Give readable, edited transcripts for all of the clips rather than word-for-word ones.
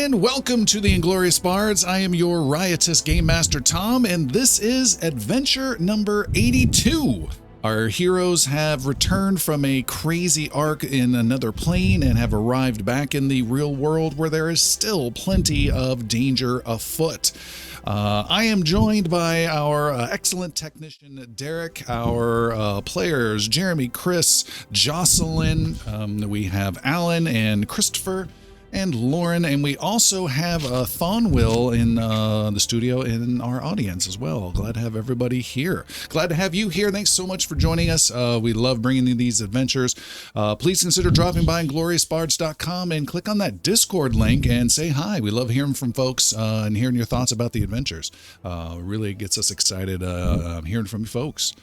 and welcome to the Inglorious Bards. I am your riotous Game Master Tom, and this is adventure number 82. Our heroes have returned from a crazy arc in another plane and have arrived back in the real world where there is still plenty of danger afoot. I am joined by our excellent technician, Derek, our players, Jeremy, Chris, Jocelyn, we have Alan and Christopher, and Lauren, and we also have Thonwill in the studio in our audience as well. Glad to have everybody here. Glad to have you here. Thanks so much for joining us. We love bringing you these adventures. Please consider dropping by ingloriousbards.com and click on that Discord link and say hi. We love hearing from folks and hearing your thoughts about the adventures. Really gets us excited hearing from you folks.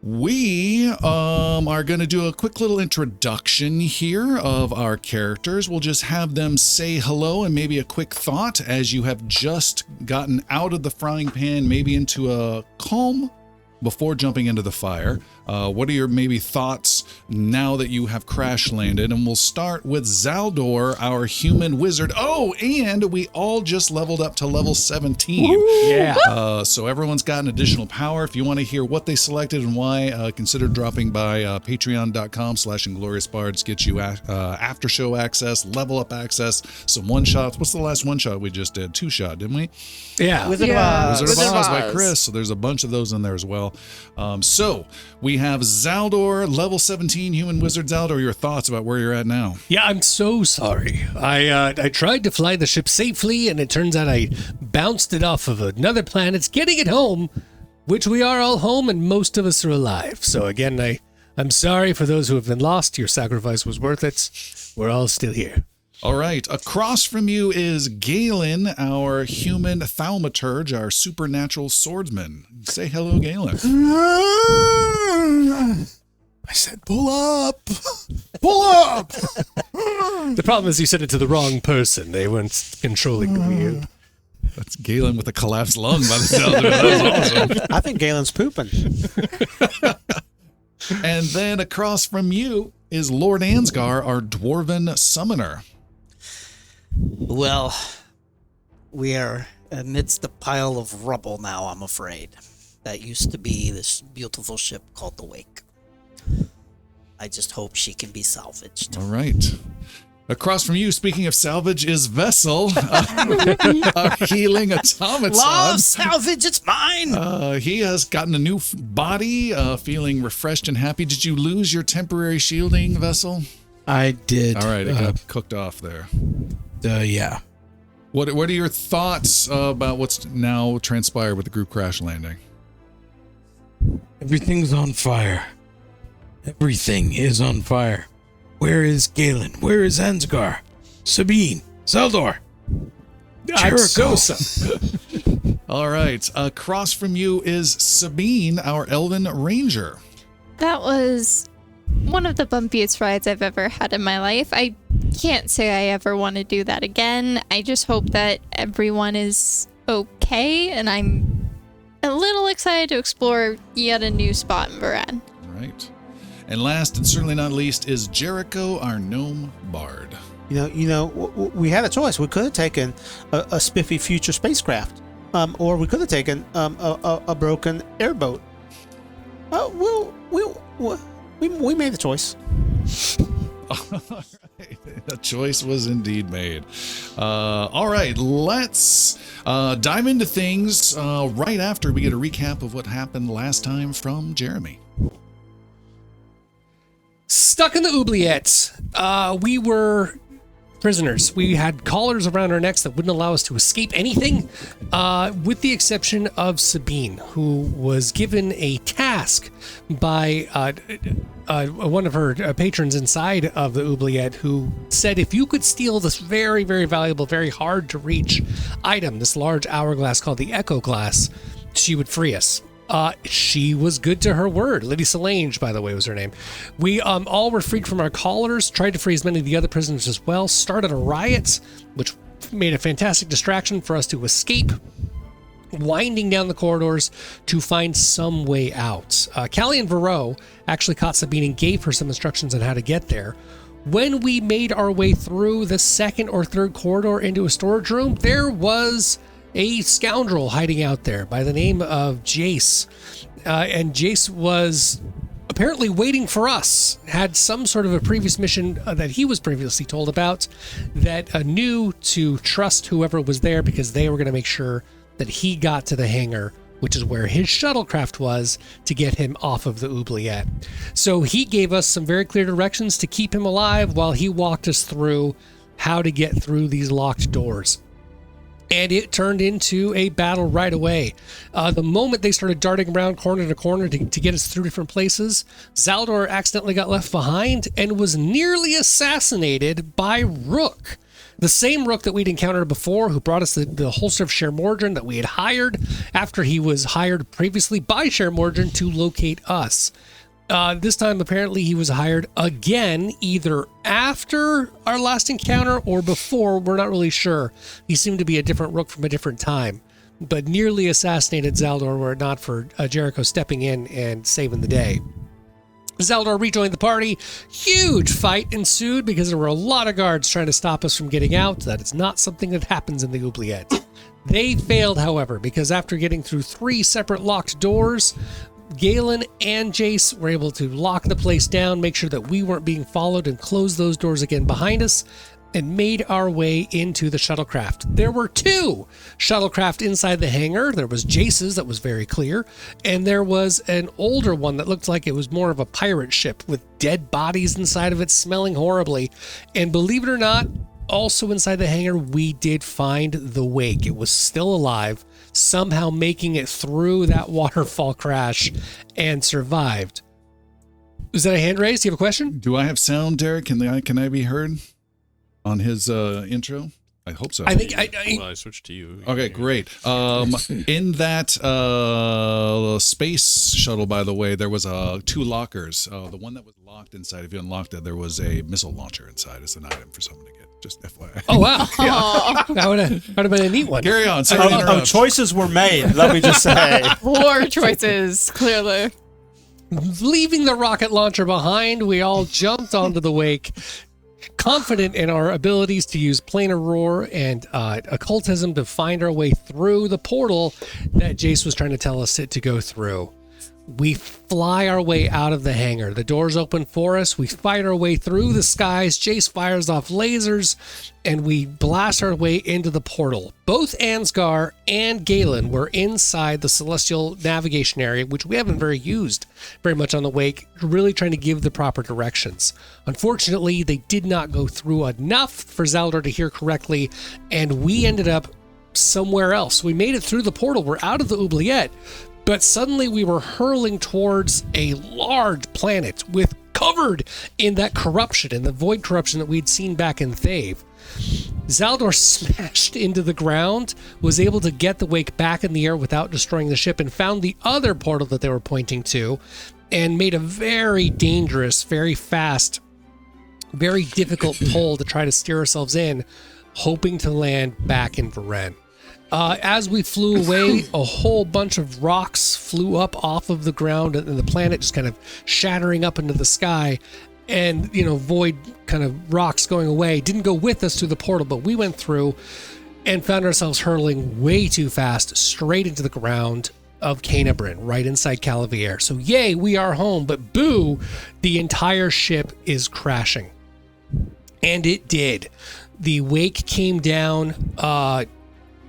We are going to do a quick little introduction here of our characters. We'll just have them say hello and maybe a quick thought as you have just gotten out of the frying pan, maybe into a calm before jumping into the fire. What are your maybe thoughts now that you have crash landed? And we'll start with Zaldor, our human wizard. Oh, and we all just leveled up to level 17. Woo! Yeah. So everyone's got an additional power. If you want to hear what they selected and why, consider dropping by patreon.com/ingloriousbards. Get you after show access, level up access, some one shots. What's the last one shot we just did? 2-shot, didn't we? Yeah. Wizard of Oz. Wizard of Oz by Chris. So there's a bunch of those in there as well. So we have Zaldor, level 17 human wizard. Zaldor, your thoughts about where you're at now? Yeah, I'm so sorry. I tried to fly the ship safely, and it turns out I bounced it off of another planet, getting it home, which we are all home, and most of us are alive. So again, I'm sorry for those who have been lost. Your sacrifice was worth it. We're all still here. All right. Across from you is Galen, our human thaumaturge, our supernatural swordsman. Say hello, Galen. I said, pull up. Pull up. The problem is you said it to the wrong person. They weren't controlling you. That's Galen with a collapsed lung by the sound of it. That's awesome. I think Galen's pooping. And then across from you is Lord Ansgar, our dwarven summoner. Well, we are amidst a pile of rubble now, I'm afraid. That used to be this beautiful ship called the Wake. I just hope she can be salvaged. All right. Across from you, speaking of salvage, is Vessel, our healing automaton. Law of salvage, it's mine! He has gotten a new body, feeling refreshed and happy. Did you lose your temporary shielding, Vessel? I did. All right, it got cooked off there. Yeah. What are your thoughts about what's now transpired with the group crash landing? Everything's on fire. Everything is on fire. Where is Galen? Where is Ansgar? Sabine? Zaldor? I'm so sorry. All right. Across from you is Sabine, our elven ranger. That was one of the bumpiest rides I've ever had in my life. I can't say I ever want to do that again. I just hope that everyone is okay, and I'm a little excited to explore yet a new spot in Varan. Right. And last and certainly not least is Jericho, our gnome bard. We had a choice. We could have taken a spiffy future spacecraft, or we could have taken a broken airboat. We made the choice. All right. The choice was indeed made. All right, let's dive into things right after we get a recap of what happened last time from Jeremy. Stuck in the oubliettes. We were prisoners. We had collars around our necks that wouldn't allow us to escape anything, with the exception of Sabine, who was given a task by one of her patrons inside of the oubliette, who said if you could steal this very, very valuable, very hard to reach item, this large hourglass called the Echo Glass, she would free us. She was good to her word. Lady Solange, by the way, was her name. We all were freed from our collars, tried to free as many of the other prisoners as well, started a riot, which made a fantastic distraction for us to escape, winding down the corridors to find some way out. Callie and Varro actually caught Sabine and gave her some instructions on how to get there. When we made our way through the second or third corridor into a storage room, there was a scoundrel hiding out there by the name of Jace. And Jace was apparently waiting for us, had some sort of a previous mission that he was previously told about that knew to trust whoever was there because they were going to make sure that he got to the hangar, which is where his shuttlecraft was, to get him off of the oubliette. So he gave us some very clear directions to keep him alive while he walked us through how to get through these locked doors. And it turned into a battle right away. The moment they started darting around corner to corner to get us through different places, Zaldor accidentally got left behind and was nearly assassinated by Rook. The same Rook that we'd encountered before, who brought us the holster of Sher Mordrin that we had hired after he was hired previously by Sher Mordrin to locate us. This time, apparently, he was hired again, either after our last encounter or before. We're not really sure. He seemed to be a different Rook from a different time, but nearly assassinated Zaldor were it not for Jericho stepping in and saving the day. Zaldor rejoined the party. Huge fight ensued because there were a lot of guards trying to stop us from getting out. That is not something that happens in the oubliette. They failed, however, because after getting through 3 separate locked doors, Galen and Jace were able to lock the place down, make sure that we weren't being followed, and close those doors again behind us, and made our way into the shuttlecraft. There were 2 shuttlecraft inside the hangar. There was Jace's, that was very clear, and there was an older one that looked like it was more of a pirate ship with dead bodies inside of it, smelling horribly. And believe it or not, also inside the hangar, we did find the Wake. It was still alive, somehow making it through that waterfall crash and survived. Is that a hand raised? Do you have a question? Do I have sound, Derek? Can I be heard on his intro? I hope so. I think I switched to you. Okay, great. In that space shuttle, by the way, there was 2 lockers. The one that was locked inside, if you unlocked it, there was a missile launcher inside as an item for someone to get. Just FYI. Oh, wow. Yeah. That would have been a neat one. Carry on. Sorry to interrupt. Choices were made, let me just say. Poor choices, clearly. Leaving the rocket launcher behind, we all jumped onto the Wake, confident in our abilities to use planar roar and occultism to find our way through the portal that Jace was trying to tell us to go through. We fly our way out of the hangar. The doors open for us. We fight our way through the skies. Jace fires off lasers, and we blast our way into the portal. Both Ansgar and Galen were inside the celestial navigation area, which we haven't used very much on the Wake, really trying to give the proper directions. Unfortunately, they did not go through enough for Zaldor to hear correctly, and we ended up somewhere else. We made it through the portal. We're out of the oubliette. But suddenly we were hurling towards a large planet covered in that corruption, in the void corruption that we'd seen back in Thave. Zaldor smashed into the ground, was able to get the Wake back in the air without destroying the ship, and found the other portal that they were pointing to, and made a very dangerous, very fast, very difficult pull to try to steer ourselves in, hoping to land back in Varen. As we flew away, a whole bunch of rocks flew up off of the ground, and the planet just kind of shattering up into the sky, and, void kind of rocks going away. Didn't go with us through the portal, but we went through and found ourselves hurling way too fast straight into the ground of Kanebren, right inside Calavier. So yay, we are home, but boo, the entire ship is crashing. And it did. The Wake came down,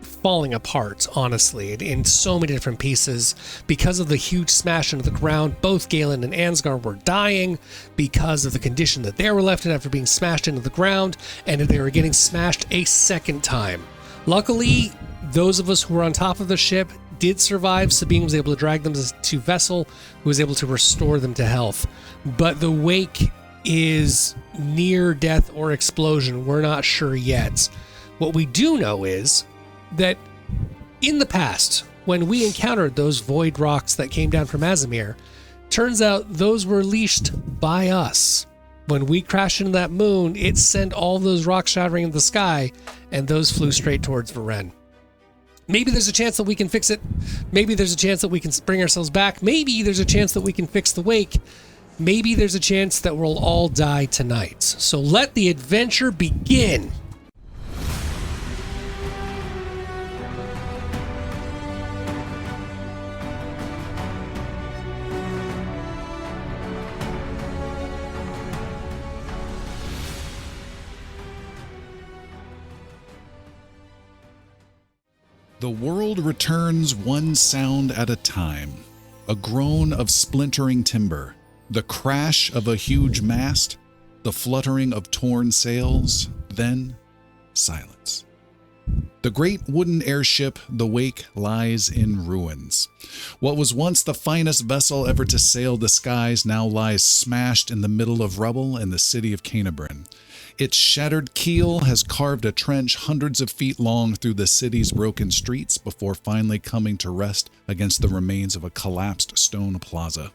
falling apart, honestly, in so many different pieces. Because of the huge smash into the ground, both Galen and Ansgar were dying because of the condition that they were left in after being smashed into the ground, and they were getting smashed a second time. Luckily, those of us who were on top of the ship did survive. Sabine was able to drag them to Vessel, who was able to restore them to health. But the Wake is near death or explosion. We're not sure yet. What we do know is that in the past, when we encountered those void rocks that came down from Azimir, turns out those were leashed by us. When we crashed into that moon, it sent all those rocks shattering in the sky, and those flew straight towards Varen. Maybe there's a chance that we can fix it. Maybe there's a chance that we can bring ourselves back. Maybe there's a chance that we can fix the Wake. maybe there's a chance that we'll all die tonight. So let the adventure begin. The world returns one sound at a time. A groan of splintering timber, the crash of a huge mast, the fluttering of torn sails, then silence. The great wooden airship, the Wake, lies in ruins. What was once the finest vessel ever to sail the skies now lies smashed in the middle of rubble in the city of Kanebren. Its shattered keel has carved a trench hundreds of feet long through the city's broken streets before finally coming to rest against the remains of a collapsed stone plaza.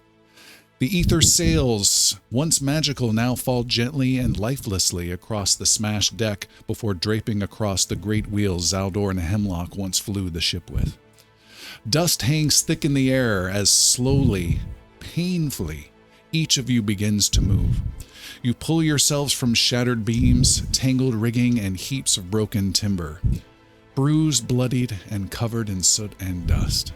The ether sails, once magical, now fall gently and lifelessly across the smashed deck before draping across the great wheels Zaldor and Hemlock once flew the ship with. Dust hangs thick in the air as slowly, painfully, each of you begins to move. You pull yourselves from shattered beams, tangled rigging, and heaps of broken timber, bruised, bloodied, and covered in soot and dust.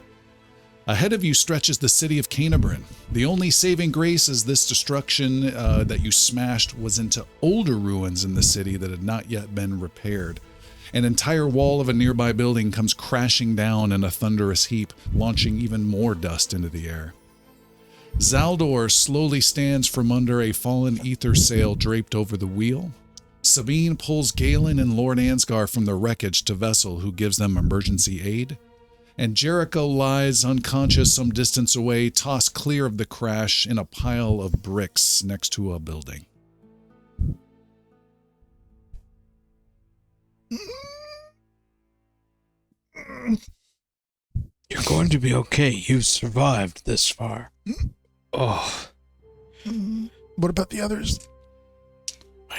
Ahead of you stretches the city of Kanebren. The only saving grace is this destruction that you smashed was into older ruins in the city that had not yet been repaired. An entire wall of a nearby building comes crashing down in a thunderous heap, launching even more dust into the air. Zaldor slowly stands from under a fallen ether sail draped over the wheel. Sabine pulls Galen and Lord Ansgar from the wreckage to Vessel, who gives them emergency aid. And Jericho lies unconscious some distance away, tossed clear of the crash in a pile of bricks next to a building. You're going to be okay. You've survived this far. Oh, What about the others?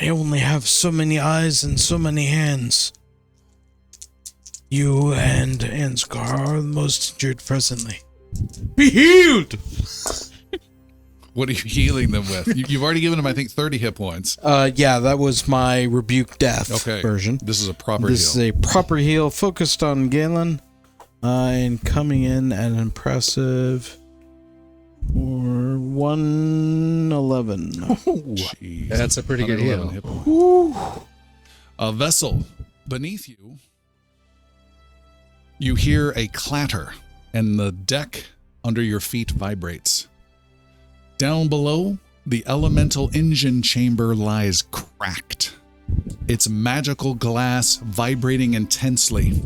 I only have so many eyes and so many hands. You and Ansgar are the most injured presently. Be healed! What are you healing them with? You've already given them, I think, 30 hit points. Yeah, that was my rebuke death Okay. version. This is a proper This heal. is a proper heal focused on Galen, and coming in at an impressive or 111. Jeez. that's a pretty good 111 heal. hit points. A vessel beneath you. You hear a clatter, and the deck under your feet vibrates. Down below, the elemental engine chamber lies cracked, its magical glass vibrating intensely.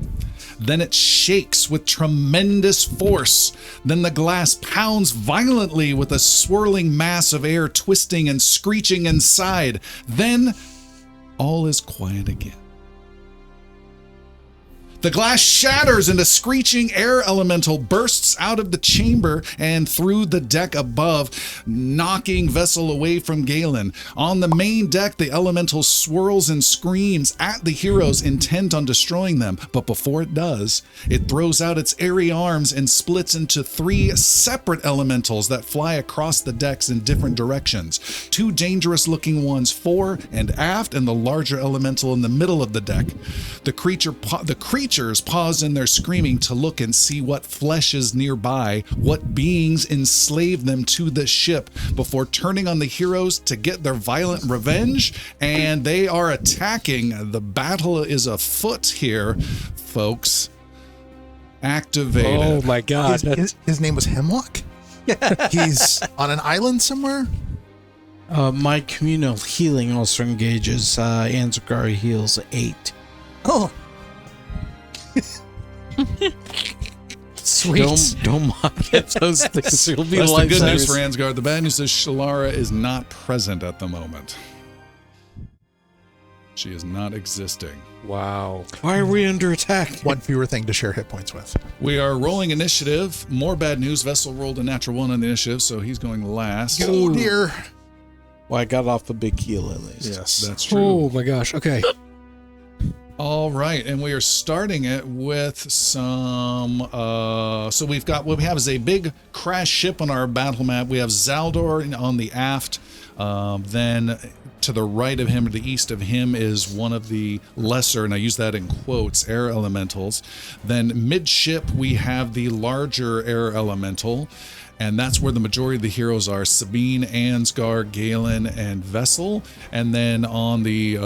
Then it shakes with tremendous force. Then the glass pounds violently with a swirling mass of air twisting and screeching inside. Then all is quiet again. The glass shatters and a screeching air elemental bursts out of the chamber and through the deck above, knocking Vessel away from Galen. On the main deck, the elemental swirls and screams at the heroes intent on destroying them. But before it does, it throws out its airy arms and splits into 3 separate elementals that fly across the decks in different directions. 2 dangerous-looking ones fore and aft, and the larger elemental in the middle of the deck. The creatures pause in their screaming to look and see what flesh is nearby, what beings enslaved them to the ship, before turning on the heroes to get their violent revenge, and they are attacking. The battle is afoot here, folks. Activated. Oh my god. His name was Hemlock? He's on an island somewhere? My communal healing also engages. Ansgar heals 8. Oh, Sweet. Don't mock at those things. It'll be That's the good news life-savers. for Ansgar. The bad news is Shalara is not present at the moment. She is not existing. Wow. Why are we under attack? one fewer thing to share hit points with. We are rolling initiative. More bad news. Vessel rolled a natural 1 on the initiative, so he's going last. Oh dear. Well, I got off the big heal at least. Yes, that's true. Oh my gosh. Okay. All right, and we are starting it with some. So what we have is a big crash ship on our battle map. We have Zaldor on the aft. Then to the right of him, or the east of him, is one of the lesser, and I use that in quotes, air elementals. Then midship, we have the larger air elemental. And that's where the majority of the heroes are: Sabine, Ansgar, Galen, and Vessel. And then on the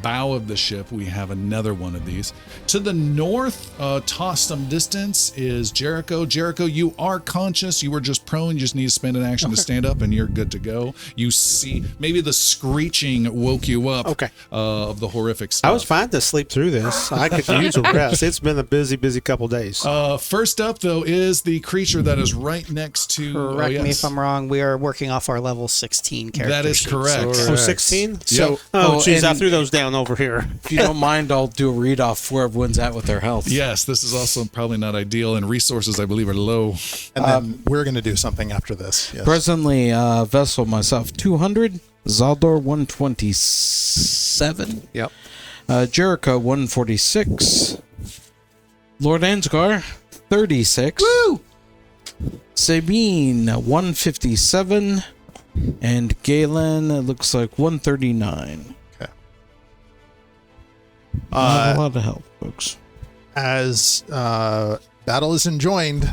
bow of the ship, we have another one of these. To the north, tossed some distance, is Jericho. Jericho, you are conscious. You were just prone. You just need to spend an action to stand up, and you're good to go. You see, maybe the screeching woke you up. Okay. Of the horrific stuff. I was fine to sleep through this. I could use a rest. It's been a busy couple days. First up, though, is the creature that is right next to. Correct me if I'm wrong. We are working off our level 16 character. That is sheet. correct. Oh, 16? So, geez, I and- threw those down over here. If you don't mind, I'll do a read off where everyone's at with their health. yes, this is also probably not ideal, and resources, I believe, are low. And then we're going to do something after this. Yes. Presently, Vessel, myself, 200. Zaldor, 127. Yep. Jericho, 146. Lord Ansgar, 36. Woo! Sabine, 157. And Galen, it looks like 139. Okay. Not a lot of help, folks. As battle is enjoined,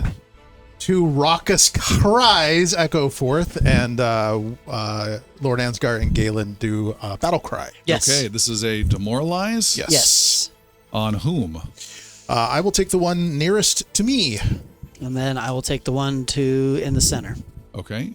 two raucous cries echo forth, and Lord Ansgar and Galen do battle cry. Yes. Okay, this is a demoralize? Yes. Yes. On whom? I will take the one nearest to me. And then I will take the one in the center. Okay.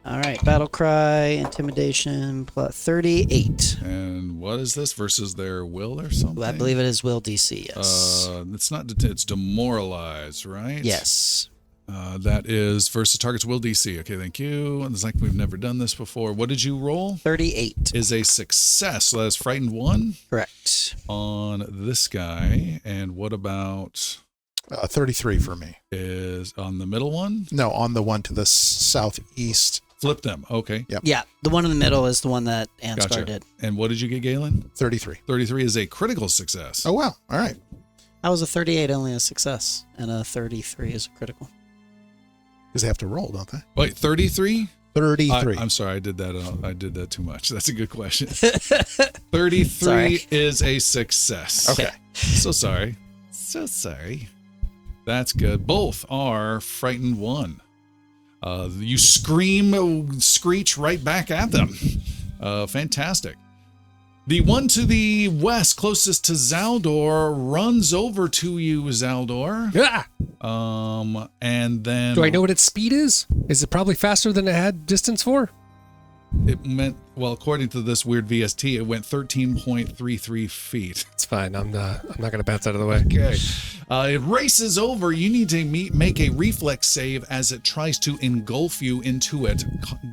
All right. Battle cry, intimidation, plus 38. And what is this versus their will or something? I believe it is will DC. Yes. It's demoralize, right? Yes. That is versus target's will DC. Okay, thank you. It's like we've never done this before. What did you roll? 38. Is a success. So that's frightened 1 Correct. on this guy. And what about 33 for me. is on the middle one? No, on the one to the southeast. Flip them. Okay. Yep. Yeah. The one in the middle is the one that Ansgar Gotcha. did. And what did you get, Galen? 33. 33 is a critical success. Oh, wow. All right. That was a 38 only a success, and a 33 is a critical. Because they have to roll, don't they? Wait, 33? 33. I'm sorry, I did that too much. That's a good question. 33 Sorry. is a success. Okay. So sorry. So sorry. That's good. Both are frightened 1. You screech right back at them. Fantastic. The one to the west, closest to Zaldor, runs over to you, Zaldor. Yeah. And then Do I know what its speed is? Is it probably faster than it had distance for? it meant, well, according to this weird VST, it went 13.33 feet. It's fine. I'm not going to bounce out of the way. Okay. It races over. You need to make a reflex save as it tries to engulf you into it,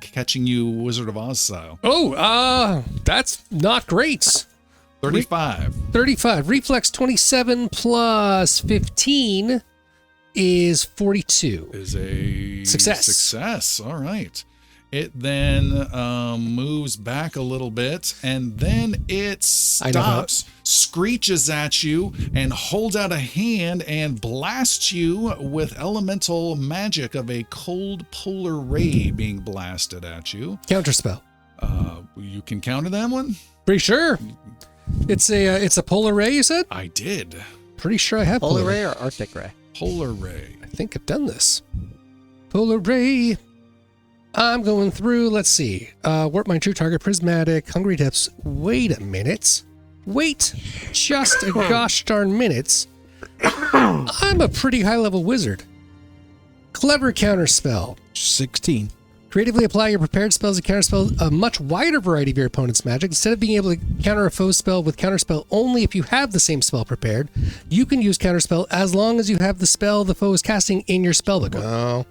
catching you Wizard of Oz style. Oh, that's not great. 35. 35. Reflex 27 plus 15 is 42. Is a Success. Success. All right. It then moves back a little bit, and then it stops, screeches at you, and holds out a hand and blasts you with elemental magic of a cold polar ray being blasted at you. Counterspell. You can counter that one? Pretty sure. It's a polar ray, you said? I did. Pretty sure I have Polar ray or Arctic ray? Polar ray. I think I've done this. Polar ray. I'm going through, let's see. Warp my true target, prismatic, hungry depths. Wait a minute. Wait just a gosh darn minute. I'm a pretty high level wizard. Clever counterspell. 16. Creatively apply your prepared spells and counterspell a much wider variety of your opponent's magic. Instead of being able to counter a foe's spell with counterspell only if you have the same spell prepared, you can use counterspell as long as you have the spell the foe is casting in your spellbook. Oh.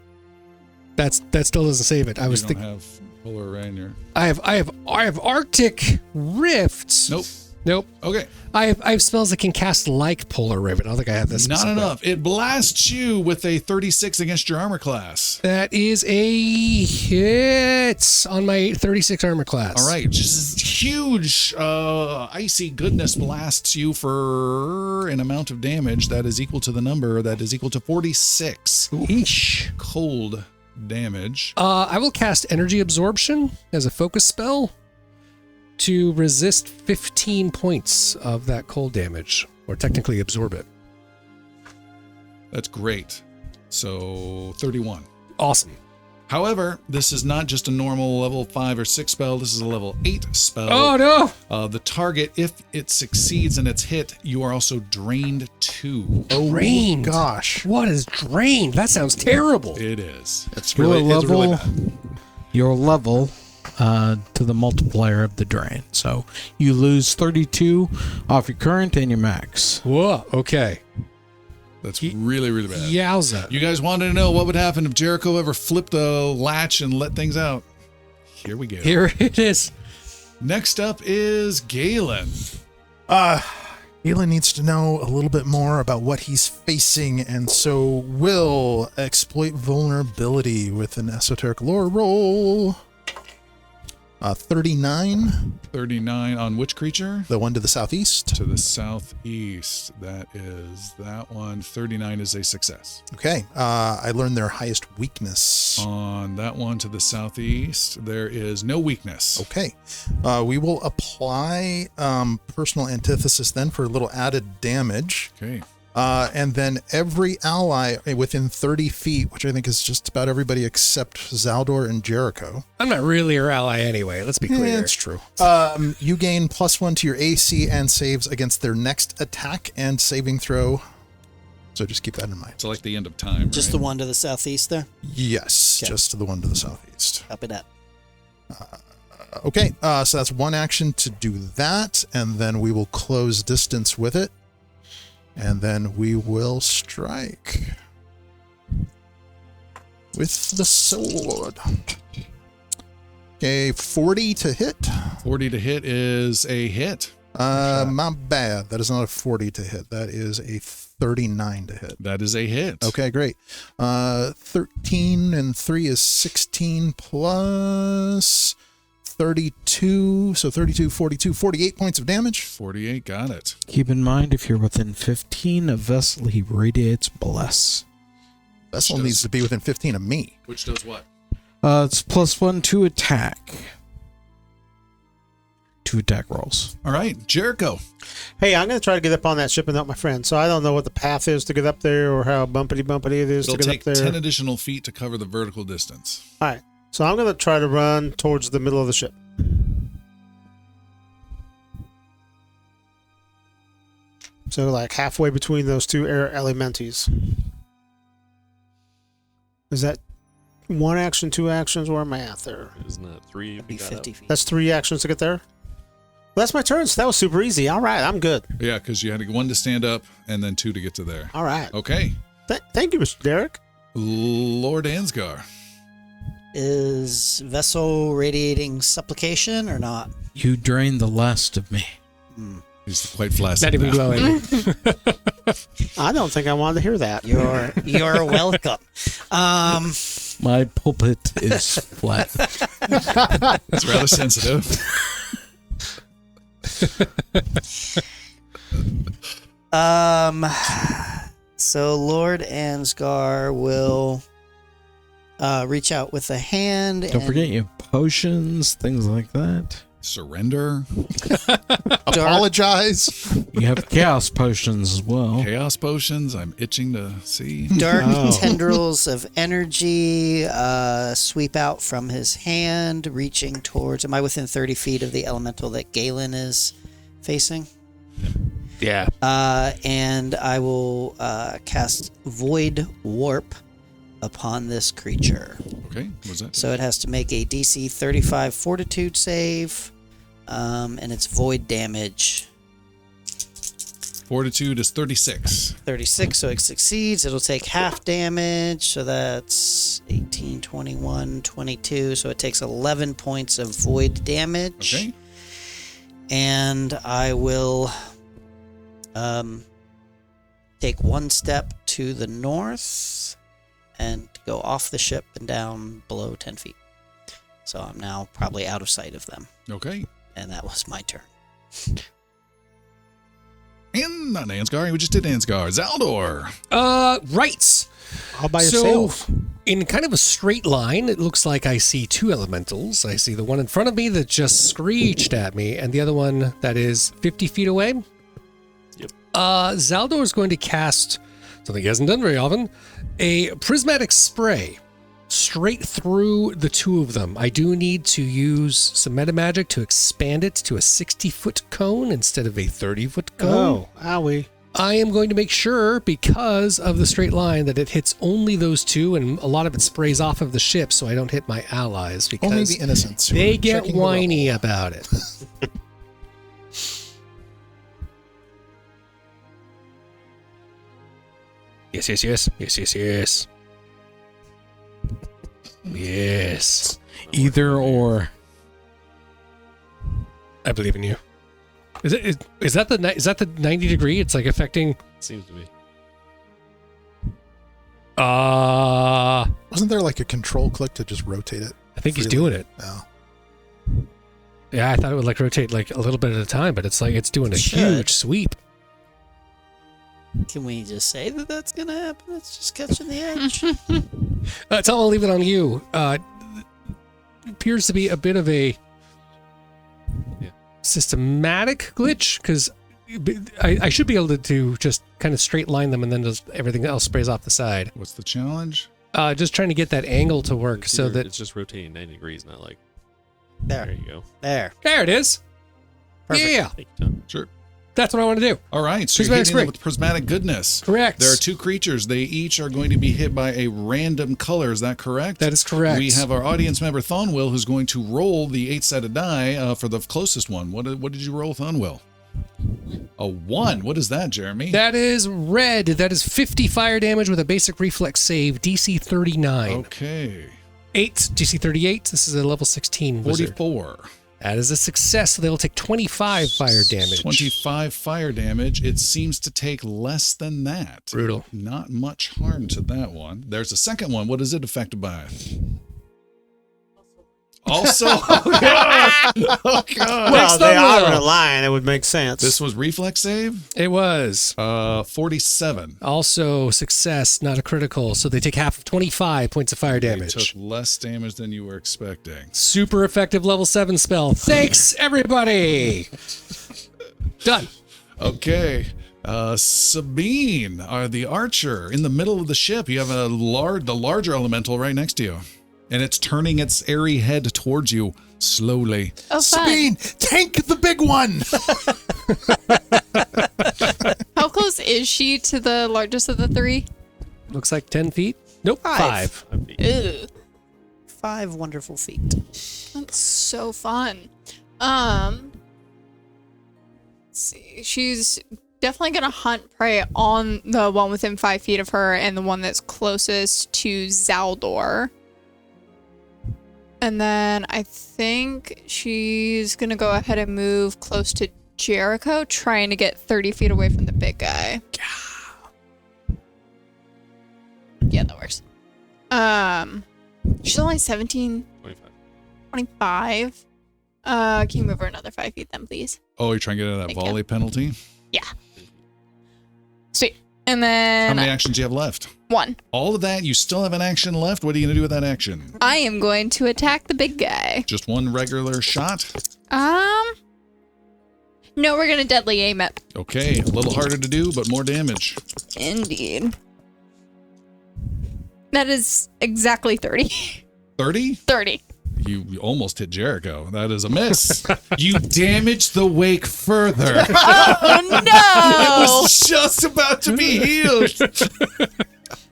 That still doesn't save it. I was You don't thinking have polar ray in your... I have Arctic Rift. Nope. Nope. Okay. I have spells that can cast like Polar Raven. I don't think I have this. Not specifically. enough. It blasts you with a 36 against your armor class. That is a hit on my 36 armor class. All right. Just this huge icy goodness blasts you for an amount of damage that is equal to the number that is equal to 46. Eesh. Cold damage. I will cast Energy Absorption as a focus spell to resist 15 points of that cold damage, or technically absorb it. That's great. So 31. Awesome. However, this is not just a normal level 5 or 6 spell. This is a level 8 spell. Oh, no. The target, if it succeeds in its hit, you are also drained 2. Drained. Gosh. What is drained? That sounds terrible. It is. It's Your really, it's really level, bad. your level to the multiplier of the drain. So you lose 32 off your current and your max. Whoa. Okay. That's really, really bad. Yowza. You guys wanted to know what would happen if Jericho ever flipped the latch and let things out. Here we go. Here it is. Next up is Galen. Galen needs to know a little bit more about what he's facing, and so will exploit vulnerability with an esoteric lore roll. 39. 39 on which creature? The one to the southeast. To the southeast. That is that one. 39 is a success. Okay. I learned their highest weakness. On that one to the southeast, there is no weakness. Okay. We will apply personal antithesis then for a little added damage. Okay. And then every ally within 30 feet, which I think is just about everybody except Zaldor and Jericho. I'm not really your ally anyway. Let's be clear. Yeah, it's true. You gain +1 to your AC and saves against their next attack and saving throw. So just keep that in mind. It's like the end of time. Just right? the one to the southeast there? Yes, Okay. just the one to the southeast. Copy that. Okay, so that's one action to do that, and then we will close distance with it. And then we will strike with the sword. Okay, 40 to hit. 40 to hit is a hit. My bad. That is not a 40 to hit. That is a 39 to hit. That is a hit. Okay, great. 13 and 3 is 16 plus 32. So 32, 42, 48 points of damage. 48, got it. Keep in mind, if you're within 15 of vessel, he radiates bless. Vessel Which needs does- to be within 15 of me. Which does what? It's +1 to attack. 2 attack rolls. All right, Jericho. Hey, I'm going to try to get up on that ship and help my friend. So I don't know what the path is to get up there or how bumpity it is It'll to get take up there. 10 additional feet to cover the vertical distance. All right. So I'm going to try to run towards the middle of the ship. So like halfway between those two air elementes. Is that one action, 2 actions? Where am I at there? Isn't that 3? That'd be 50 feet. That's 3 actions to get there? Well, that's my turn, so that was super easy. All right, I'm good. Yeah, because you had 1 to stand up and then 2 to get to there. All right. Okay. Thank you, Mr. Derek. Lord Ansgar. Is vessel radiating supplication or not? You drain the last of me. He's quite flaccid Not even now. glowing. I don't think I wanted to hear that. You're welcome. My pulpit is flat. It's rather sensitive. So Lord Ansgar will reach out with a hand. Don't forget you have potions, things like that. Surrender. Apologize. You have chaos potions as well. Chaos potions. I'm itching to see. Dark Oh. tendrils of energy sweep out from his hand, reaching towards. Am I within 30 feet of the elemental that Galen is facing? Yeah. And I will cast Void Warp upon this creature. Okay, what's that? So it has to make a DC 35 Fortitude save, and it's void damage. Fortitude is 36. 36, so it succeeds. It'll take half damage, so that's 18, 21, 22. So it takes 11 points of void damage. Okay. And I will take one step to the north and go off the ship and down below 10 feet. So I'm now probably out of sight of them. Okay. And that was my turn. And not Ansgar. We just did Ansgar. Zaldor. Right. All by yourself. So, in kind of a straight line, it looks like I see two elementals. I see the one in front of me that just screeched at me, and the other one that is 50 feet away. Yep. Zaldor is going to cast something he hasn't done very often, a prismatic spray straight through the two of them. I do need to use some meta magic to expand it to a 60-foot cone instead of a 30-foot cone. Oh, owie. I am going to make sure, because of the straight line, that it hits only those two, and a lot of it sprays off of the ship, so I don't hit my allies, because Only the innocents. who they are get checking the whiny rubble. about it. Yes, yes, yes. Yes, yes, yes. Yes. Either or. I believe in you. Is that the 90 degree? It's like affecting. Seems to be. Wasn't there like a control click to just rotate it? I think he's freely? doing it. No. Yeah, I thought it would like rotate like a little bit at a time, but it's like it's doing a Should. huge sweep. Can we just say that that's going to happen? It's just catching the edge. Tom, I'll leave it on you. Appears to be a bit of a systematic glitch, because I should be able to just kind of straight line them, and then just everything else sprays off the side. What's the challenge? Just trying to get that angle to work It's so either- that it's just rotating 90 degrees, not like There. there you go. There. there it is. Perfect. Yeah, Thank you, Tom. Sure. that's what I want to do. All right. So Prismatic you're hitting spray. them with prismatic goodness. Correct. There are two creatures. They each are going to be hit by a random color. Is that correct? That is correct. We have our audience member Thonwill, who's going to roll the 8-sided die for the closest one. What did you roll, Thonwill? A 1. What is that, Jeremy? That is red. That is 50 fire damage with a basic reflex save, DC 39. Okay. 8, DC 38. This is a level 16 wizard. 44. That is a success, so they'll take 25 fire damage. 25 fire damage. It seems to take less than that. Brutal. Not much harm to that one. There's a second one. What is it affected by? Also, oh God. Oh God. Well, they thumbnail. are in a line. It would make sense. This was reflex save. It was. 47. Also success, not a critical, so they take half of 25 points of fire They damage. took less damage than you were expecting. Super effective level 7 spell. Thanks, everybody. Done. Okay. Sabine, the archer in the middle of the ship. You have the larger elemental right next to you, and it's turning its airy head towards you slowly. Oh, fun. Sabine, tank the big one. How close is she to the largest of the three? Looks like 10 feet. Nope, 5. Ew. 5 wonderful feet. That's so fun. Let's see. She's definitely gonna hunt prey on the one within 5 feet of her and the one that's closest to Zaldor. And then I think she's gonna go ahead and move close to Jericho, trying to get 30 feet away from the big guy. Yeah, that works. She's only 17, 25. 25. Can you move her another 5 feet then, please? Oh, you're trying to get out of that Thank you. volley penalty? Yeah. Sweet. And How then many actions do you have left? 1. All of that? You still have an action left? What are you going to do with that action? I am going to attack the big guy. Just one regular shot? No, we're gonna deadly aim it. Okay, a little harder to do, but more damage. Indeed. That is exactly 30. 30? 30. You almost hit Jericho. That is a miss. You damaged the wake further. Oh no! Was just about to be healed.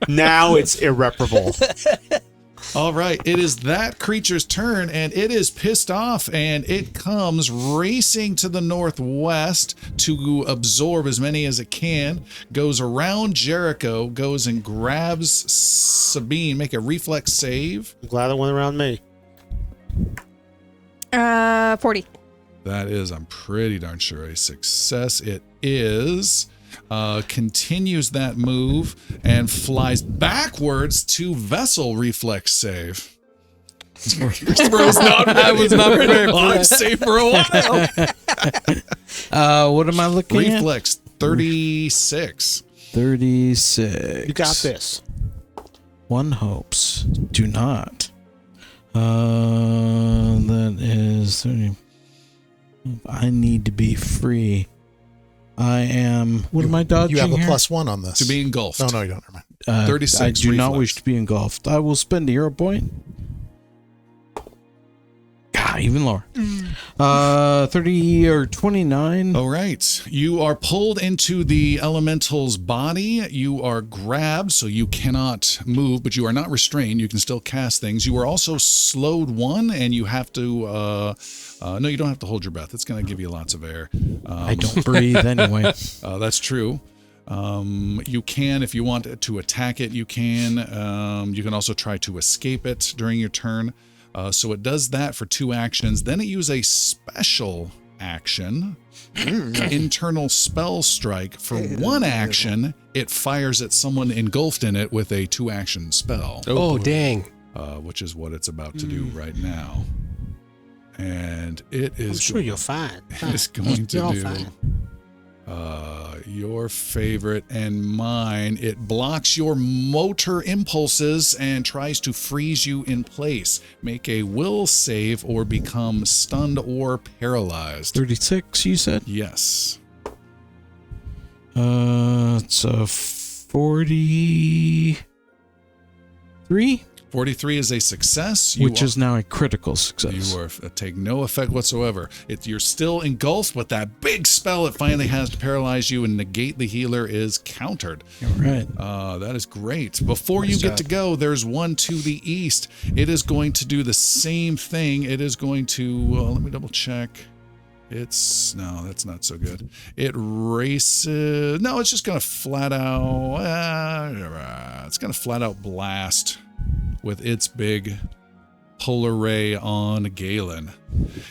Now it's irreparable. All right, it is that creature's turn, and it is pissed off, and it comes racing to the northwest to absorb as many as it can, goes around Jericho, goes and grabs Sabine. Make a reflex save. I'm glad it went around me. 40. That is, I'm pretty darn sure, a success. It is. Continues that move and flies backwards to vessel reflex save. I was not prepared for I'm safe for a while. What am I looking at? Reflex 36. 36. You got this. One hopes. Do not. That is 30. I need to be free. I am. What am I dodging? You have a here? +1 on this. To be engulfed. No, you don't. Never mind. 36 I do not reflex. wish to be engulfed. I will spend a hero point. God, even lower. 30 or 29. All right. You are pulled into the elemental's body. You are grabbed, so you cannot move, but you are not restrained. You can still cast things. You are also slowed 1, and you have to... no, you don't have to hold your breath. It's going to give you lots of air. I don't breathe anyway. That's true. You can, if you want to attack it, you can. You can also try to escape it during your turn. So it does that for 2 actions. Then it uses a special action, internal spell strike. For 1 action, it fires at someone engulfed in it with a 2-action spell. Oh, dang. Which is what it's about to do right now. And it is. I'm sure you're fine. It's going to You're all do fine. your favorite and mine. It blocks your motor impulses and tries to freeze you in place. Make a will save or become stunned or paralyzed. 36, you said? Yes. It's a 43, 43 is a success. which is now a critical success. You are take no effect whatsoever. You're still engulfed, but that big spell it finally has to paralyze you and negate the healer is countered. All right. That is great. Before you get to go, there's one to the east. It is going to do the same thing. It is going to, let me double check. No, that's not so good. It races. No, it's just going to flat out. It's going to flat out blast with its big polar ray on Galen.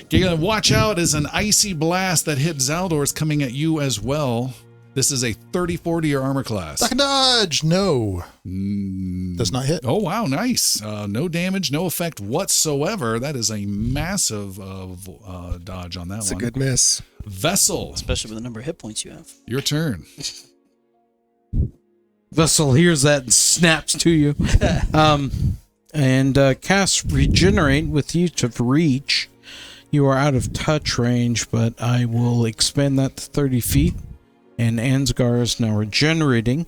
Galen, watch out as an icy blast that hit Zaldor is coming at you as well. This is a 34 to your armor class. Duck and dodge. No. Does not hit. Oh, wow. Nice. No damage, no effect whatsoever. That is a massive dodge on that That's one. a good miss. Vessel, Especially with the number of hit points you have. your turn. Vessel hears that and snaps to you. And casts Regenerate with each of Reach. You are out of touch range, but I will expand that to 30 feet. And Ansgar is now regenerating.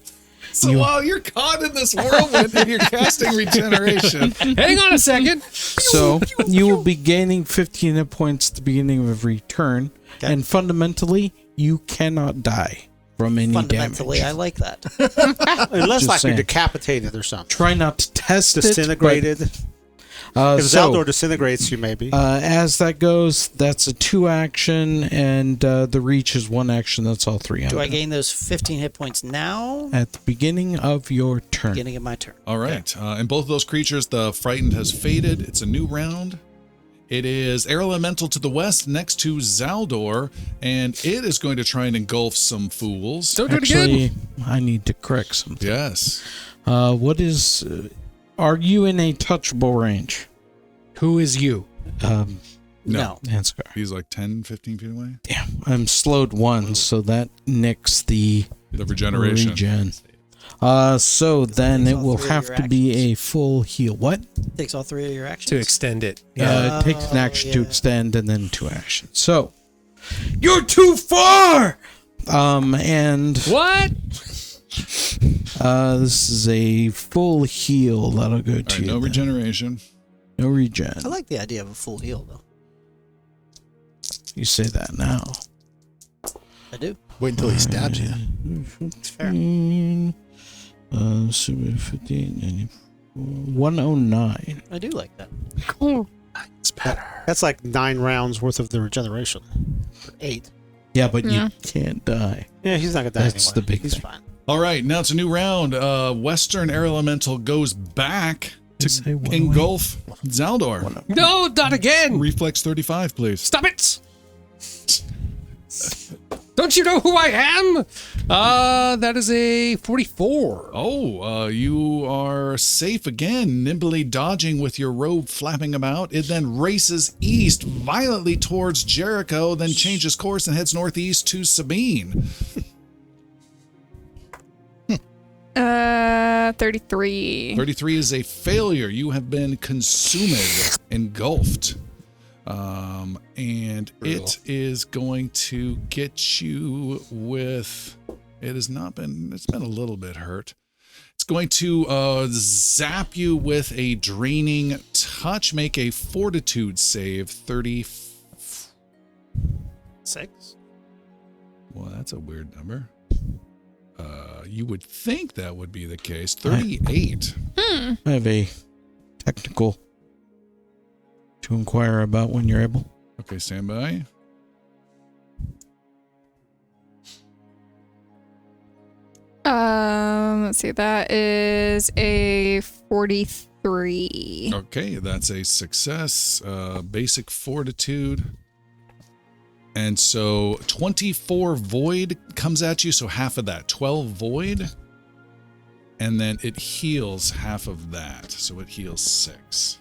So while you're caught in this whirlwind and you're casting regeneration. Hang on a second. So you will be gaining 15 hit points at the beginning of every turn. Okay. And fundamentally, you cannot die from any Fundamentally, damage. I like that. Unless Just like saying. you're decapitated or something. Try not to test Disintegrated. it. But, If Zaldor disintegrates you, maybe. as that goes, that's a 2-action, and the reach is 1 action. That's all 3. Do I gain those 15 hit points now? At the beginning of your turn. Beginning of my turn. All right. And both of those creatures, the frightened has faded. It's a new round. It is air elemental to the west next to Zaldor, and it is going to try and engulf some fools. Don't do it again. Actually, I need to correct something. Yes. What is... are you in a touchable range? Who is you? No. Ansgar. He's like 10, 15 feet away. Yeah, I'm slowed 1, so that nicks the The regeneration. regen. So then takes it all will 3 of have your to be a full heal. What? Takes all 3 of your actions. To extend it. It takes an action to yeah. extend and then 2 actions. So you're too far. And What? this is a full heal that'll go All to right, you. no then. regeneration. No regen. I like the idea of a full heal, though. You say that now. I do. Wait until he stabs you. It's fair. 15, 15, 109. I do like that. It's better. That's like 9 rounds worth of the regeneration. 8. Yeah, but Yeah. you can't die. Yeah, he's not gonna die That's anyway. the big He's thing. fine. All right, now it's a new round. Western Air Elemental goes back to Say one engulf Zaldor. No, not again. Reflex 35, please. Stop it. Don't you know who I am? That is a 44. Oh, you are safe again, nimbly dodging with your robe flapping about. It then races east violently towards Jericho, then changes course and heads northeast to Sabine. 33. 33 is a failure. You have been consumed, engulfed. And it is going to get you with, it's been a little bit hurt. It's going to zap you with a draining touch. Make a fortitude save. 36. Well, that's a weird number. You would think that would be the case. 38. I have a technical to inquire about when you're able. Okay, stand by. Let's see. That is a 43. Okay, that's a success. Basic fortitude. And so 24 void comes at you, so half of that. 12 void. And then it heals half of that. So it heals 6.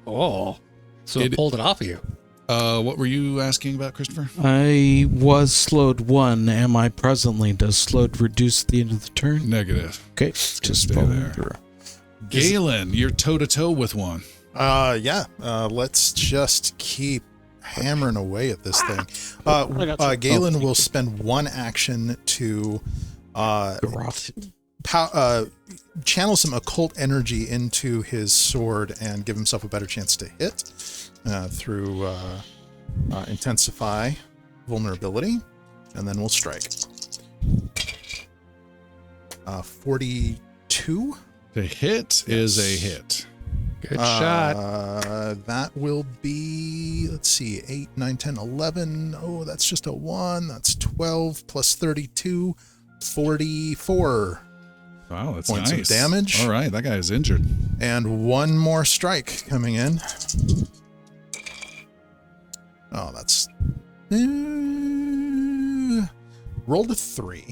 Oh. So it pulled it off of you. What were you asking about, Christopher? I was slowed 1. Am I presently? Does slowed reduce at the end of the turn? Negative. Okay, just stay following there. through. Galen, you're toe-to-toe with one. Yeah. Let's just keep hammering away at this thing. Galen will spend one action to channel some occult energy into his sword and give himself a better chance to hit through intensify vulnerability, and then we'll strike. 42. The hit is a hit. Good shot. That will be, let's see, 8, 9, 10, 11. Oh, that's just a 1. That's 12 plus 32, 44. Wow, that's points nice. of damage. All right, that guy is injured. And one more strike coming in. Oh, that's... rolled a 3. I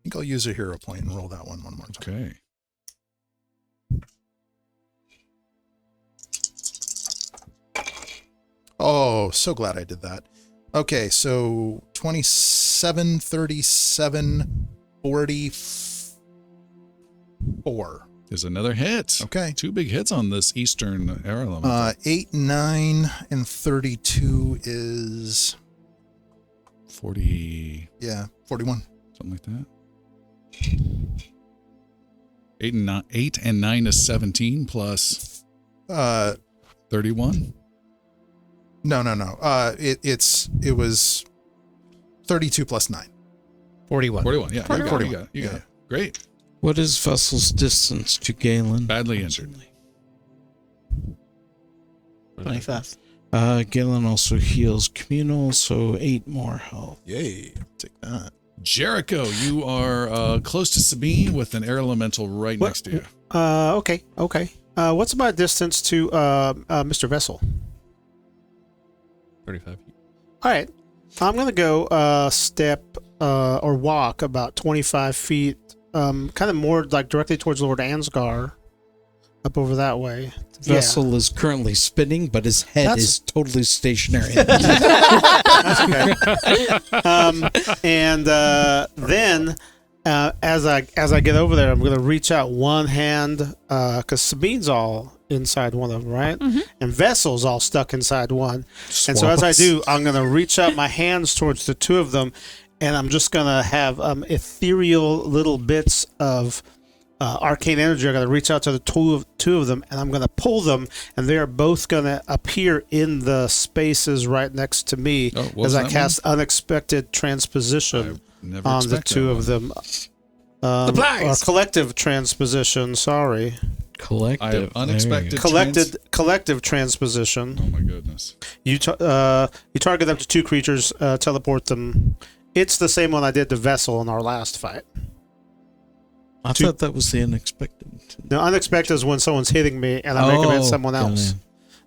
think I'll use a hero point and roll that one more time. Okay. Oh, so glad I did that. Okay, so 27, 37, 44. Is another hit. Okay. 2 big hits on this Eastern air element. 8, 9, and 32 is... 40. Yeah, 41. Something like that. 8 and 9 is 17 plus 31. No. It was 32 plus 9. 41. 41. Yeah. 41. You got it. You got it. Great. What is Vessel's distance to Galen? Badly injured. 25. Galen also heals communal, so 8 more health. Yay. Take that. Jericho, you are close to Sabine with an air elemental right next to you. Okay. What's my distance to Mr. Vessel? 35 feet. All right. I'm going to go step or walk about 25 feet, kind of more like directly towards Lord Ansgar, up over that way. Vessel is currently spinning, but his head is totally stationary. That's okay. And then as I get over there, I'm going to reach out one hand because Sabine's all inside one of them, right? Mm-hmm. And Vessel's all stuck inside one. And so as I do, I'm going to reach out my hands towards the two of them, and I'm just going to have ethereal little bits of arcane energy. I'm going to reach out to the two of them, and I'm going to pull them, and they are both going to appear in the spaces right next to me as I cast unexpected transposition on the two of them. Or collective transposition, sorry. Collective. I have unexpected collective transposition. Oh my goodness. You target up to 2 creatures, teleport them. It's the same one I did to Vessel in our last fight. I thought that was the unexpected. The unexpected is when someone's hitting me and I'm making it someone else.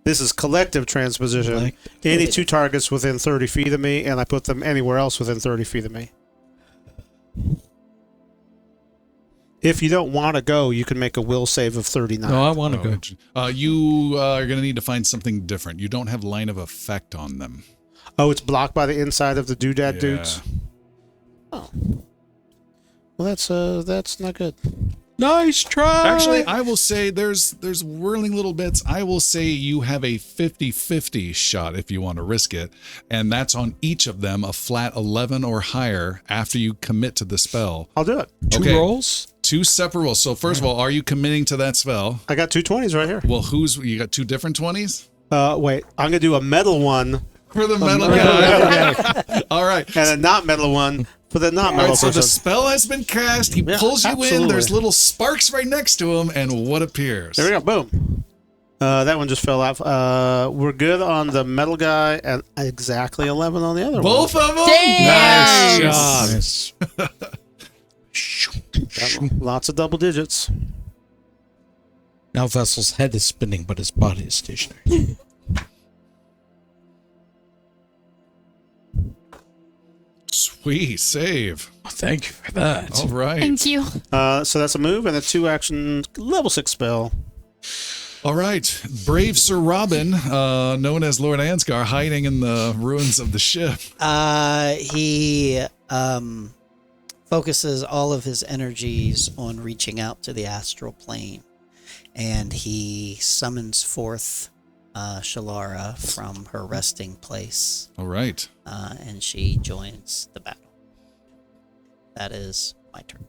This is collective transposition. Any 2 targets within 30 feet of me, and I put them anywhere else within 30 feet of me. If you don't want to go, you can make a will save of 39. No, I want to go. You are going to need to find something different. You don't have line of effect on them. Oh, it's blocked by the inside of the doodad Yeah. dudes? Oh. Well, that's not good. Nice try. Actually, I will say there's whirling little bits. I will say you have a 50-50 shot if you want to risk it, and that's on each of them, a flat 11 or higher after you commit to the spell. I'll do it. 2 rolls. 2 separate rolls. So first of all, are you committing to that spell? I got 2 20s right here. Well, you got 2 different 20s? Wait, I'm going to do a metal one. For the metal guy. All right. And a not metal one for the not All metal right, so person. the spell has been cast. He Yeah, pulls you in. absolutely. There's little sparks right next to him, and what appears? There we go. Boom. That one just fell off. We're good on the metal guy and exactly 11 on the other Both one. of them? Damn! Nice job. Lots of double digits. Now Vessel's head is spinning, but his body is stationary. Sweet save. Thank you for that. All right. Thank you. So that's a move and a 2 action level 6 spell. All right. Brave Sir Robin, known as Lord Ansgar, hiding in the ruins of the ship. He focuses all of his energies on reaching out to the astral plane, and he summons forth Shalara from her resting place, All right. and she joins the battle. That is my turn.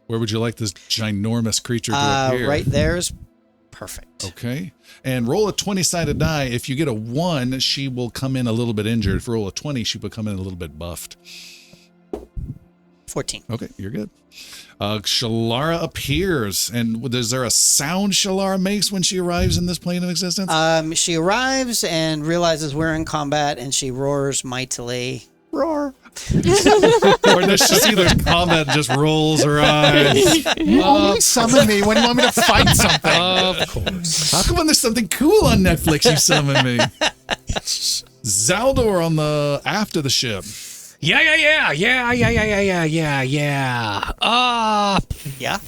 Where would you like this ginormous creature to appear? Right there is perfect. Okay. And roll a 20-sided die. If you get a 1, she will come in a little bit injured. If you roll a 20, she will come in a little bit buffed. 14. Okay, you're good. Shalara appears. And is there a sound Shalara makes when she arrives in this plane of existence? She arrives and realizes we're in combat, and she roars mightily. Roar. Or does she see the combat and just rolls her eyes? You only summon me when you want me to fight something. Of course. How come when there's something cool on Netflix you summon me? Zaldor on the aft of the ship. Yeah. Yeah.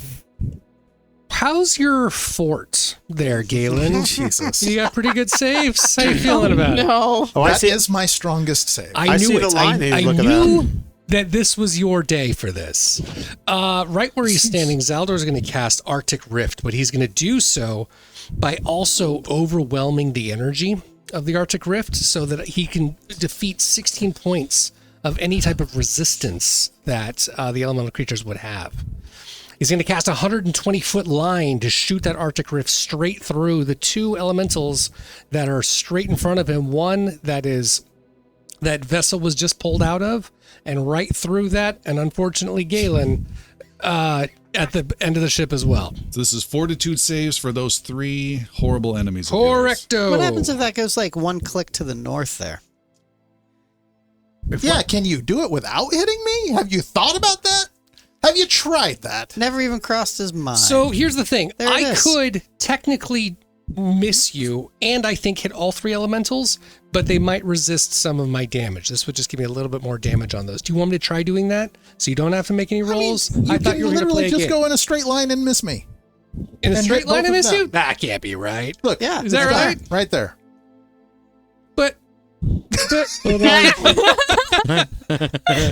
How's your fort there, Galen? Jesus. You got pretty good saves. How you feeling about it? No. Oh, I That see. is my strongest save. I see knew the it. line he was I looking knew that this was your day for this. Right where he's standing, Zaldor's going to cast Arctic Rift, but he's going to do so by also overwhelming the energy of the Arctic Rift so that he can defeat 16 points of any type of resistance that the elemental creatures would have. He's going to cast a 120-foot line to shoot that Arctic Rift straight through the 2 elementals that are straight in front of him. One that Vessel was just pulled out of, and right through that, and unfortunately Galen at the end of the ship as well. So this is fortitude saves for those 3 horrible enemies. of yours. Correcto. What happens if that goes like 1 click to the north there? Yeah, can you do it without hitting me? Have you thought about that? Have you tried that? Never even crossed his mind. So here's the thing. There it I is. could technically miss you and I think hit all 3 elementals, but they might resist some of my damage. This would just give me a little bit more damage on those. Do you want me to try doing that so you don't have to make any rolls? You thought can you were going to literally play a just game. go in a straight line and miss me. In a and straight hit line both I of miss you? them. That can't be right. Look, Yeah. Is that it's right? there, right there. But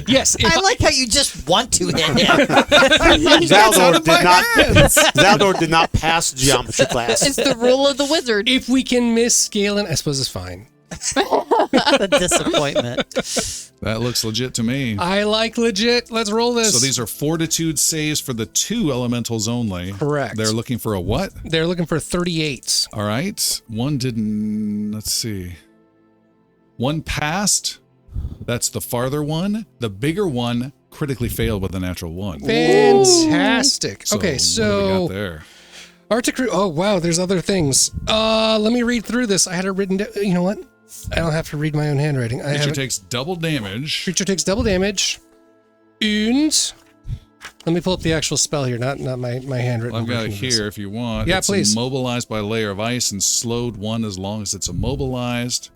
yes, if I like how you just want to hit him. Zaldor did not pass geometry class. It's the rule of the wizard. if we can miss Galen, I suppose it's fine. The disappointment. That looks legit to me. I like legit. Let's roll this. So these are fortitude saves for the 2 elementals only. Correct. They're looking for a what? They're looking for 38s. All right. One didn't. Let's see. One passed. That's the farther one. The bigger one critically failed with a natural 1. Fantastic. Okay, what do we so got there? Arctic. Oh wow, there's other things. Let me read through this. I had it written down. You know what? I don't have to read my own handwriting. Creature takes double damage. Creature takes double damage. And Let me pull up the actual spell here, not my handwritten. I've got it version of this. here if you want. Yeah, It's please. immobilized by a layer of ice and slowed 1 as long as it's immobilized.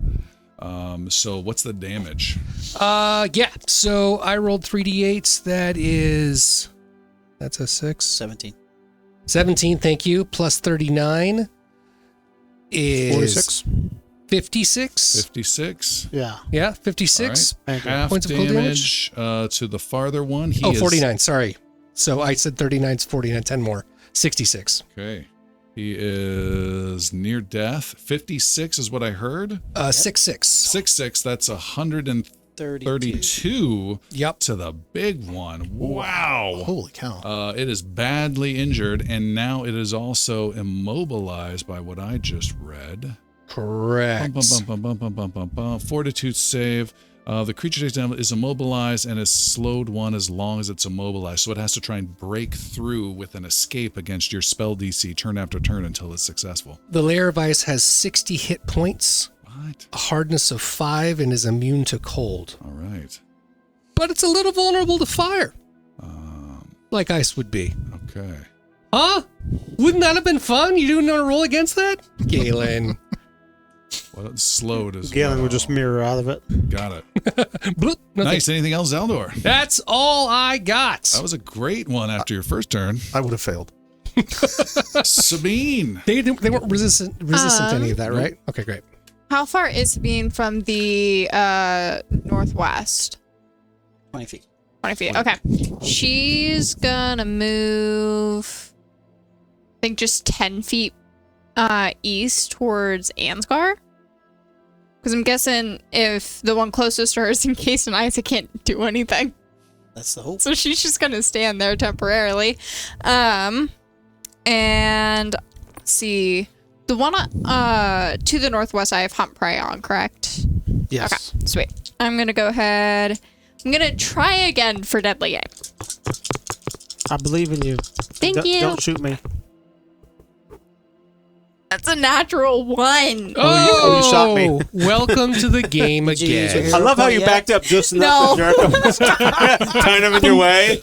So what's the damage? Yeah. So I rolled 3d8s. That's a 6. 17. 17, thank you. Plus 39 is 46. 56. 56. Yeah. Yeah, 56. All right. Thank you. Half Points of cold damage to the farther one. He Oh, is, 49, sorry. So I said 39 is 49, 10 more. 66. Okay. He is near death. 56 is what I heard. 6-6. 6-6. That's 132 Yep. to the big one. Wow. Holy cow. It is badly injured, and now it is also immobilized by what I just read. Correct. Fortitude save. The creature takes damage, is immobilized and is slowed 1 as long as it's immobilized. So it has to try and break through with an escape against your spell DC turn after turn until it's successful. The layer of ice has 60 hit points, What? a hardness of 5, and is immune to cold. All right. But it's a little vulnerable to fire, like ice would be. Okay. Huh? Wouldn't that have been fun? You doing a roll against that? Galen. Well, it's slowed as Galen well. would just mirror out of it. Got it. Bloop, nothing. Nice. Anything else, Zeldor? That's all I got. That was a great one after your first turn. I would have failed. Sabine. They weren't resistant to any of that, right? Okay, great. How far is Sabine from the northwest? 20 feet. 20 feet. Okay. She's gonna move, I think, just 10 feet east towards Ansgar. Because I'm guessing if the one closest to her is encased in ice, it can't do anything. That's the hope. So she's just gonna stand there temporarily. And let's see. The one to the northwest I have Hunt Prey on, correct? Yes. Okay, sweet. I'm gonna go ahead. I'm gonna try again for Deadly Aim. I believe in you. Thank you. Don't shoot me. That's a natural 1. Oh, you shot me. Welcome to the game Did you use again. your I love how you Yeah. backed up just enough to jerk him. Kind of in your way.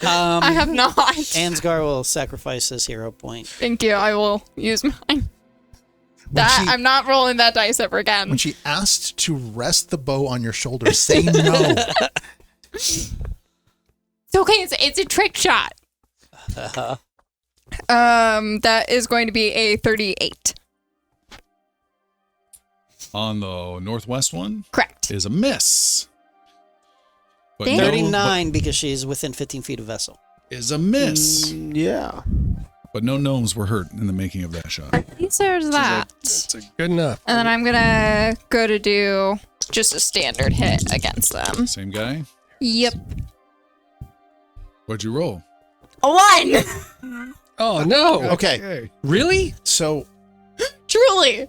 I have not. Ansgar will sacrifice his hero point. Thank you. I will use mine. I'm not rolling that dice ever again. When she asked to rest the bow on your shoulder, say no. It's okay. It's a trick shot. That is going to be a 38. On the northwest one Correct. is a miss. But Dang. 39 because she's within 15 feet of vessel. is a miss. Yeah. But no gnomes were hurt in the making of that shot. At least there's that. Good enough. And then I'm gonna go to do just a standard hit against them. Same guy? Yep. What'd you roll? A 1. Oh, no. Okay. Really? So Truly.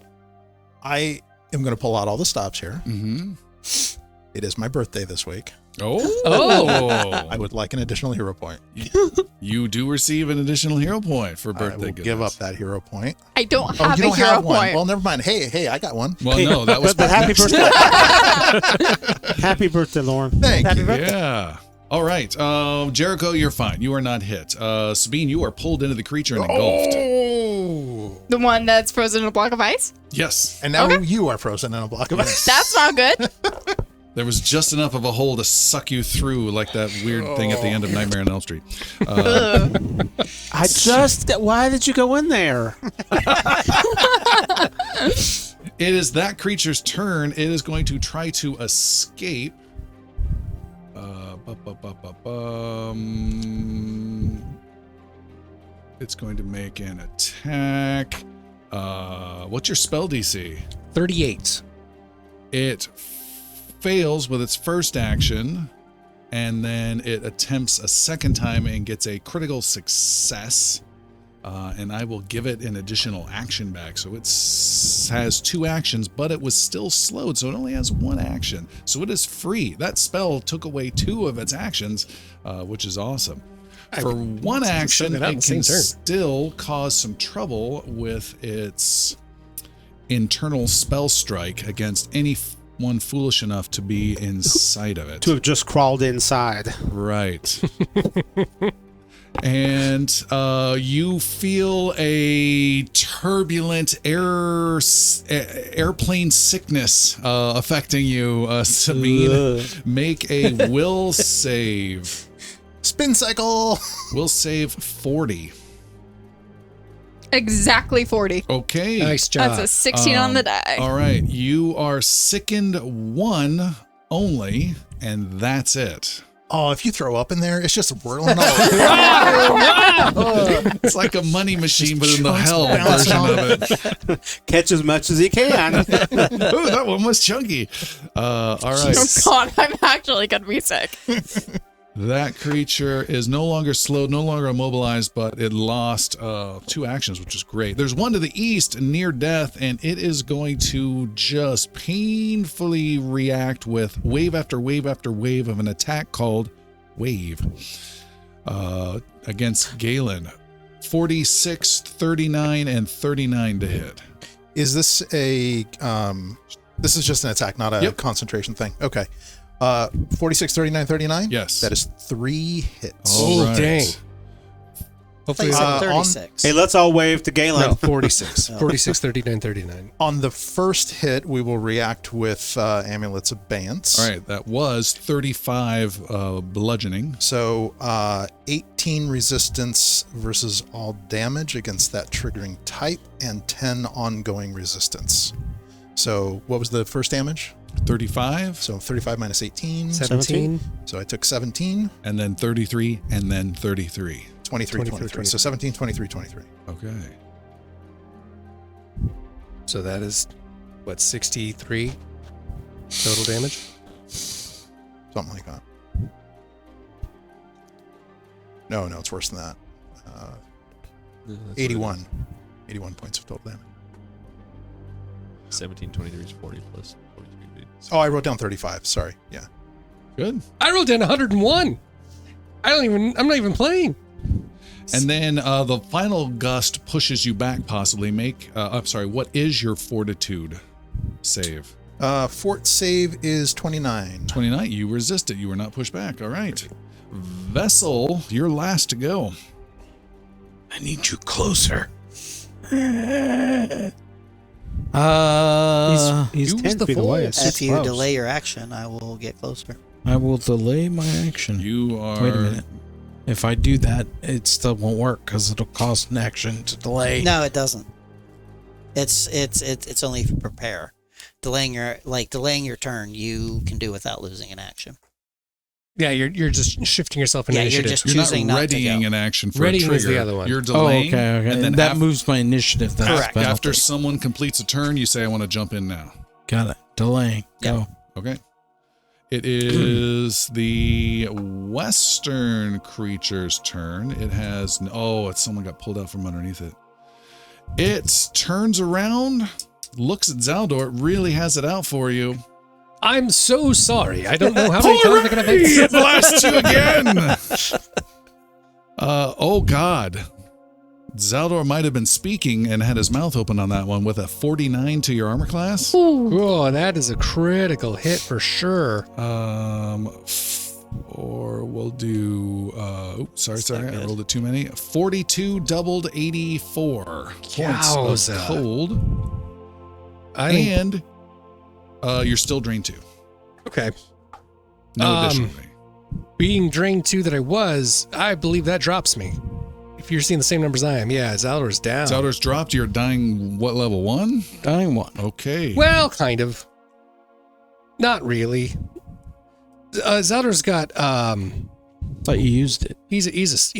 I am going to pull out all the stops here. Mm-hmm. It is my birthday this week. Oh. I would like an additional hero point. You do receive an additional hero point for I birthday will give up goodness. that hero point. I don't Oh, have you a don't hero have one. point. Well, never mind. Hey, I got one. Well, no, that was But happy next. birthday. Happy birthday, Lauren. Thank Happy you. birthday. Yeah. All right. Jericho, you're fine. You are not hit. Sabine, you are pulled into the creature and engulfed. The one that's frozen in a block of ice? Yes. And now you are frozen in a block of ice. That's not good. There was just enough of a hole to suck you through like that weird thing at the end of Nightmare on Elm Street. Why did you go in there? It is that creature's turn. It is going to try to escape. It's going to make an attack. What's your spell DC? 38. It fails with its first action, and then it attempts a second time and gets a critical success. And I will give it an additional action back. So it has 2 actions, but it was still slowed, so it only has 1 action. So it is free. That spell took away 2 of its actions, which is awesome. For 1 action, that out in it the can same turn. still cause some trouble with its internal spell strike against any one foolish enough to be inside of it. To have just crawled inside. Right. And you feel a turbulent airplane sickness affecting you, Sabine. Make a will save. Spin cycle. Will save 40. Exactly 40. Okay. Nice job. That's a 16 on the die. All right. You are sickened 1 only, and that's it. Oh, if you throw up in there, it's just whirling all over. It's like a money machine, but in the hell bouncing version on of it. Catch as much as he can. Ooh, that one was chunky. All right. Oh god, I'm actually gonna be sick. That creature is no longer slowed, no longer immobilized, but it lost 2 actions, which is great. There's one to the east, near death, and it is going to just painfully react with wave after wave after wave of an attack called Wave against Galen. 46, 39, and 39 to hit. Is this a this is just an attack, not a concentration thing. Okay. 46, 39, 39? Yes. That is 3 hits. Oh, All right. dang. Hopefully, Hopefully, 36. Hey, let's all wave to Galen. no, 46. 46, 39, 39. On the first hit, we will react with Amulet's Abeyance. All right, that was 35 bludgeoning. So 18 resistance versus all damage against that triggering type, and 10 ongoing resistance. So what was the first damage? 35, So 35 minus 18. 17. So I took 17, and then 33, and then 33. 23, 23. So 17, 23, 23. Okay. So that is, what, 63 total damage? Something like that. No, it's worse than that. 81. 81 points of total damage. 17, 23 is 40 plus 43. Oh, I wrote down 35. Sorry. Yeah. Good. I wrote down 101. I'm not even playing. And then the final gust pushes you back, possibly. What is your fortitude save? Fort save is 29. 29. You resist it. You were not pushed back. All right. Vessel, you're last to go. I need you closer. He's use 10 the feet away. force. It's If you close. delay your action, I will get closer. I will delay my action. You are. Wait a minute. If I do that, it still won't work because it'll cost an action to delay. No, it doesn't. It's only if you prepare. Delaying your turn, you can do without losing an action. Yeah, you're just shifting yourself in Yeah, you're initiative. just You're not choosing not to readying go. an action for Readying a is trigger. the other one. You're Oh, delaying. okay. And then that moves my initiative. That's Correct. penalty. after someone completes a turn, you say, I want to jump in now. Got it. Delaying. Yep. Go. Okay. It is the western creature's turn. It has someone got pulled out from underneath it. It turns around, looks at Zaldor. It really has it out for you. I'm so sorry. I don't know how many times I can have It blasts you again. Oh God. Zaldor might have been speaking and had his mouth open on that one with a 49 to your armor class. Oh, that is a critical hit for sure. Or we'll do sorry, I good. rolled it too many. 42 doubled 84 points of Yowza. cold. And you're still drained 2. Okay. No additional. Being drained 2 that I believe that drops me. If you're seeing the same numbers I am, yeah, Zaldor's down. Zaldor's dropped. You're dying, what, level 1? Dying one. Okay. Well, kind of. Not really. Zaldor's got Thought you used it. he's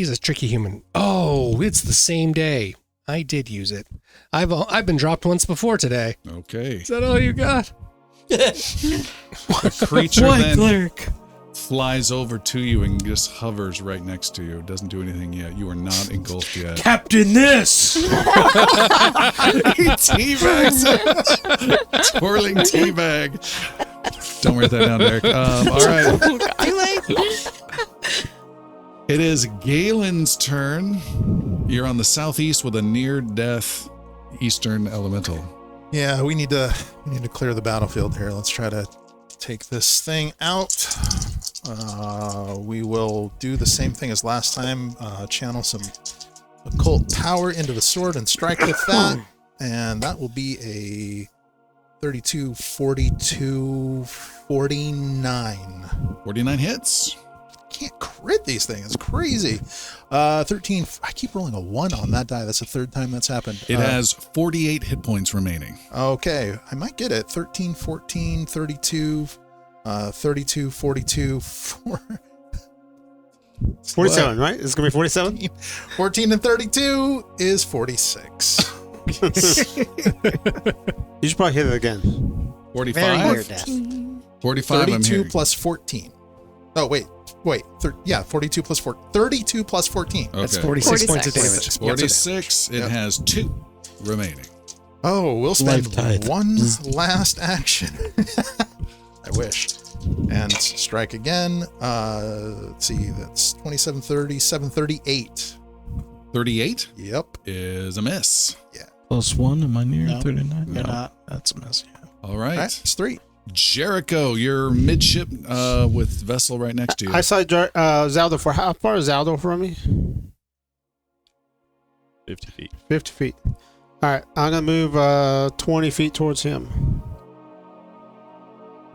a tricky human. Oh, it's the same day. I did use it. I've been dropped once before today. Okay. Is that all you got? The creature Why, then cleric? flies over to you and just hovers right next to you. Doesn't do anything yet. You are not engulfed yet. Captain this! He teabags. Twirling teabag. Don't write that down, Derek. All right. Too late. It is Galen's turn. You're on the southeast with a near-death eastern elemental. Yeah, we need to clear the battlefield here. Let's try to take this thing out. We will do the same thing as last time. Channel some occult power into the sword and strike with that. And that will be a 32, 42, 49. 49 hits. Can't crit these things. It's crazy. 13. I keep rolling a 1 on that die. That's the third time that's happened. It has 48 hit points remaining. Okay. I might get it. 13, 14, 32, 32, 42, 47, right? It's going to be 47? 14 and 32 is 46. You should probably hit it again. 45. Very near death. 45. I'm 32 hearing. plus 14. Oh, wait. 42 plus 4. 32 plus 14. That's Okay. 46 points of 46. damage. 46. It Yep. has 2 remaining. Oh, we'll spend Life tithe. one last action. I wish. And strike again. Let's see. That's 27, 30, 7, 38. 38 Yep. is a miss. +1. Am I near No, 39? you're not. That's a mess. Yeah. All right. That's 3. Jericho, you're midship with Vessel right next to you. I saw Zaldor for how far is Zaldor from me? 50 feet. 50 feet. All right, I'm gonna move 20 feet towards him.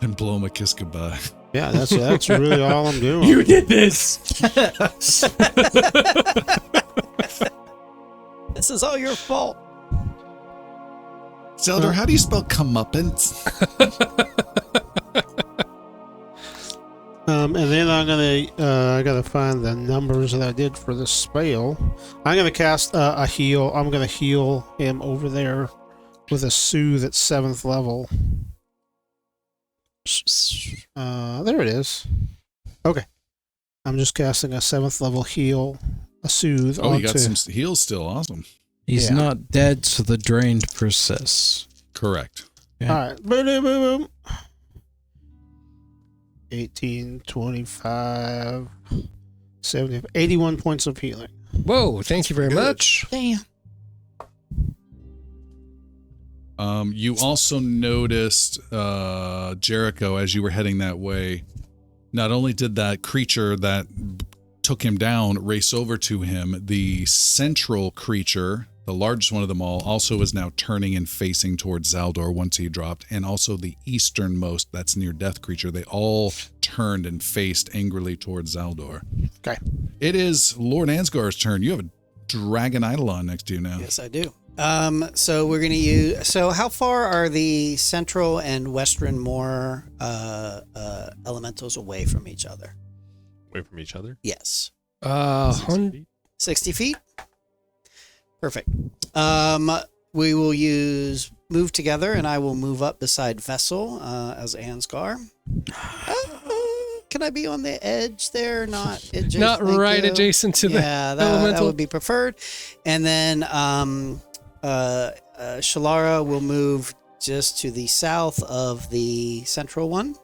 And blow him a kiss goodbye. Yeah, that's really all I'm doing. You did this. This is all your fault. Zeldor, how do you spell comeuppance? And then I'm gonna I gotta find the numbers that I did for the spell. I'm gonna cast a heal. I'm gonna heal him over there with a soothe at 7th level. There it is. Okay, I'm just casting a 7th level heal, a soothe. Oh, you got onto- some heals still. Awesome. He's Yeah. not dead, so the drained persists. Correct. Yeah. All right, boom, boom, boom, boom. 18, 25, 70, 81 points of healing. Whoa, thank you very Good. much. Damn. You also noticed, Jericho, as you were heading that way, not only did that creature that took him down race over to him, the central creature, the largest one of them all, also is now turning and facing towards Zaldor once he dropped, and also the easternmost, that's near death creature. They all turned and faced angrily towards Zaldor. Okay. It is Lord Ansgar's turn. You have a dragon eidolon next to you now. Yes, I do. So we're gonna use. So how far are the central and western more elementals away from each other? Away from each other. Yes, 60 feet. 60 feet. Perfect. We will use move together, and I will move up beside Vessel as Ansgar. Can I be on the edge there? Not adjacent, Not thank right you. adjacent to the Yeah, that elemental. would be preferred. And then Shalara will move just to the south of the central one.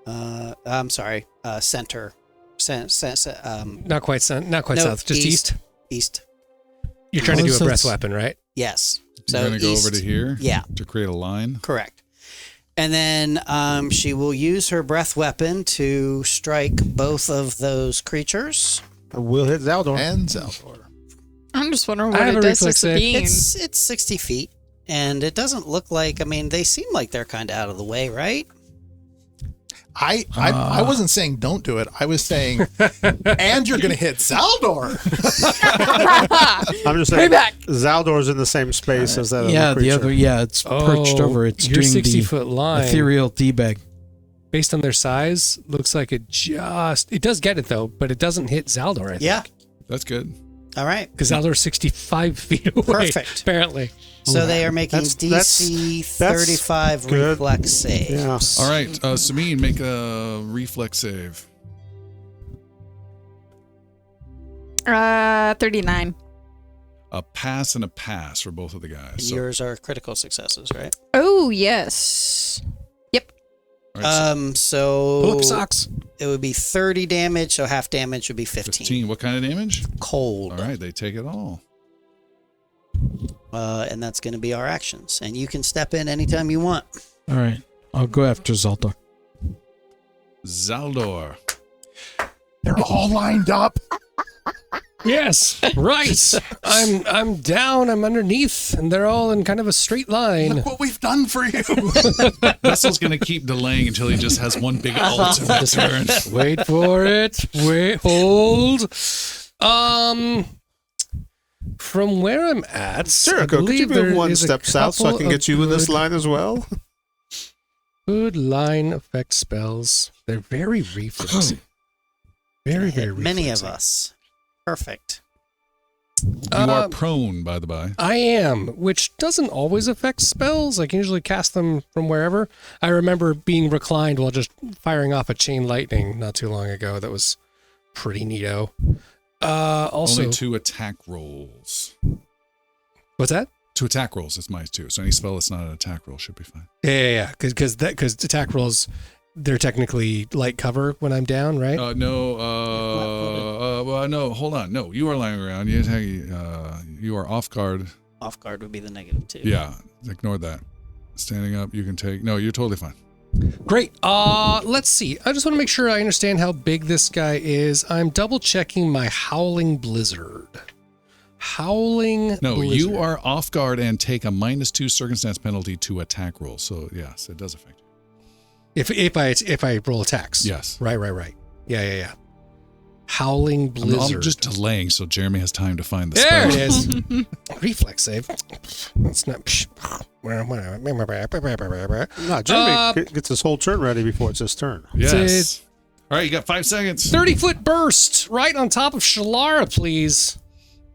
I'm sorry, center. Not quite No, south, just east. East. You're trying to do a Closest. breath weapon, right? Yes. You're going to go over east. to here Yeah, to create a line. correct. And then she will use her breath weapon to strike both of those creatures. We'll hit Zaldor. And Zaldor. I'm just wondering I what have it a does to reflex save. Sabine. It's 60 feet, and it doesn't look like. I mean, they seem like they're kind of out of the way, right? I wasn't saying don't do it. I was saying, and you're going to hit Zaldor. I'm just saying Payback. Zaldor's in the same space as that Yeah, other the creature. other. Yeah, it's perched over. It's your doing 60-foot the line. ethereal teabag. Based on their size, looks like it does get it though, but it doesn't hit Zaldor, I think. Yeah. That's good. All right. Because Zaldor's 65 feet away. Perfect. Apparently. So they are making That's- DC that's 35 good. reflex save. Yeah. All right, Sabine, make a reflex save. 39. A pass and a pass for both of the guys. So, Yours are critical successes, right? Oh, yes. all right, so Pull up So your socks. it would be 30 damage, so half damage would be 15. 15. What kind of damage? Cold. All right, they take it all. and that's going to be our actions. And you can step in anytime you want. All right. I'll go after Zaldor. Zaldor. They're all lined up. Yes, right. I'm down, I'm underneath, and they're all in kind of a straight line. Look what we've done for you. Vessel's going to keep delaying until he just has one big ultimate turn. Wait for it. Wait, hold. From where I'm at, Sure, I could you believe move there one is a step south so I couple can get of you in this good- line as well? Good line effect spells. They're very reflexy. Very, very reflexy. Many of us. Perfect. You are prone, by the by. I am, which doesn't always affect spells. I can usually cast them from wherever. I remember being reclined while just firing off a chain lightning not too long ago. That was pretty neato. Also, Only 2 attack rolls. what's that? 2 attack rolls is my 2. So any spell that's not an attack roll should be fine. Yeah. Because attack rolls, they're technically light cover when I'm down, right? No, hold on. No, you are lying around. You are off guard. Off guard would be the -2. Yeah, ignore that. Standing up, you can take. No, you're totally fine. Great. Let's see. I just want to make sure I understand how big this guy is. I'm double checking my Howling Blizzard. No, Blizzard. you are off guard and take a -2 circumstance penalty to attack roll. So yes, it does affect you. If I roll attacks. Yes. Right. Yeah. Howling Blizzard. I'm just delaying so Jeremy has time to find the There spell. it is. Reflex save. That's not. No, Jeremy gets his whole turn ready before it's his turn. Yes. All right, you got 5 seconds. 30-foot burst right on top of Shalara, please.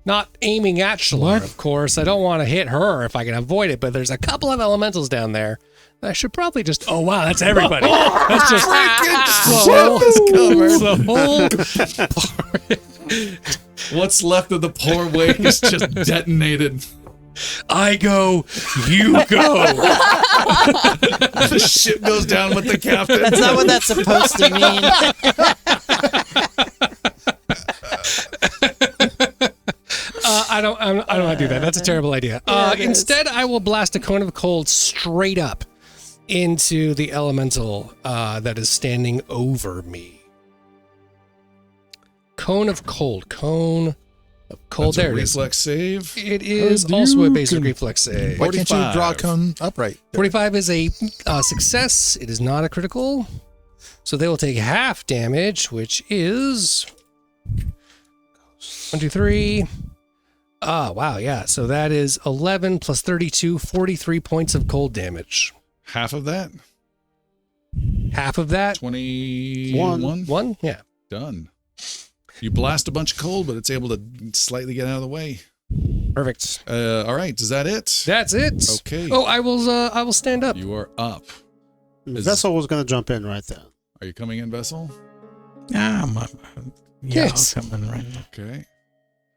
Not aiming at Shalara, of course. I don't want to hit her if I can avoid it, but there's a couple of elementals down there. I should probably just. Oh wow, that's everybody. That's just the whole What's left of the poor wake is just detonated. I go, you go. The ship goes down with the captain. That's not what that's supposed to mean. I don't want to do that. That's a terrible idea. Instead, I will blast a cone of cold straight up into the elemental that is standing over me. Cone of cold. That's There a it is. reflex save. It is also a basic reflex save. Why can't you 45. draw a cone upright? 45 is a success. It is not a critical. So they will take half damage, which is 1, 2, 3. Wow, yeah. So that is 11 plus 32, 43 points of cold damage. Half of that? Half of that? 21? 1? Yeah. Done. You blast a bunch of cold, but it's able to slightly get out of the way. Perfect. All right, is that it? That's it. Okay. Oh, I will stand up. You are up. Vessel was going to jump in right then. Are you coming in, Vessel? Yeah, Yes. I'll come in right now. Okay.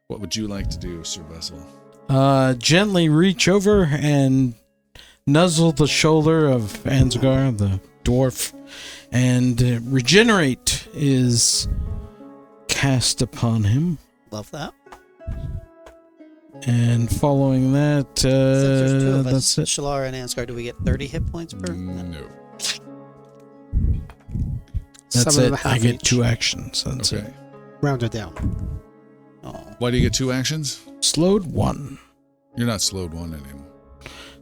What would you like to do, Sir Vessel? Gently reach over and nuzzle the shoulder of Ansgar, the dwarf, and regenerate is cast upon him. Love that. And following that, Since there's 2 of us, that's it. Shalara and Ansgar, do we get 30 hit points per? No. That's 7.5 it. I get each. 2 actions. That's Okay. it. Round it down. Oh. Why do you get 2 actions? Slowed 1. You're not slowed 1 anymore.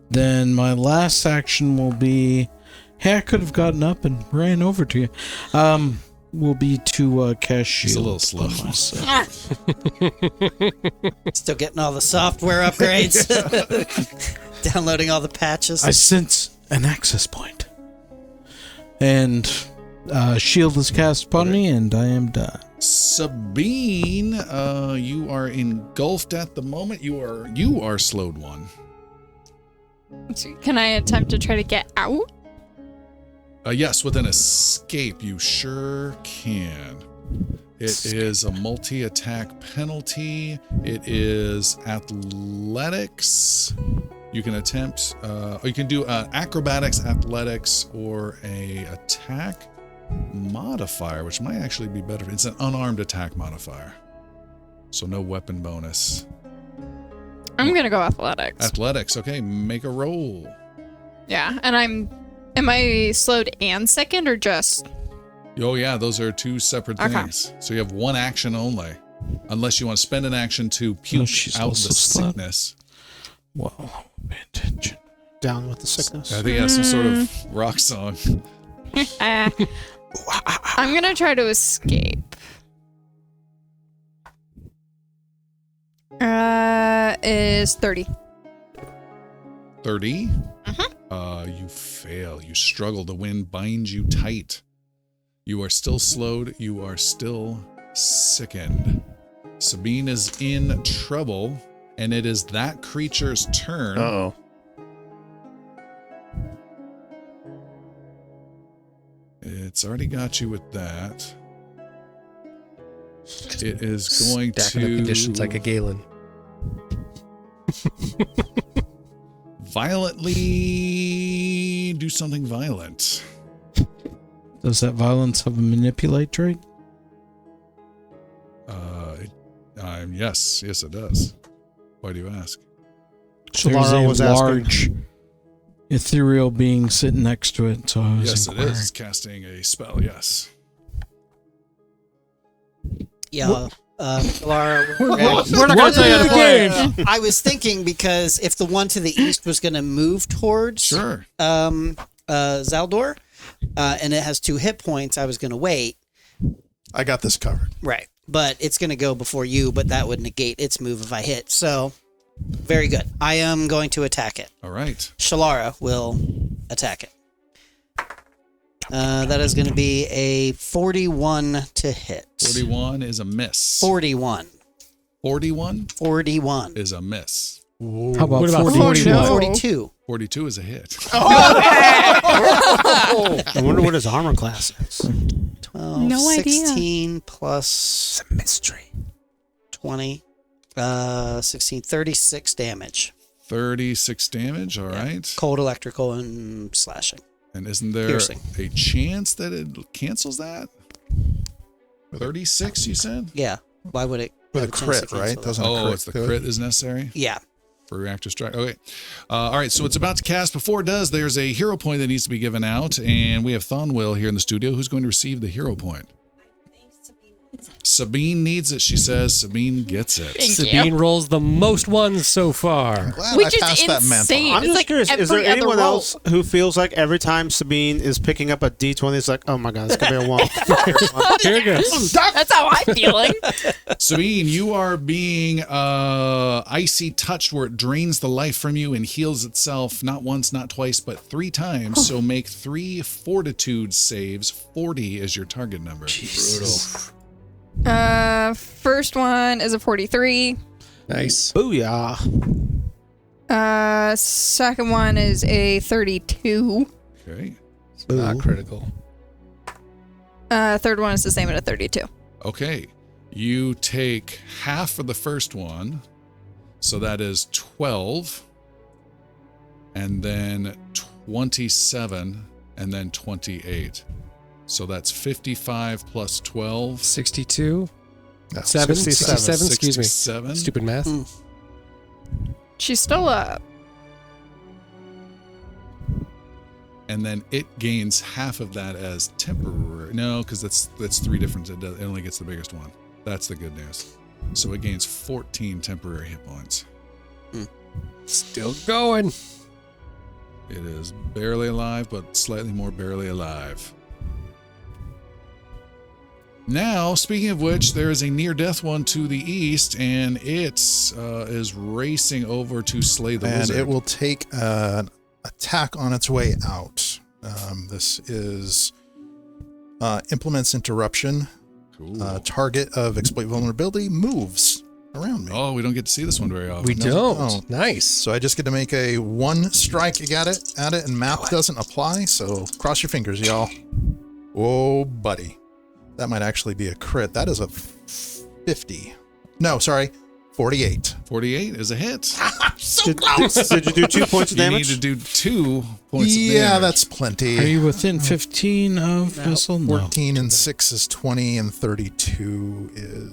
Then my last action will be, hey, I could have gotten up and ran over to you. Will be to cast shield. He's a little slow. on myself. Still getting all the software upgrades. Downloading all the patches. I sense an access point. And shield is cast upon me, and I am done. Sabine, you are engulfed at the moment. You are slowed 1. Can I attempt to try to get out? Yes, with an escape, you sure can. It is a multi-attack penalty. It is athletics. You can attempt, you can do acrobatics, athletics, or a attack modifier, which might actually be better. It's an unarmed attack modifier. So no weapon bonus. I'm gonna go athletics. Athletics. Okay, make a roll. Yeah, and am I slowed and sickened or just? Oh yeah, those are two separate Okay. things. So you have one action only, unless you want to spend an action to puke she's out the also slowed. sickness. Well, pay attention. Down with the sickness. I think that's some sort of rock song. I'm gonna try to escape. Is 30. 30. You fail. You struggle. The wind binds you tight. You are still slowed. You are still sickened. Sabine is in trouble, and it is that creature's turn. Uh-oh. It's already got you with that. It is going Stacking up to conditions like a Galen. violently do something violent. Does that violence have a manipulate trait? Yes, it does. Why do you ask? There's Shalara was a asking. large ethereal being sitting next to it, so I was Yes, it inquiring. is. It's casting a spell, yes. Yeah. Laura, We're not going to tell you how to play. I was thinking because if the one to the east was going to move towards Sure. Zaldor, and it has 2 hit points, I was going to wait. I got this covered. Right. But it's going to go before you, but that would negate its move if I hit. So, very good. I am going to attack it. All right. Shalara will attack it. That is going to be a 41 to hit. 41 is a miss. 41. 41 41. is a miss. How about What about 41? 42. 42 is a hit. I wonder what his armor class is. 12, No idea. 16 plus It's a mystery. 20. 16, 36 damage. 36 damage. All right. Cold, electrical, and slashing. And isn't there Piercing. a chance that it cancels that? 36, you said? Yeah. Why would it? With have a chance to crit, right? cancel that? Doesn't a Oh, crit it's the do it? crit is necessary Yeah. for reactor strike. Okay. All right. So it's about to cast. Before it does, there's a hero point that needs to be given out. And we have Thonwill here in the studio who's going to receive the hero point. Sabine needs it, she says. Sabine gets it. Thank Sabine you. rolls the most ones so far. Glad Which I is passed that mantle. insane. I'm It's just like curious, is there every other anyone roll. else who feels like every time Sabine is picking up a D20, it's like, oh my god, it's going to be a 1. Here it goes. That's how I'm feeling. Sabine, you are being icy touched where it drains the life from you and heals itself not once, not twice, but 3 times. So make 3 fortitude saves. 40 is your target number. Brutal. First one is a 43. Nice. Booyah. Second one is a 32. Okay. Not critical. Third one is the same at a 32. Okay. You take half of the first one. So that is 12. And then 27. And then 28. So that's 55 plus 12. 62. No, 7. 67. 67. Excuse me. 67. Stupid math. She's still up. And then it gains half of that as temporary. No, because that's 3 different. It only gets the biggest one. That's the good news. So it gains 14 temporary hit points. Still going. It is barely alive, but slightly more barely alive. Now, speaking of which, there is a near-death one to the east, and it is racing over to slay the And wizard. it will take an attack on its way out. This is implements interruption. Cool. Target of exploit vulnerability moves around me. Oh, we don't get to see this one very often. We No, don't. no. Nice. So I just get to make a 1 strike at it, and map doesn't apply. So cross your fingers, y'all. Whoa, buddy. That might actually be a crit. That is a 50. No, sorry, 48. 48 is a hit. Did you do 2 points of You damage? need to do 2 points of Yeah, damage. that's Are plenty. you within 15 of Vessel? No. 14 and 6 is 20, and 32 is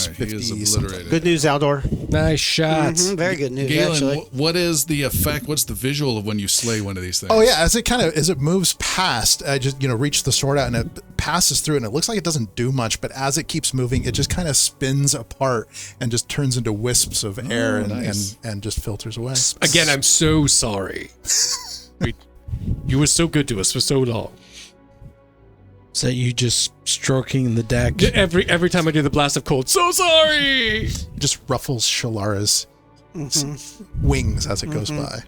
All right, he 50 is something. obliterated. Good news, Aldor. Nice shot. Very good news, Galen, actually. what is the effect? What's the visual of when you slay one of these things? Oh yeah, as it moves past, I just reach the sword out and it passes through, and it looks like it doesn't do much, but as it keeps moving, it just kind of spins apart and just turns into wisps of air nice. and just filters away. Again, I'm so sorry. You were so good to us for so long. Is that you just stroking the deck? Every time I do the blast of cold, so sorry. It just ruffles Shalara's wings as it goes by.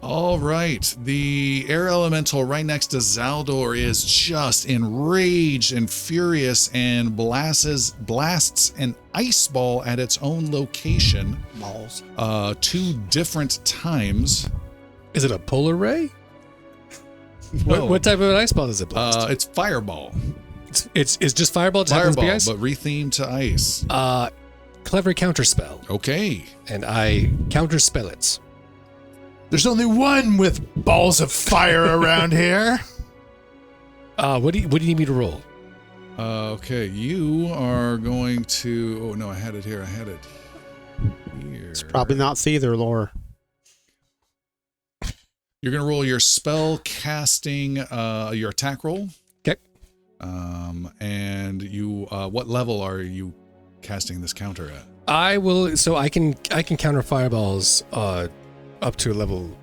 All right. The air elemental right next to Zaldor is just enraged and furious and blasts an ice ball at its own location Balls. 2 different times. Is it a polar ray? No. What type of an ice ball does it blast? It's fireball. It's just fireball. It just happens to be Fireball, ice? but rethemed to ice. Clever counterspell, Okay. and I counterspell it. There's only one with balls of fire around here. What do you need me to roll? Okay, you are going to. Oh no, I had it here. I had it here. It's probably not Theater lore. You're gonna roll your spell casting, your attack roll. Okay. And you, what level are you casting this counter at? I will. So I can counter fireballs up to level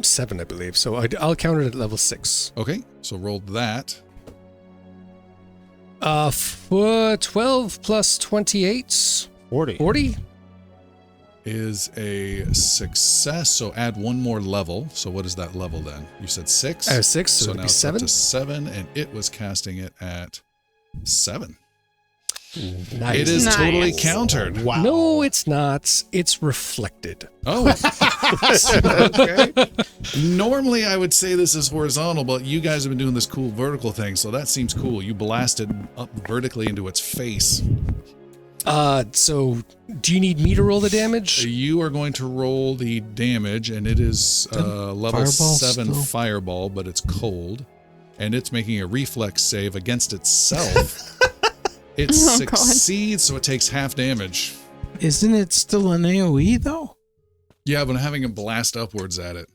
7, I believe. So I'll counter it at level 6. Okay, so roll that. For 12 plus 28, 40. Is a success. So add 1 more level. So what is that level then? You said 6. I have 6, so So it'd now be it's 7. up to 7, and it was casting it at 7. Nice. It is Nice. totally countered. Wow. No, it's not. It's reflected. Oh, okay. Normally, I would say this is horizontal, but you guys have been doing this cool vertical thing, so that seems cool. You blasted up vertically into its face. So do you need me to roll the damage? You are going to roll the damage, and it is level fireball 7 still? fireball, but it's cold, and it's making a reflex save against itself. It Oh, God. succeeds, so it takes half damage. Isn't it still an AoE though? Yeah, but I'm having a blast upwards at it.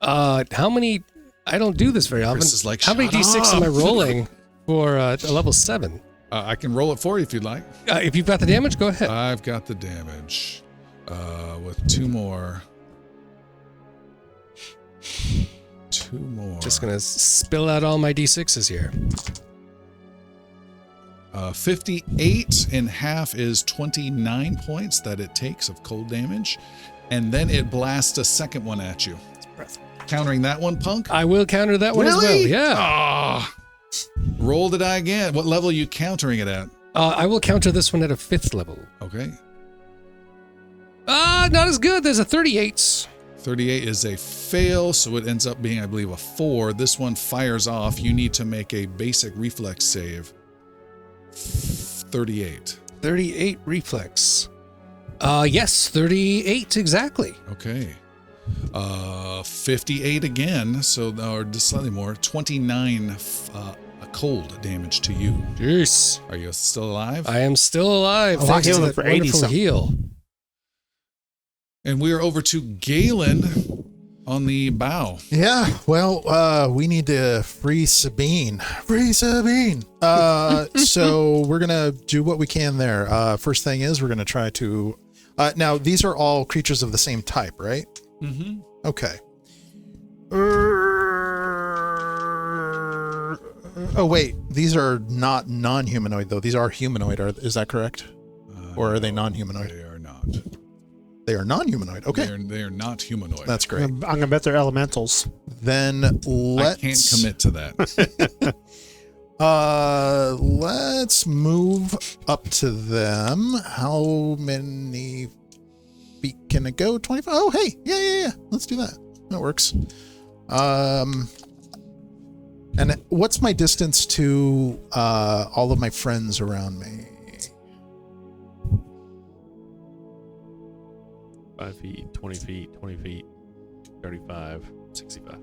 How many? I don't do this very often. Chris is like, how many "Shut d6 am I up." rolling for a level 7? I can roll it for you if you'd like. If you've got the damage, go ahead. I've got the damage with 2 more. 2 more. Just gonna spill out all my d6s here. 58 and half is 29 points that it takes of cold damage. And then it blasts a second one at you. Countering that one, punk? I will counter that one as well. Really? Yeah. Ah. Roll the die again. What level are you countering it at? I will counter this one at a 5th level. Okay. Not as good. There's a 38. 38 is a fail, so it ends up being, I believe, a 4. This one fires off. You need to make a basic reflex save. 38. 38 reflex. Yes, 38 exactly. Okay. 58 again, so or just slightly more. 29 cold damage to you. Jeez. Are you still alive? I am still alive. Oh, I thanks to healed that it for 80 wonderful something. heal. And we are over to Galen on the bow. Yeah, well, we need to free Sabine. Free Sabine. So we're gonna do what we can there. First thing is we're gonna try to. Now these are all creatures of the same type, right? Mm-hmm. Okay. Oh wait, these are not non-humanoid though. These are humanoid. Is that correct? Or are they non-humanoid? They are not. They are non-humanoid. Okay, They are not humanoid. that's great. I'm gonna bet they're elementals. Then I let's can't commit to that. Let's move up to them. How many feet can it go? 25. Oh, hey, yeah. Let's do that. That works. And what's my distance to all of my friends around me? 5 feet, 20 feet, 20 feet, 35, 65.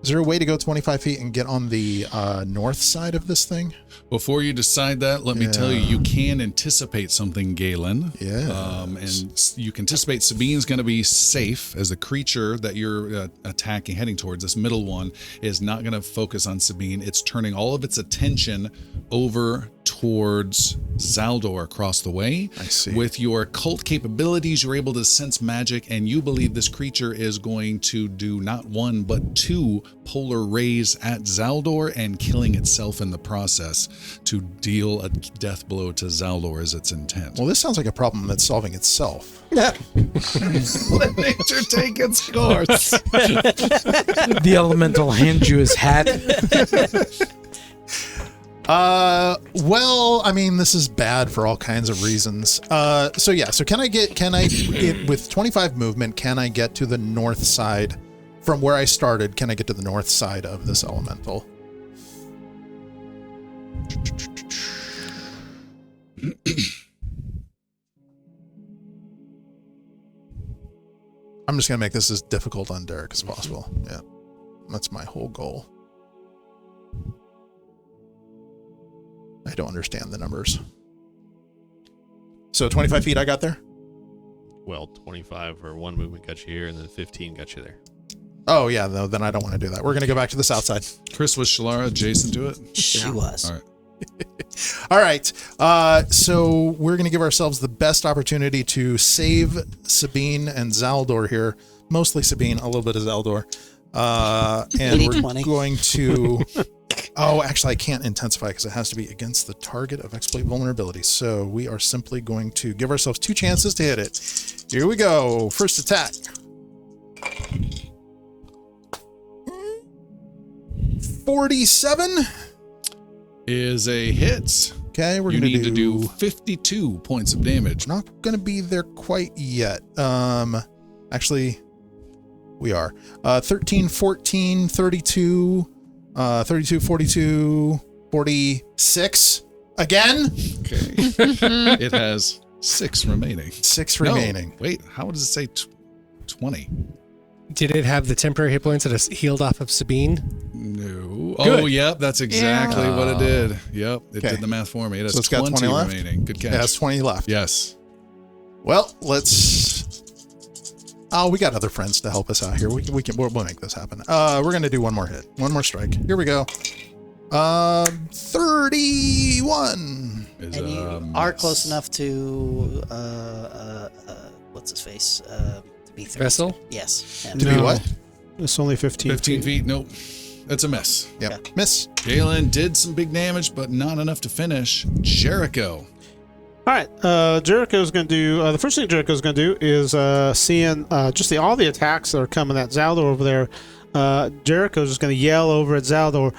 Is there a way to go 25 feet and get on the north side of this thing? Before you decide that, let me tell you can anticipate something, Galen. Yeah. And you can anticipate Sabine's going to be safe as the creature that you're attacking, heading towards. This middle one is not going to focus on Sabine. It's turning all of its attention over towards Zaldor across the way. I see. With your cult capabilities, you're able to sense magic, and you believe this creature is going to do not one, but 2 polar rays at Zaldor and killing itself in the process to deal a death blow to Zaldor is its intent. Well, this sounds like a problem that's solving itself. Let nature take its course. The elemental hands you his hat. Well, I mean, this is bad for all kinds of reasons. So can I with 25 movement, can I get to the north side from where I started? Can I get to the north side of this elemental? I'm just going to make this as difficult on Derek as possible. Yeah. That's my whole goal. I don't understand the numbers. So 25 feet I got there? Well, 25 or 1 movement got you here, and then 15 got you there. Oh, yeah, no, then I don't want to do that. We're going to go back to the south side. Chris, was Shalara adjacent to it? She was. All right. All right. So we're going to give ourselves the best opportunity to save Sabine and Zaldor here. Mostly Sabine, a little bit of Zaldor. And we're 20. going to... Oh, actually, I can't intensify because it has to be against the target of exploit vulnerability. So we are simply going to give ourselves 2 chances to hit it. Here we go. First attack. 47 is a hit. Okay, we're You going need to do 52 points of damage. Not going to be there quite yet. Actually, we are. 13, 14, 32, 32, 42, 46. Again? Okay. It has 6 remaining. 6 No, remaining. wait, how does it say 20? Did it have the temporary hit points that is healed off of Sabine? No. Good. Oh, yep, that's exactly what it did. Yep, it Okay. did the math for me. It has So it's got 20 20 left? remaining. Good catch. Yeah, it's 20 left. Yes. Well, let's... Oh, we got other friends to help us out here. We'll make this happen. We're going to do one more hit. One more strike. Here we go. 31. And you are close enough to what's his face? To be 30. Vessel? Yes. To be what? It's only 15 15 feet. Nope. It's a miss. Yep. Miss. Galen did some big damage, but not enough to finish. Jericho. All right, Jericho's going to do, the first thing Jericho's going to do is seeing just all the attacks that are coming at Zaldor over there. Jericho's just going to yell over at Zaldor,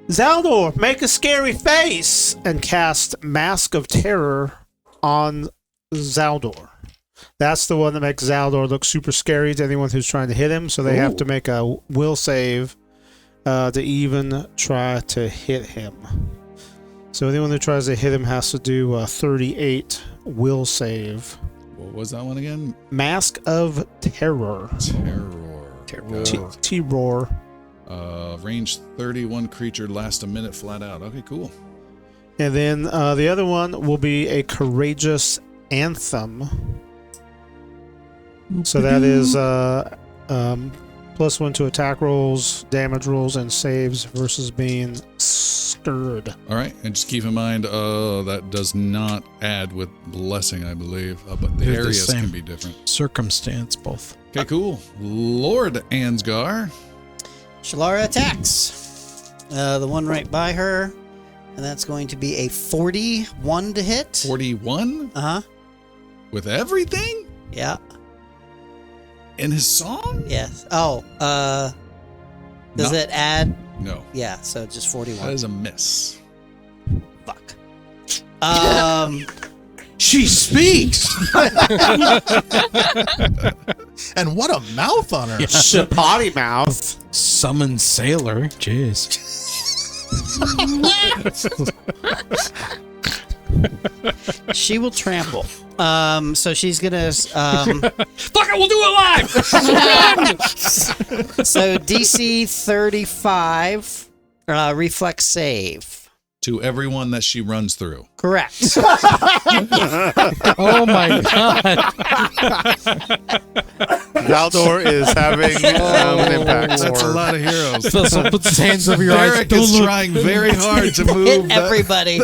Zaldor, make a scary face, and cast Mask of Terror on Zaldor. That's the one that makes Zaldor look super scary to anyone who's trying to hit him, so they have to make a will save to even try to hit him. So anyone who tries to hit him has to do a 38 will save. What was that one again? Mask of Terror. Terror. T-Roar. Range 31 creature lasts a minute flat out. Okay, cool. And then the other one will be a Courageous Anthem. So that is +1 to attack rolls, damage rolls, and saves versus being stirred. All right, and just keep in mind, that does not add with blessing, I believe, but the They're the areas same. can be different. Circumstance, both. Okay, cool. Lord Ansgar. Shalara attacks. The one right by her, and that's going to be a 41 to hit. 41 Uh-huh. with everything Yeah. in his song? Yes. Oh, does No. it add? No, Yeah, so just 41. that is a miss. Fuck. She speaks! And what a mouth on her. Potty mouth. Summon sailor. Jeez. She will trample. So she's gonna. Fuck it, we'll do it live. So DC 35, reflex save. To everyone that she runs through. Correct. Oh my god. Galdor is having an impact. That's a lot of heroes. Vessel puts his hands over your eyes. Derek Don't is look. trying very hard to move Hit that everybody.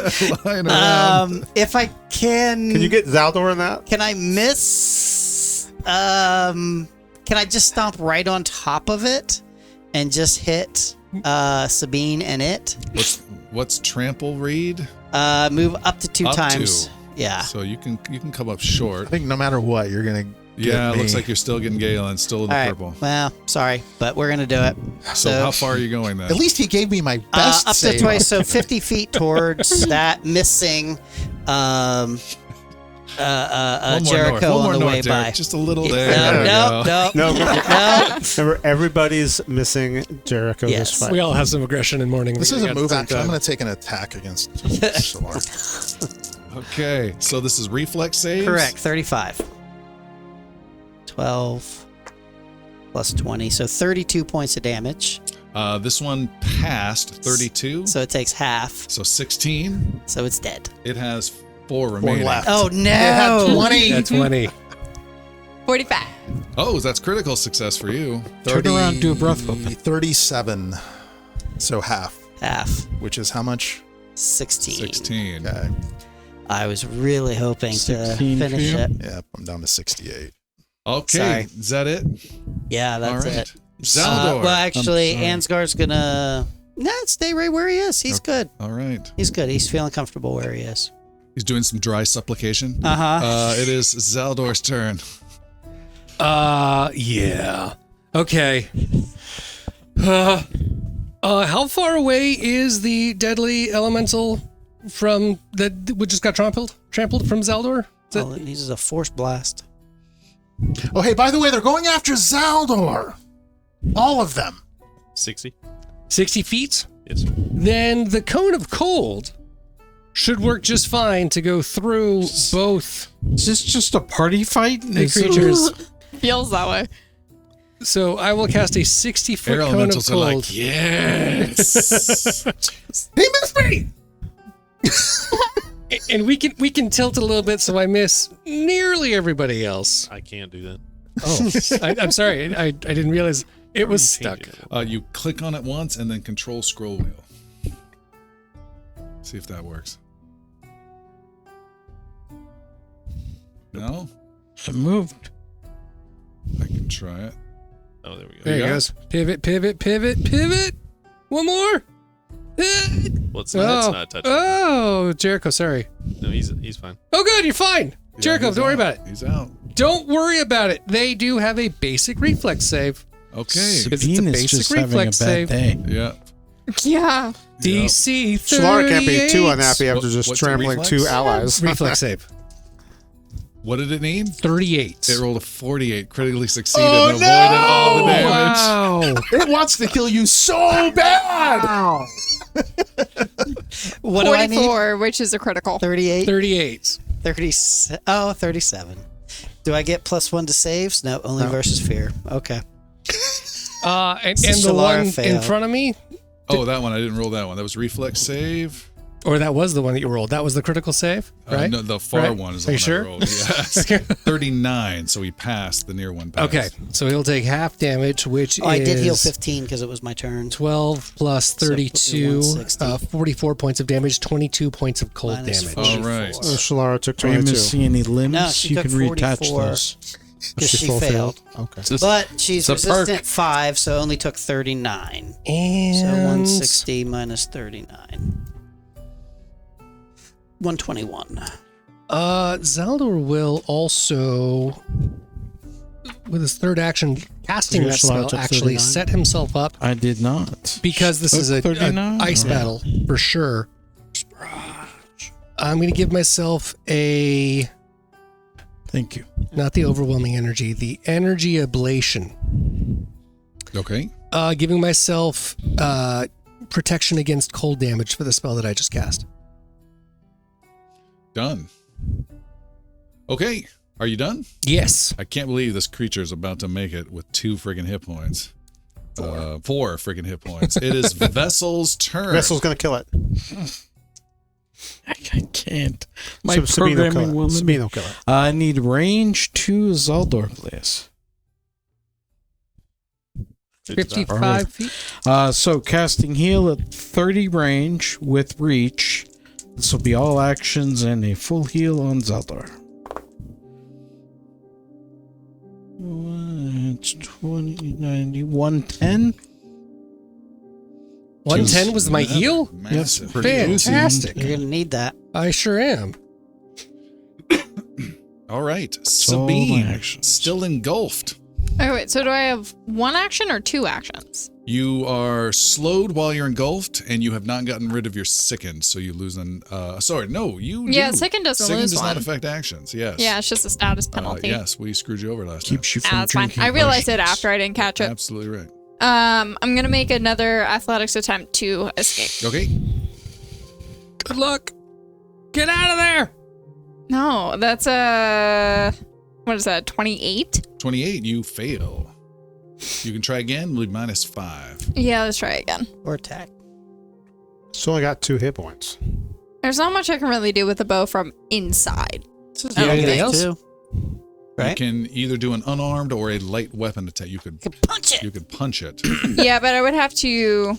line around. If I can. Can you get Zaldor in that? Can I miss? Can I just stomp right on top of it and just hit Sabine and it? What's trample read? Move up to 2 Up times. to. Yeah. So you can come up short. I think no matter what, you're gonna. Yeah, it me. looks like you're still getting Galen, still in the All right. purple. Well, sorry, but we're gonna do it. So how far are you going then? At least he gave me my best Up to save. twice, so 50 feet towards that missing One more Jericho north. One on more the north, way Derek. by. Just a little there. There we No, go. no, No, no. remember, everybody's missing Jericho Yes. this fight. We all have some aggression in morning. This is at a the move same action. I'm time. going to take an attack against Solar. Okay, so this is reflex saves? Correct, 35. 12 plus 20, so 32 points of damage. This one passed 32, So it takes half, so 16. so it's dead. It has 4 remaining. left. Oh It had no! 20. That's 20. 45. Oh, that's critical success for you. Turn around, do a breath weapon. 37. So half, Half, which is how much? 16. 16. Okay. I was really hoping to 16 for finish you? it. Yep, I'm down to 68. Okay, Sorry. is that it? Yeah, that's All right. it. Zaldor. Well, actually, I'm sorry. Ansgar's gonna stay right where he is. He's good. All right. He's good. He's feeling comfortable where he is. He's doing some dry supplication. Uh-huh. It is Zaldor's turn. Yeah. Okay. How far away is the deadly elemental from that we just got trampled from Zaldor? Is that- All it needs is a force blast. Oh, hey, by the way, they're going after Zaldor. All of them. 60. 60 feet? Yes, sir. Then the cone of cold should work just fine to go through both Is this just a party fight? the creatures. Feels that way. So I will cast a 60-foot Air cone of elementals are cold. like, yes. He missed me. And we can tilt a little bit so I miss nearly everybody else. I can't do that. Oh, I'm sorry. I didn't realize it was stuck. Change it. You click on it once and then control scroll wheel. See if that works. No? It moved. I can try it. Oh, there we go. There you he go. goes. Pivot. One more. Well, it's not touching. Oh, Jericho, sorry. No, he's fine. Oh, good, you're fine. Yeah, Jericho, he's don't worry out. about it. He's out. Don't worry about it. They do have a basic reflex save. Okay. it's a Sabine is basic just having a bad reflex save. day. Yeah. Yeah. DC 38. Solar can't be too unhappy after What- just what's a trampling reflex? 2 allies. Reflex save. What did it need? 38. It rolled a 48, critically succeeded and avoided all the damage. Wow. It wants to kill you so bad. What do I need? 44, which is a critical. 38? 38. 37. Do I get +1 to saves? No, only versus fear. Okay. And So the Solara one in failed. front of me, Oh, that one. I didn't roll that one. That was reflex save. or that was the one that you rolled. That was the critical save, right? No, the far Right? one is the Are one you sure? I rolled. Yes. 39, so he passed. The near one passed. Okay, so he'll take half damage, which Oh, I did heal is 15 because it was my turn. 12 plus So put me 32, 160. 44 points of damage, 22 points of cold Minus damage. 44. All right. Shalara took Are you 22. missing any limbs? No, she you took can reattach 44. those. Because she full failed. Okay. But she's it's a perk. resistant 5, so only took 39. And So 160 minus 39. 121. Zaldor will also, with his third action, casting Yeah, that Shalara spell, took actually 39. set himself up I did not. because this is a 39? ice Yeah. battle for sure. I'm going to give myself a, Thank you. not the overwhelming energy, the energy ablation. Okay. Giving myself protection against cold damage for the spell that I just cast. Done. Okay, are you done? Yes. I can't believe this creature is about to make it with 2 friggin' hit points. 4 friggin' hit points. It is Vessel's turn. Vessel's gonna kill it. I can't. My So Sabine will kill programming it. will. Sabine will kill it. I need range to Zaldor, please. 55 feet. So casting heal at 30 range with reach. This will be all actions and a full heal on Zaldor. It's 20, 90, 110. 110 was my heal? Massive. Fantastic. You're gonna need that. I sure am. All right, all my Sabine, actions. still engulfed. Okay, wait. So do I have 1 action or 2 actions? You are slowed while you're engulfed, and you have not gotten rid of your sickened, so you lose an. Sorry, no, you. Yeah, do. sickened doesn't Sickened lose does one. not affect actions. Yes. Yeah, it's just a status penalty. Yes, we screwed you over last time. Keeps you from That's fine. drinking I realized it potions. after I didn't catch it. Absolutely right. I'm gonna make another athletics attempt to escape. Okay. Good luck. Get out of there. No, that's a what is that? 28. 28. You fail. You can try again. Leave -5. Yeah, let's try again. Or attack. It's only got 2 hit points. There's not much I can really do with the bow from inside. So Yeah, anything else? Too. You Right? can either do an unarmed or a light weapon attack. You could Punch it. You could punch it. Yeah, but I would have to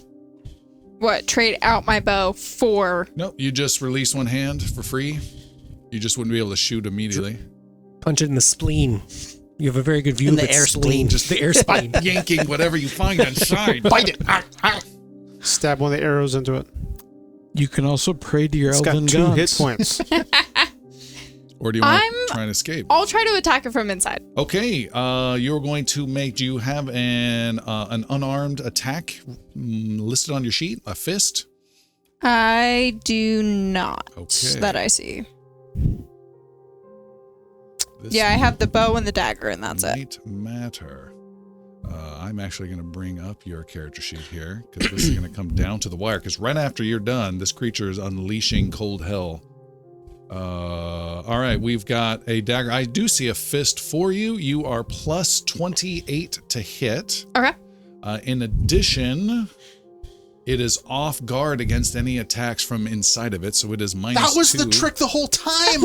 trade out my bow for. No, you just release one hand for free. You just wouldn't be able to shoot immediately. Punch it in the spleen. You have a very good view In of the its air spleen. Just the air spleen. Yanking whatever you find inside. Bite it. Stab one of the arrows into it. You can also pray to your It's elven got 2 gods. hit points. Or do you want I'm- to try and escape? I'll try to attack it from inside. Okay, you're going to make. Do you have an unarmed attack listed on your sheet? A fist? I do not. Okay. That I see. This Yeah, I have the bow and the dagger, and that's it. might matter. I'm actually going to bring up your character sheet here because this is going to come down to the wire. Because right after you're done, this creature is unleashing cold hell. All right, we've got a dagger. I do see a fist for you. You are plus 28 to hit. Okay. In addition, it is off guard against any attacks from inside of it, so it is -2. That was the trick the whole time.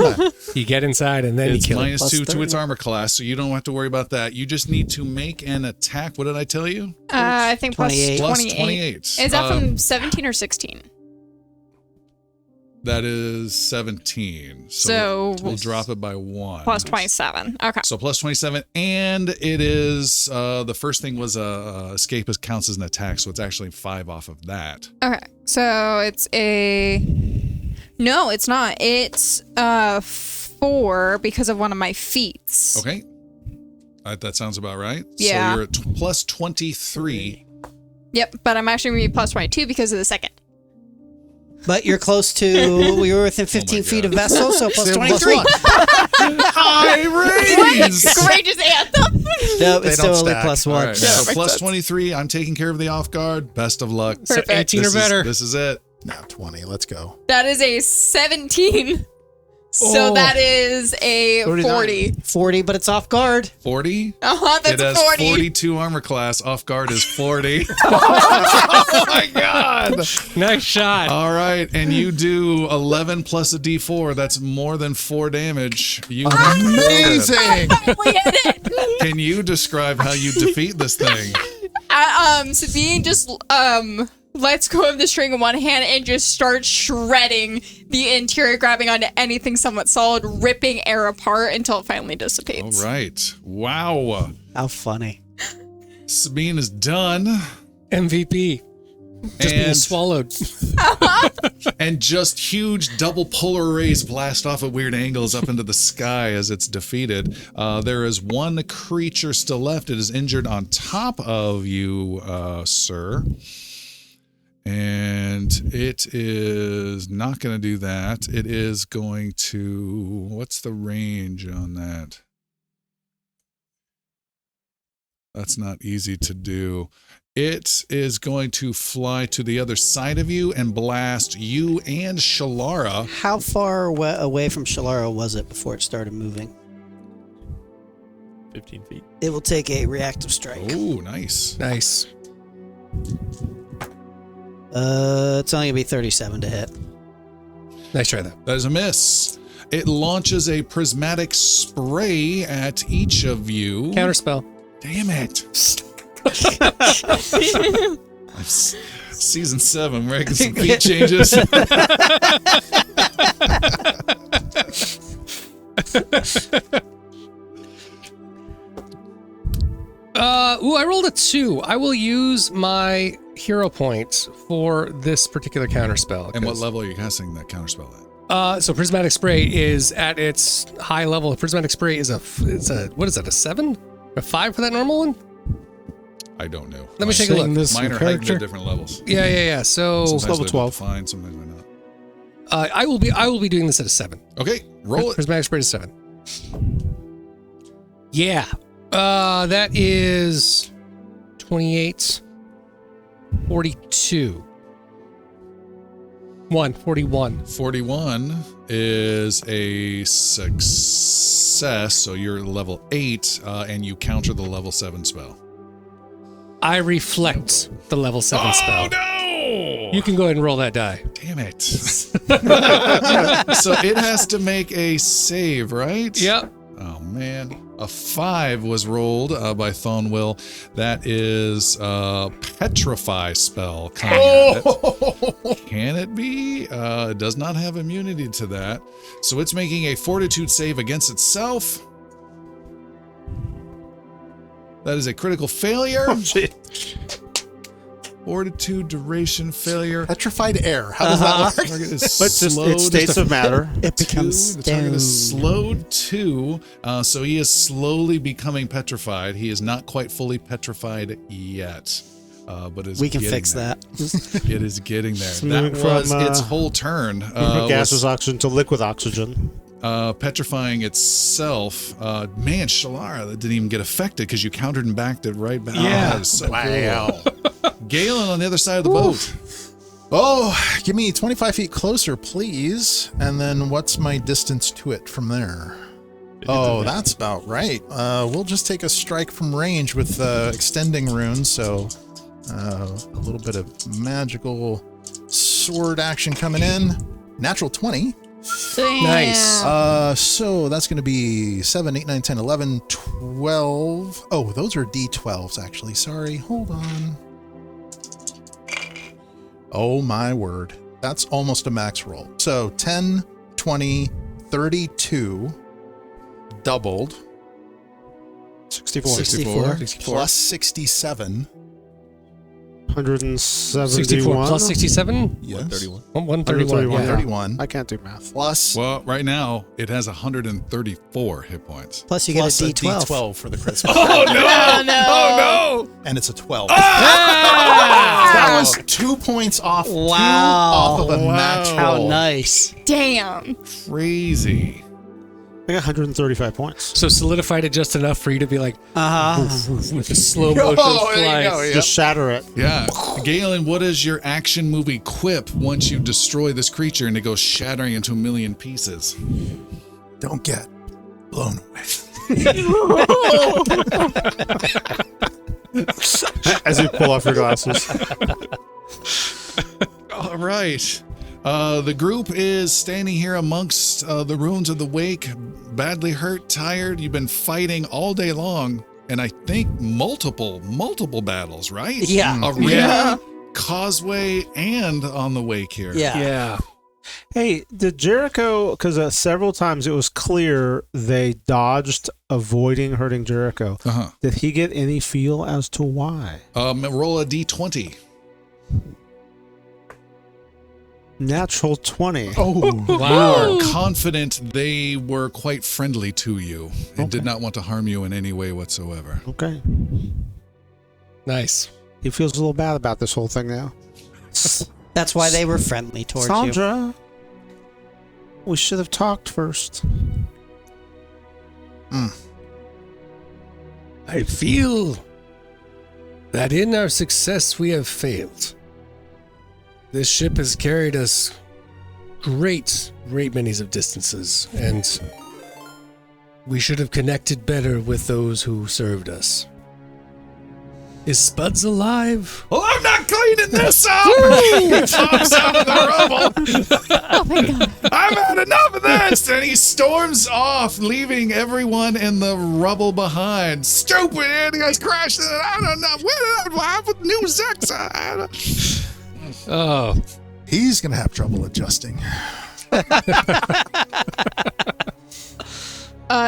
You get inside and then It's you kill it. -2 to its 30. armor class, so you don't have to worry about that. You just need to make an attack. What did I tell you? I think plus 28. 28. Plus 28. Is that from 17 or 16? That is 17. So- we'll drop it by 1. Plus 27. Okay. So plus 27, and it is the first thing was escape counts as an attack, so it's actually 5 off of that. Okay. So it's a. No, it's not. It's 4 because of one of my feats. Okay, that sounds about right. Yeah. So you're at plus 23. Yep, but I'm actually going to be plus 22 because of the second. But you're close to. We were within 15 feet of God. Vessel, so plus Say plus 23. one. High raise. Courageous anthem. No, They it's don't still only stack. plus All 1. right, Yeah, so makes plus sense. 23. I'm taking care of the off guard. Best of luck. So Perfect. 18 or This is- better. This is it. Now 20. Let's go. That is a 17. So Oh. that is a 39. 40. 40, but it's off guard. 40. That's It has 40. 42 armor class. Off guard is 40. Oh my god! Nice shot. All right, and you do 11 plus a D4. That's more than 4 damage. You Amazing. We hit it. Can you describe how you defeat this thing? Sabine just lets go of the string in one hand and just starts shredding the interior, grabbing onto anything somewhat solid, ripping air apart until it finally All dissipates. right. Wow. How funny. Sabine is done. MVP. Just being And, swallowed. and just huge double polar rays blast off at weird angles up into the sky as it's defeated. There is one creature still left. It is injured on top of you, sir. And it is not going to do that. It is going to... What's the range on that? That's not easy to do. It is going to fly to the other side of you and blast you and Shalara. How far away from Shalara was it before it started moving? 15 feet. It will take a reactive strike. Oh, nice. Nice. It's only gonna be 37 to hit. Nice try, though. That is a miss. It launches a prismatic spray at each of you. Counterspell. Damn it. Season 7, we're making some feat changes. I rolled a 2. I will use my hero point for this particular counterspell. And what level are you casting that counterspell at? So Prismatic Spray is at its high level. Prismatic Spray is what is that, a 7? A 5 for that normal one? I don't know. Let me take a look. Mine are heightened at different levels. Yeah. So Sometimes level they're 12. Fine, sometimes they're not. I will be doing this at a 7. Okay, roll it. Prismatic Spray is 7. Yeah. That is 28, 42. 41. 41 is a success, so you're level 8, and you counter the level 7 spell. I reflect the level 7 spell. No! You can go ahead and roll that die. Damn it. So it has to make a save, right? Yep. Oh, man. A 5 was rolled by Thonwill. That is a Petrify spell coming at it. Can it be? It does not have immunity to that. So it's making a Fortitude save against itself. That is a critical failure. Oh, shit. Fortitude duration failure. Petrified air. How does that work? Target is But just slowed. it's states of matter. It becomes The target is stone. slowed 2, so he is slowly becoming petrified. He is not quite fully petrified yet, but is We can getting fix there. that. It is getting there. moving That was from, its whole turn. Gaseous oxygen to liquid oxygen. Petrifying itself. Man, Shalara, that didn't even get affected because you countered and backed it right back. Yeah. That is so Wow. cool. Galen on the other side of the boat. Oh, give me 25 feet closer, please. And then what's my distance to it from there? Oh, that's about right. We'll just take a strike from range with extending runes. So a little bit of magical sword action coming in. Natural 20. Nice. So that's going to be 7, 8, 9, 10, 11, 12. Oh, those are D12s, actually. Sorry. Hold on. Oh, my word. That's almost a max roll. So 10, 20, 32, doubled, 64. 64. plus 67. 64 171. plus 67? Yes. 131. 131. 131. I can't do math. Plus, Well, right now, it has 134 hit points. Plus you get plus a a D12. D12 for the Christmas. Oh, no! Oh, no! And it's a 12. Ah! That was 2 points off. Wow. 2 off of a Wow. match How roll. nice. Damn. Crazy. I got 135 points. So solidified it just enough for you to be like, with the slow motion Oh, there you flies. go, yeah. Just shatter it. Yeah. Galen, what is your action move equip once you destroy this creature and it goes shattering into a million pieces? Don't get blown away. As you pull off your glasses. All right. The group is standing here amongst the ruins of the wake, badly hurt, tired. You've been fighting all day long, and I think multiple battles, right? Yeah. Arena, causeway, and on the wake here. Yeah. Yeah. Hey, did Jericho, because several times it was clear they dodged avoiding hurting Jericho. Uh-huh. Did he get any feel as to why? Roll a d20. Natural 20. Oh, You are confident they were quite friendly to you and did not want to harm you in any way whatsoever. Okay. Nice. He feels a little bad about this whole thing now. That's why they were friendly towards you. Sandra, we should have talked first. I feel that in our success we have failed. This ship has carried us great many of distances, and we should have connected better with those who served us. Is Spuds alive? Well, I'm not cleaning this up! He pops out of the rubble. Oh my god. I've had enough of this! And he storms off, leaving everyone in the rubble behind. Stupid idiot! You guys crashed it. I don't know. What did I have with new sex? Oh, He's gonna have trouble adjusting.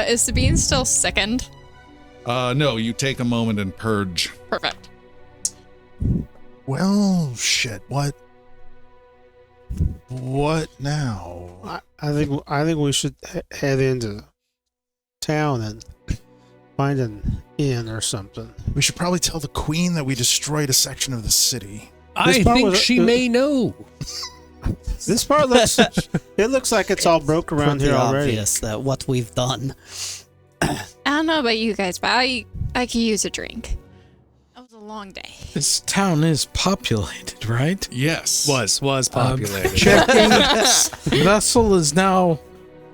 Is Sabine still sickened? No, you take a moment and purge. Perfect. Well, shit. What now? I think we should head into town and find an inn or something. We should probably tell the queen that we destroyed a section of the city. I part think was- she may know. This part looks it looks like it's all broke around Pretty here already. obvious that what we've done. I don't know about you guys, but I could use a drink. That was a long day. This town is populated, right? Yes. Was populated. Checking. Vessel is now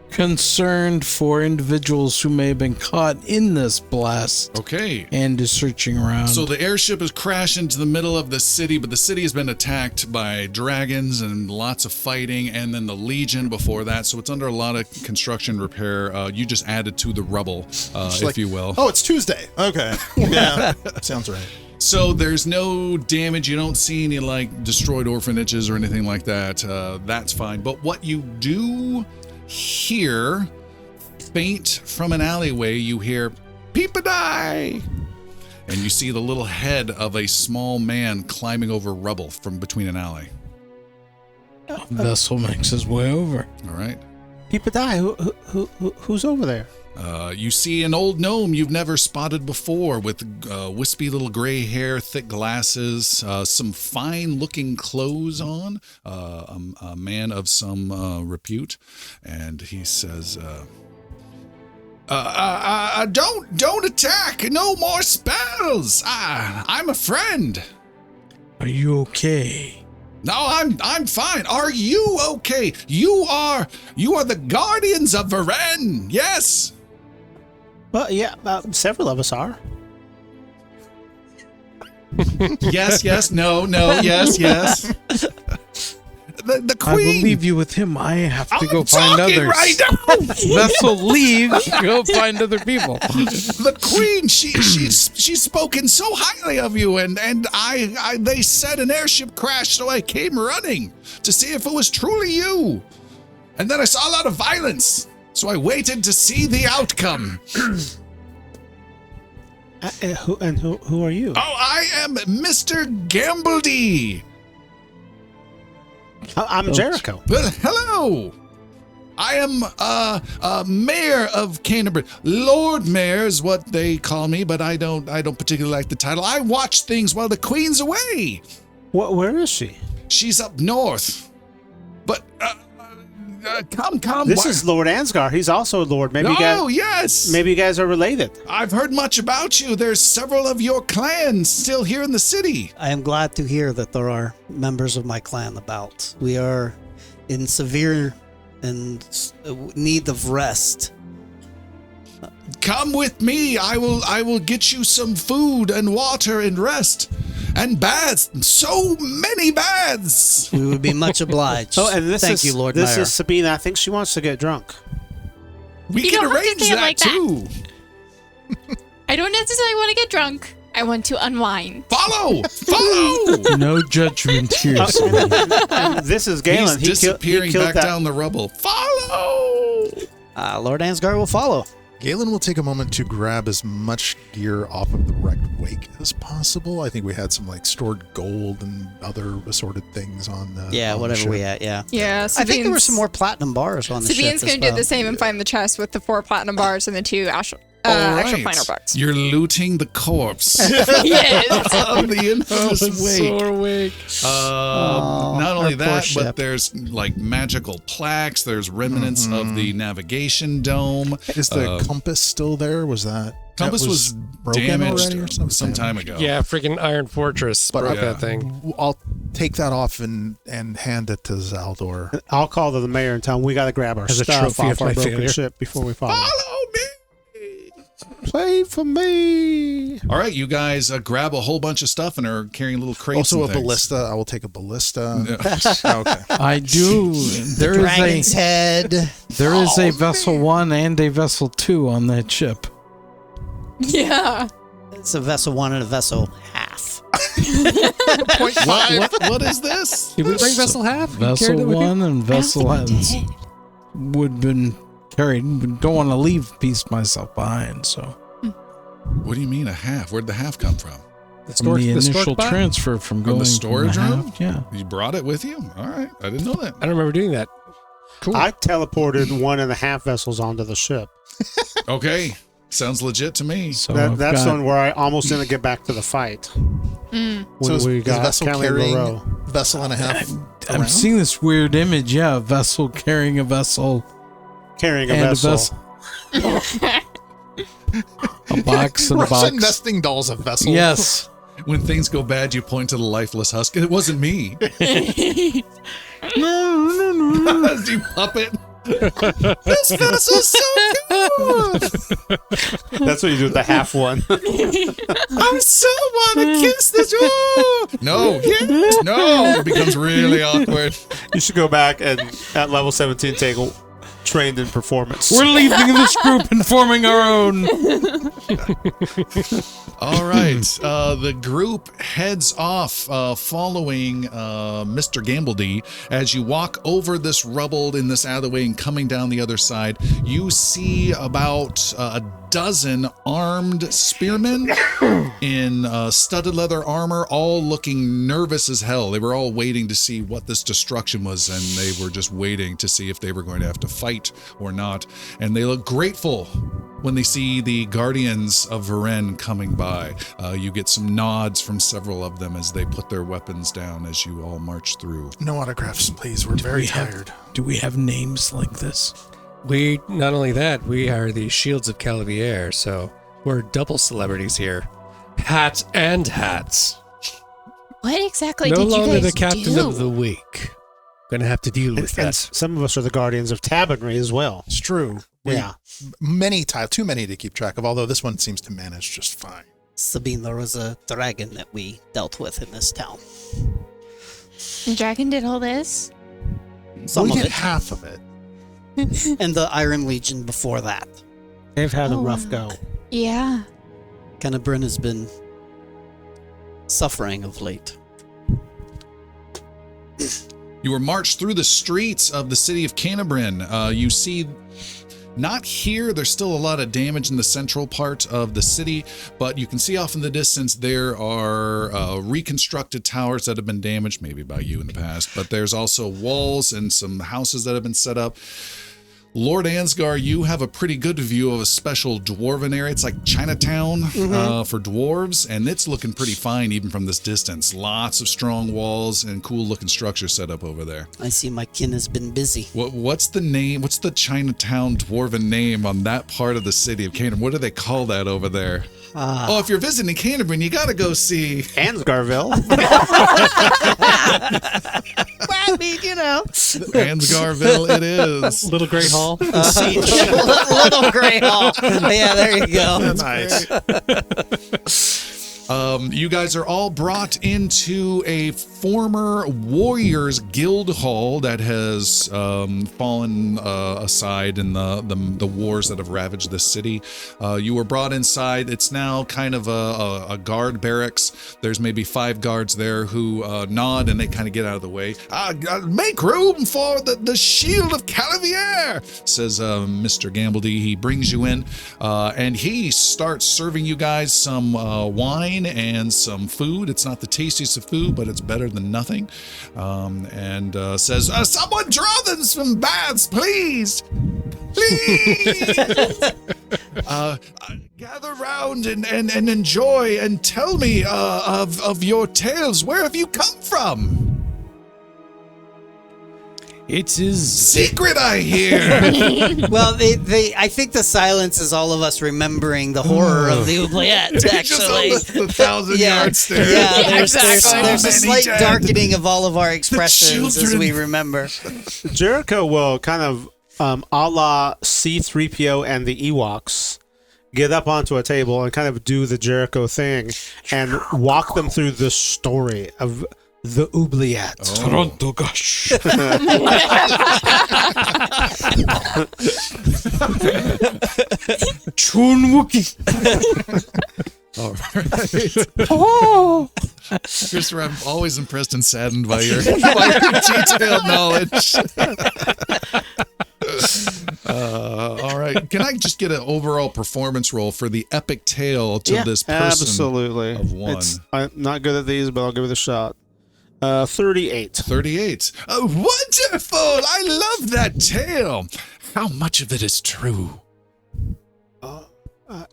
concerned for individuals who may have been caught in this blast Okay. and is searching around. So the airship has crashed into the middle of the city, but the city has been attacked by dragons and lots of fighting, and then the Legion before that. So it's under a lot of construction repair. You just added to the rubble, if like- you will. Oh, it's Tuesday. Okay. Yeah. Sounds right. So there's no damage. You don't see any like destroyed orphanages or anything like that. That's fine. But what you do hear, faint from an alleyway, you hear "peep-a-die," and you see the little head of a small man climbing over rubble from between an alley. Vessel makes his way over. All right. People die. Who's over there? You see an old gnome you've never spotted before with wispy little gray hair, thick glasses, some fine-looking clothes on, a man of some repute, and he says, don't attack! No more spells! I'm a friend! Are you okay? No, I'm fine. Are you okay? You are the guardians of Varen, yes? Well, yeah, several of us are. Yes, no, yes. The I will queen. leave you with him. I have to I'm go find talking others. right now. Vessel leaves. Go find other people. The queen, she's spoken so highly of you, and they said an airship crashed, so I came running to see if it was truly you. And then I saw a lot of violence, so I waited to see the outcome. Who are you? Oh, I am Mr. Gambledy. I'm Jericho. Well, hello. I am mayor of Kanebren. Lord Mayor is what they call me, but I don't particularly like the title. I watch things while the queen's away. Where is she? She's up north. But come. This is Lord Ansgar. He's also a lord. Maybe yes. you guys are related. I've heard much about you. There's several of your clans still here in the city. I am glad to hear that there are members of my clan about. We are in severe need of rest. Come with me. I will get you some food and water and rest and baths. So many baths. We would be much obliged. Oh, and Thank you, Lord This Mayor. is Sabine. I think she wants to get drunk. We You can don't have to arrange say it that like that. too. I don't necessarily want to get drunk. I want to unwind. Follow. No judgment here. Sabine. And this is Galen. He's disappearing he killed back that. down the rubble. Follow. Lord Ansgar will follow. Galen will take a moment to grab as much gear off of the wrecked wake as possible. I think we had some like stored gold and other assorted things on the on the Whatever ship. we had, yeah. Yeah, I think there were some more platinum bars on the ship Sabine's as going to well. do the same and find the chest with the 4 platinum bars and the 2 extra All right. finer bucks. You're looting the corpse Yes. of the infamous wake. Sore wake. Not only our poor that, but ship. there's like magical plaques. There's remnants of the navigation dome. Is the compass still there? Was that Compass was broken damaged already or something? some time ago. Yeah, freaking Iron Fortress But broke yeah. that thing. I'll take that off and hand it to Zaldor. I'll call to the mayor and tell him we got to grab our As a stuff trophy off of our my broken failure. ship before we follow. Follow me! Play for me. All right, you guys grab a whole bunch of stuff and are carrying little crates. Also a and things. ballista. I will take a ballista. Yeah. Okay. I do. There Dragon's is head. a vessel 1 and a vessel 2 on that ship. Yeah. It's a vessel 1 and a vessel half. What is this? Did we bring Vessel Half? You carried Vessel it with you? 1 and vessel ends would have been carried. Don't want to leave a piece myself behind, so. What do you mean a half? Where'd the half come from? From the initial stork bot? transfer from the going storage from a room? half, yeah. You brought it with you? All right, I didn't know that. I don't remember doing that. Cool. I teleported 1.5 vessels onto the ship. Okay, sounds legit to me. So That's the got, one where I almost didn't get back to the fight. When So is we a got vessel Kelly carrying Moreau. vessel and a half? I'm around? seeing this weird image. Yeah, a vessel carrying a vessel Carrying a and vessel. a vessel. A box and a Russian box. nesting dolls of vessel. Yes. When things go bad, you point to the lifeless husk. It wasn't me. You puppet. This vessel's so good. That's what you do with the half one. I so want to kiss this. No, no. It becomes really awkward. You should go back and at level 17 take trained in performance. We're leaving this group and forming our own. All right. The group heads off following Mr. Gambledy. As you walk over this rubble in this alleyway and coming down the other side, you see about a dozen armed spearmen in studded leather armor, all looking nervous as hell. They were all waiting to see what this destruction was, and they were just waiting to see if they were going to have to fight or not. And they look grateful when they see the Guardians of Varen coming by. You get some nods from several of them as they put their weapons down as you all march through. No autographs, please. We're very tired. Do we have names like this? We, not only that, we are the Shields of Calavier, so we're double celebrities here. Hats and hats. What exactly No did you longer guys the captain do? of the week. Gonna have to deal with And that. some of us are the guardians of Tabernary as well. It's true. Yeah. Too many to keep track of, although this one seems to manage just fine. Sabine, there was a dragon that we dealt with in this town. The dragon did all this? Some We'll of get it. half of it. And the Iron Legion before that. They've had a Oh, rough go. Yeah. Kanebren has been suffering of late. You were marched through the streets of the city of Kanebren. You see, not here, there's still a lot of damage in the central part of the city, but you can see off in the distance there are reconstructed towers that have been damaged, maybe by you in the past, but there's also walls and some houses that have been set up. Lord Ansgar, you have a pretty good view of a special dwarven area. It's like Chinatown for dwarves, and it's looking pretty fine even from this distance. Lots of strong walls and cool-looking structures set up over there. I see my kin has been busy. What's the name? What's the Chinatown dwarven name on that part of the city of Canterbury? What do they call that over there? Oh, if you're visiting Canterbury, you got to go see. Ansgarville. I mean, you know. Ansgarville it is. Little Gray Hall. Little Gray Hall. Yeah, there you go. Nice. You guys are all brought into a former Warriors Guild Hall that has fallen aside in the wars that have ravaged the city. You were brought inside. It's now kind of a guard barracks. There's maybe 5 guards there who nod and they kind of get out of the way. Make room for the Shield of Calavier, says Mr. Gambledy. He brings you in and he starts serving you guys some wine and some food. It's not the tastiest of food, but it's better than nothing. And says, someone draw them some baths, please. Please. Gather round and enjoy and tell me of your tales. Where have you come from? It is. Secret, I hear. Well, I think the silence is all of us remembering the horror of the oubliette, Just actually. on the 1,000-yard stare. Yeah, there's a Many slight dead. darkening of all of our expressions as children. we remember. Jericho will kind of, a la C-3PO and the Ewoks, get up onto a table and kind of do the Jericho thing and walk them through the story of the oubliette. Toronto gosh. Chun Wookie. All right. Christopher, I'm always impressed and saddened by your detailed knowledge. All right. Can I just get an overall performance roll for the epic tale to this person? Absolutely. Of one. I'm not good at these, but I'll give it a shot. 38. 38. Oh, wonderful! I love that tale. How much of it is true? All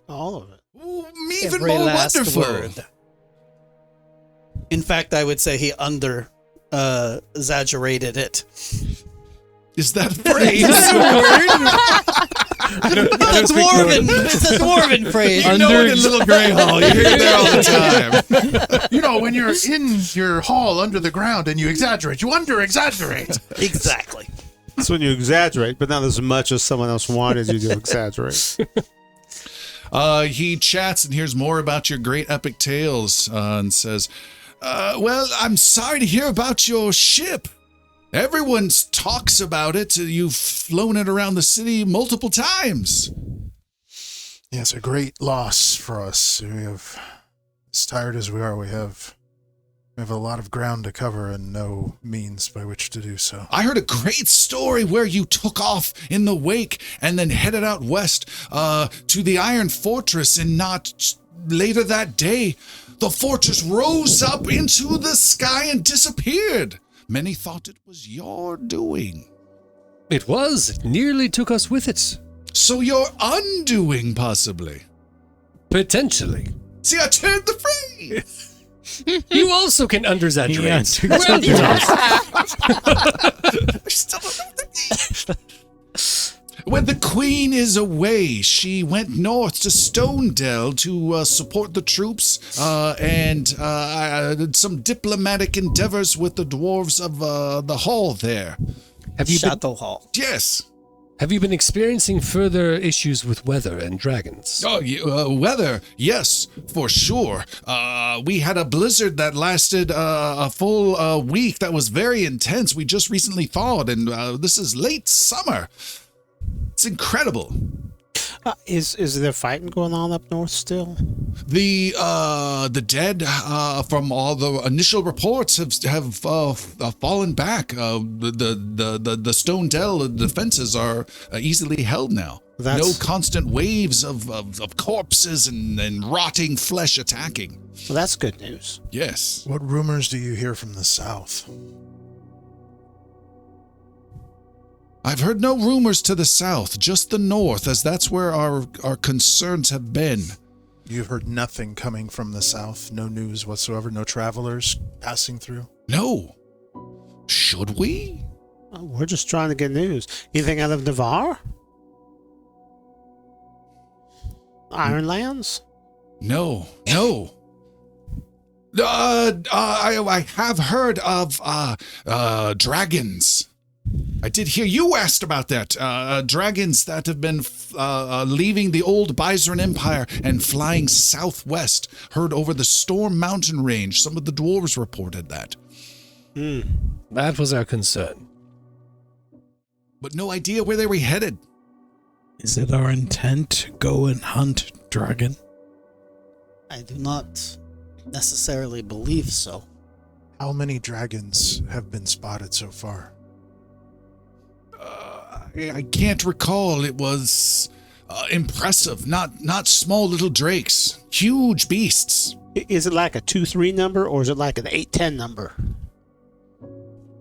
of it. Ooh, even Every more last wonderful. word. In fact, I would say he exaggerated it. Is that a phrase? It's a dwarven phrase. You know it in Little Grey Hall. You hear it there all the time. You know, when you're in your hall under the ground and you exaggerate, you under-exaggerate. Exactly. That's when you exaggerate, but not as much as someone else wanted you to exaggerate. He chats and hears more about your great epic tales and says, well, I'm sorry to hear about your ship. Everyone talks about it. You've flown it around the city multiple times. Yes, a great loss for us. We have, as tired as we are, we have a lot of ground to cover and no means by which to do so. I heard a great story where you took off in the wake and then headed out west to the Iron Fortress, and not later that day, the fortress rose up into the sky and disappeared. Many thought it was your doing. It was. It nearly took us with it. So you're undoing, possibly. Potentially. See, I turned the phrase. You also can under-exaggerate. Yeah, Well done. I still don't know what that means. When the queen is away, she went north to Stonedale to support the troops and some diplomatic endeavors with the dwarves of the hall there. Chateau Hall. Yes. Have you been experiencing further issues with weather and dragons? Oh, weather, yes, for sure. We had a blizzard that lasted a full week that was very intense. We just recently thawed, and this is late summer. It's incredible. Is there fighting going on up north still? The dead from all the initial reports have fallen back. The Stone Dell defenses are easily held now. No constant waves of corpses and rotting flesh attacking. Well, that's good news. Yes. What rumors do you hear from the south? I've heard no rumors to the south, just the north, as that's where our concerns have been. You've heard nothing coming from the south? No news whatsoever? No travelers passing through? No. Should we? We're just trying to get news. Anything out of Navarre? Ironlands? No. I have heard of dragons. I did hear you asked about that. Dragons that have been leaving the old Byzantine Empire and flying southwest. Heard over the Storm Mountain range. Some of the dwarves reported that. That was our concern. But no idea where they were headed. Is it our intent to go and hunt dragon? I do not necessarily believe so. How many dragons have been spotted so far? I can't recall. It was impressive. Not small little drakes. Huge beasts. Is it like a 2-3 number or is it like an 8-10 number?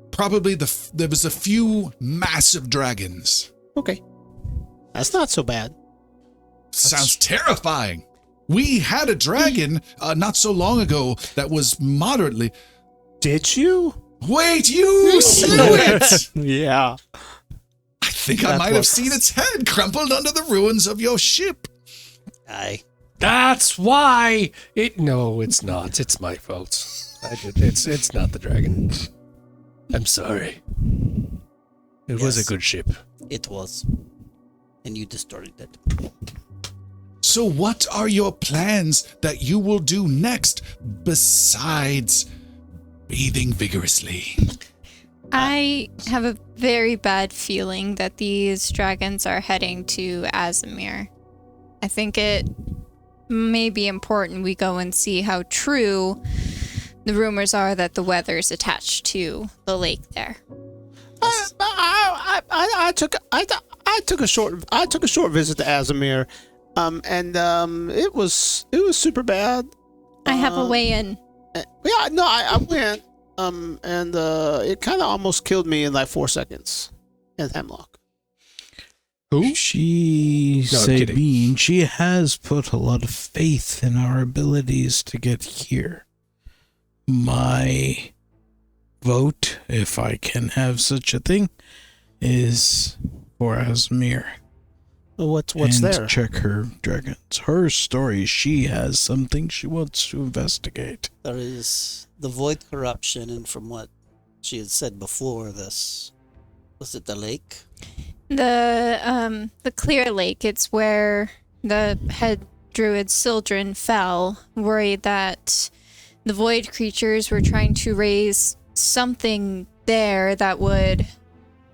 Probably there was a few massive dragons. Okay. That's not so bad. Sounds terrifying. We had a dragon not so long ago that was moderately... Did you? Wait, you slew it! Yeah. I think I That might have was- seen its head crumpled under the ruins of your ship. Aye. That's why it. No, it's not. It's my fault. I did. It's not the dragon. I'm sorry. It was a Yes. good ship. It was. And you destroyed it. So what are your plans that you will do next besides bathing vigorously? I have a very bad feeling that these dragons are heading to Azamir. I think it may be important we go and see how true the rumors are that the weather's attached to the lake there. I took a short visit to Azamir, and it was super bad. I have a way in. Yeah, no, I went, and it kind of almost killed me in like 4 seconds in Hemlock. Who? She, No, I'm kidding. Sabine, she has put a lot of faith in our abilities to get here. My vote, if I can have such a thing, is for Asmir. What's and there? check her dragons. Her story, she has something she wants to investigate. There is the void corruption, and from what she had said before, this was it the lake? The Clear Lake, it's where the head druid Sildren fell, worried that the void creatures were trying to raise something there that would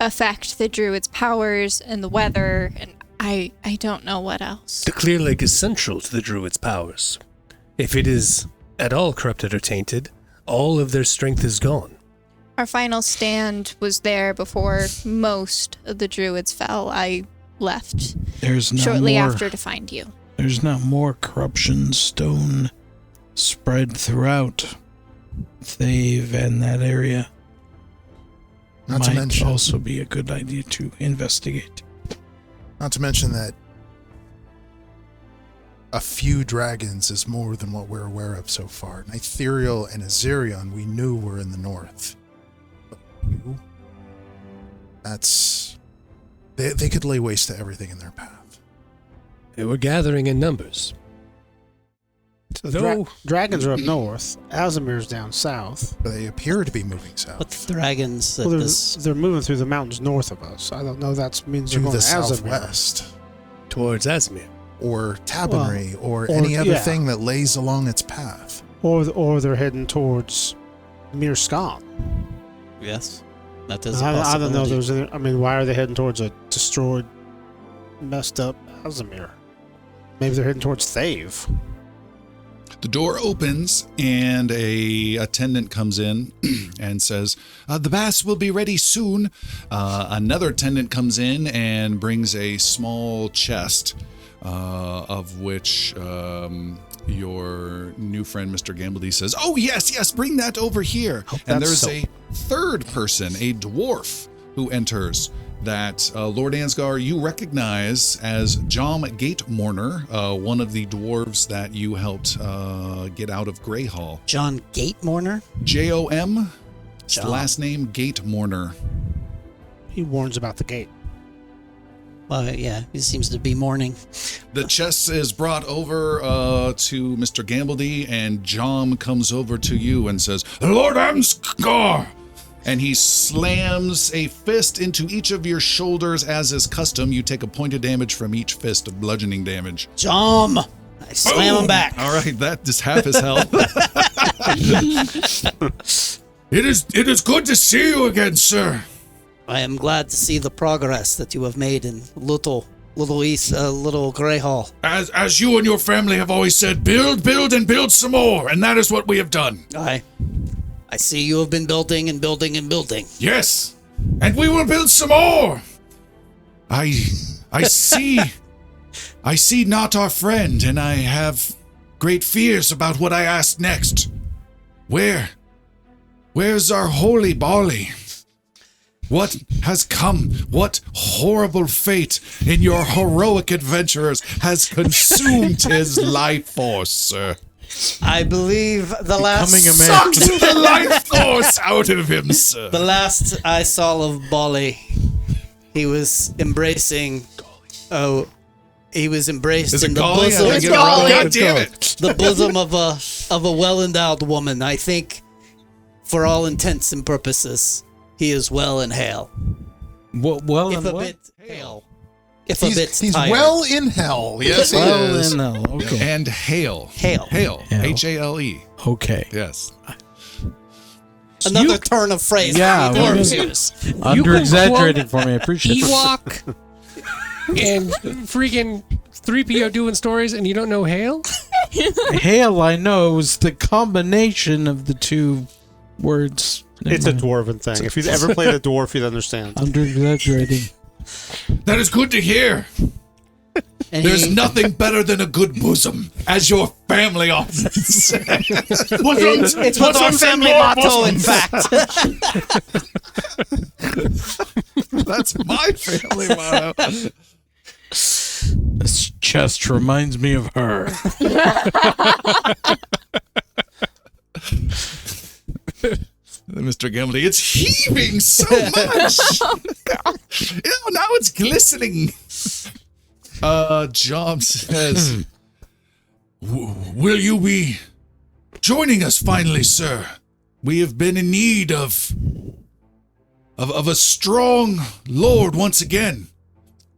affect the druid's powers and the weather, and I don't know what else. The Clear Lake is central to the druid's powers. If it is at all corrupted or tainted, all of their strength is gone. Our final stand was there before most of the druids fell. I left There's no shortly more, after to find you. There's not more corruption stone spread throughout Thave and that area. Not to Might mention- also be a good idea to investigate. Not to mention that a few dragons is more than what we're aware of so far. Ethereal and Azerion we knew were in the north. But you? That's... They could lay waste to everything in their path. They were gathering in numbers. So Though- dragons are up north. Azamir's down south. But they appear to be moving south. But the dragons that Well, this they're moving through the mountains north of us. I don't know. That means to they're going the to Azamir. southwest. Towards Azmir. Or Tabernary, or or- any other yeah. thing that lays along its path. Or they're heading towards Mirskan. yes, that is a I don't know. possibility. There's. I mean, why are they heading towards a destroyed, messed up Azamir? Maybe they're heading towards Thave. The door opens and a attendant comes in and says, the baths will be ready soon. Another attendant comes in and brings a small chest, of which your new friend, Mr. Gambledy, says, oh, yes, bring that over here. And that's there's a third person, a dwarf, who enters that Lord Ansgar you recognize as Jom Gatemourner, one of the dwarves that you helped get out of Greyhall. John Gatemourner. Jom, it's the Jom. last name, Gatemourner. He warns about the gate. Well, yeah, he seems to be mourning. The chest is brought over to Mr. Gambledy, and Jom comes over to you and says, Lord Ansgar! And he slams a fist into each of your shoulders as is custom. You take a point of damage from each fist of bludgeoning damage. Jom! I slam him Boom! back. All right, that is half his health. It is good to see you again, sir. I am glad to see the progress that you have made in Little Greyhall. As you and your family have always said, build, and build some more, and that is what we have done. I see you have been building and building and building. Yes, and we will build some more. I see not our friend, and I have great fears about what I ask next. Where's our holy Bali? What has come? What horrible fate in your heroic adventurers has consumed his life force, sir? I believe the last Becoming a man. Sucked the life force out of him, sir. the last I saw of Bolly, he was embracing. Oh, he was embraced Is in it the Golly? bosom. I It's get it wrong. Golly. God damn it. The bosom of a well-endowed woman. I think, for all intents and purposes, he is well and hale. Well, If and a what? bit hale. If a bit He's tired. well in hell. Yes, he Well, is. and no. Okay. And hail. Hale. Hail. Hale. H-A-L-E. Okay. Yes. Another turn of phrase. Yeah, for we dwarves can- use. Under exaggerating for me. I appreciate it. Ewok and freaking 3PO doing stories, and you don't know Hale? Hail, I know, was the combination of the two words. It's a dwarven thing. If you've ever played a dwarf, you'd understand. Under exaggerating. That is good to hear. And There's he- nothing better than a good bosom, as your family often says. It's what our family motto, in fact. That's my family motto. This chest reminds me of her. Mr. Gimli, it's heaving so much. Now it's glistening. Job says, will you be joining us finally, sir? We have been in need of a strong lord once again.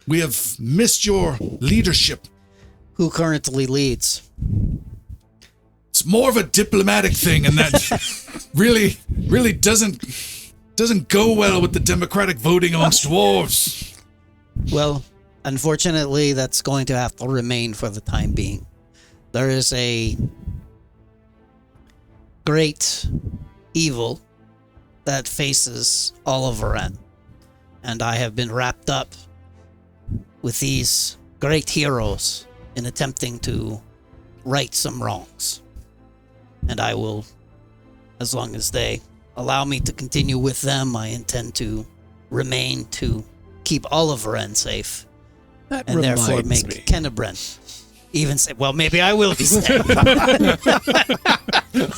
We have missed your leadership. Who currently leads? It's more of a diplomatic thing, and that really doesn't go well with the democratic voting amongst dwarves. Well, unfortunately, that's going to have to remain for the time being. There is a great evil that faces all of Varen, and I have been wrapped up with these great heroes in attempting to right some wrongs. And I will, as long as they allow me to continue with them, I intend to remain to keep all of Varen safe. That And therefore reminds make me. Kanebren even say, well, maybe I will be safe.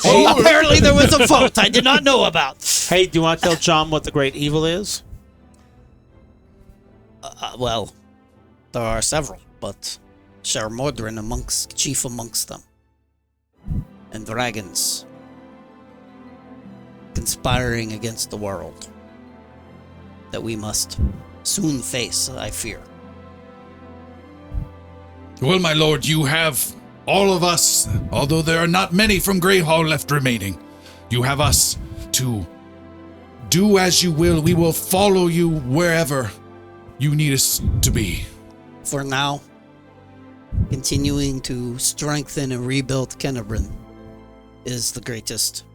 Oh, Apparently there was a vote I did not know about. hey, do you want to tell John what the great evil is? Well, there are several, but Sher Mordrin chief amongst them. And dragons conspiring against the world that we must soon face, I fear. Well, my lord, you have all of us, although there are not many from Grey Hall left remaining. You have us to do as you will. We will follow you wherever you need us to be. For now, continuing to strengthen and rebuild Kanebren is the greatest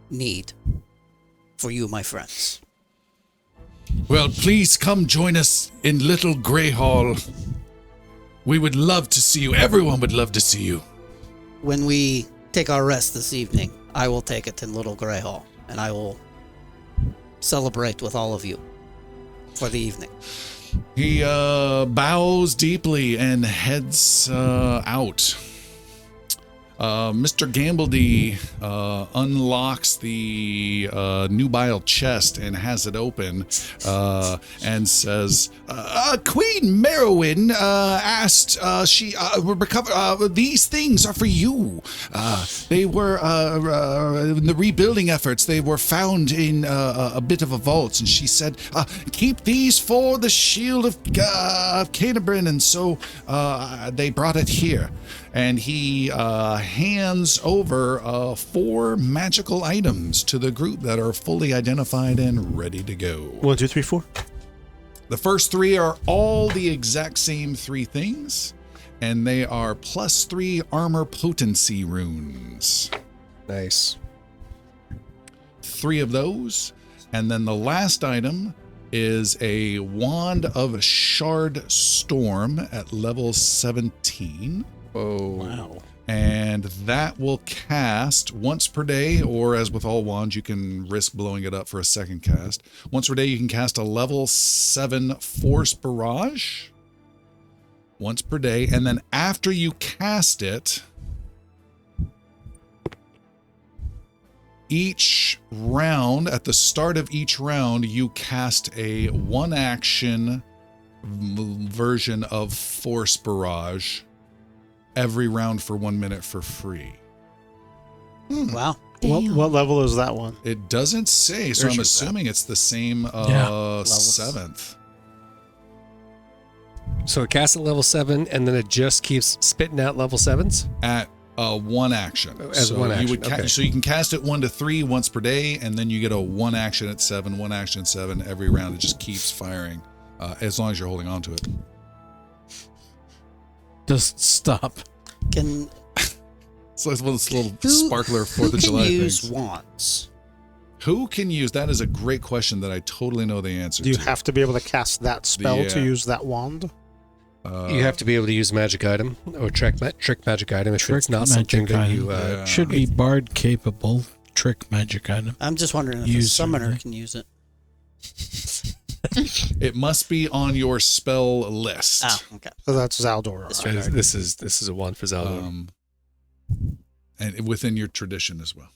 need for you, my friends. Well, please come join us in Little Grey Hall. We would love to see you. Everyone would love to see you. When we take our rest this evening, I will take it in Little Grey Hall, and I will celebrate with all of you for the evening. He bows deeply and heads out. Mr. Gambledy unlocks the nubile chest and has it open and says, Queen Merowyn asked she recover these things are for you. They were in the rebuilding efforts. They were found in a bit of a vault, and she said, keep these for the shield of Kanebren, and so they brought it here. And he hands over 4 magical items to the group that are fully identified and ready to go. 1, 2, 3, 4. The first 3 are all the exact same 3 things, and they are +3 armor potency runes. Nice. 3 of those. And then the last item is a Wand of Shard Storm at level 17. Oh. Wow. And that will cast once per day, or as with all wands, you can risk blowing it up for a second cast. Once per day, you can cast a level 7 Force Barrage. Once per day. And then after you cast it, Each round, at the start of each round, you cast a one-action version of Force Barrage every round for 1 minute for free. Wow. What level is that one? It doesn't say, so I'm Airship assuming it's the same Levels. 7th. So it casts at level 7, and then it just keeps spitting out level 7s? At one action. As one action, You would okay. So you can cast it 1 to 3 once per day, and then you get a one action at 7, one action at 7 every round. It just keeps firing as long as you're holding on to it. Doesn't stop. Can So it's one of those little who, sparkler 4th who of can July use things. wands? Who can use? That is a great question that I totally know the answer Do you to. have to be able to cast that spell to use that wand? You have to be able to use magic item or trick magic item if Trick it's not something magic that you. item. Yeah. Should be bard capable. Trick magic item. I'm just wondering if a User, summoner right? can use it. It must be on your spell list. Oh, okay. So that's Zaldor. That's right? This is a one for Zelda. And within your tradition as well.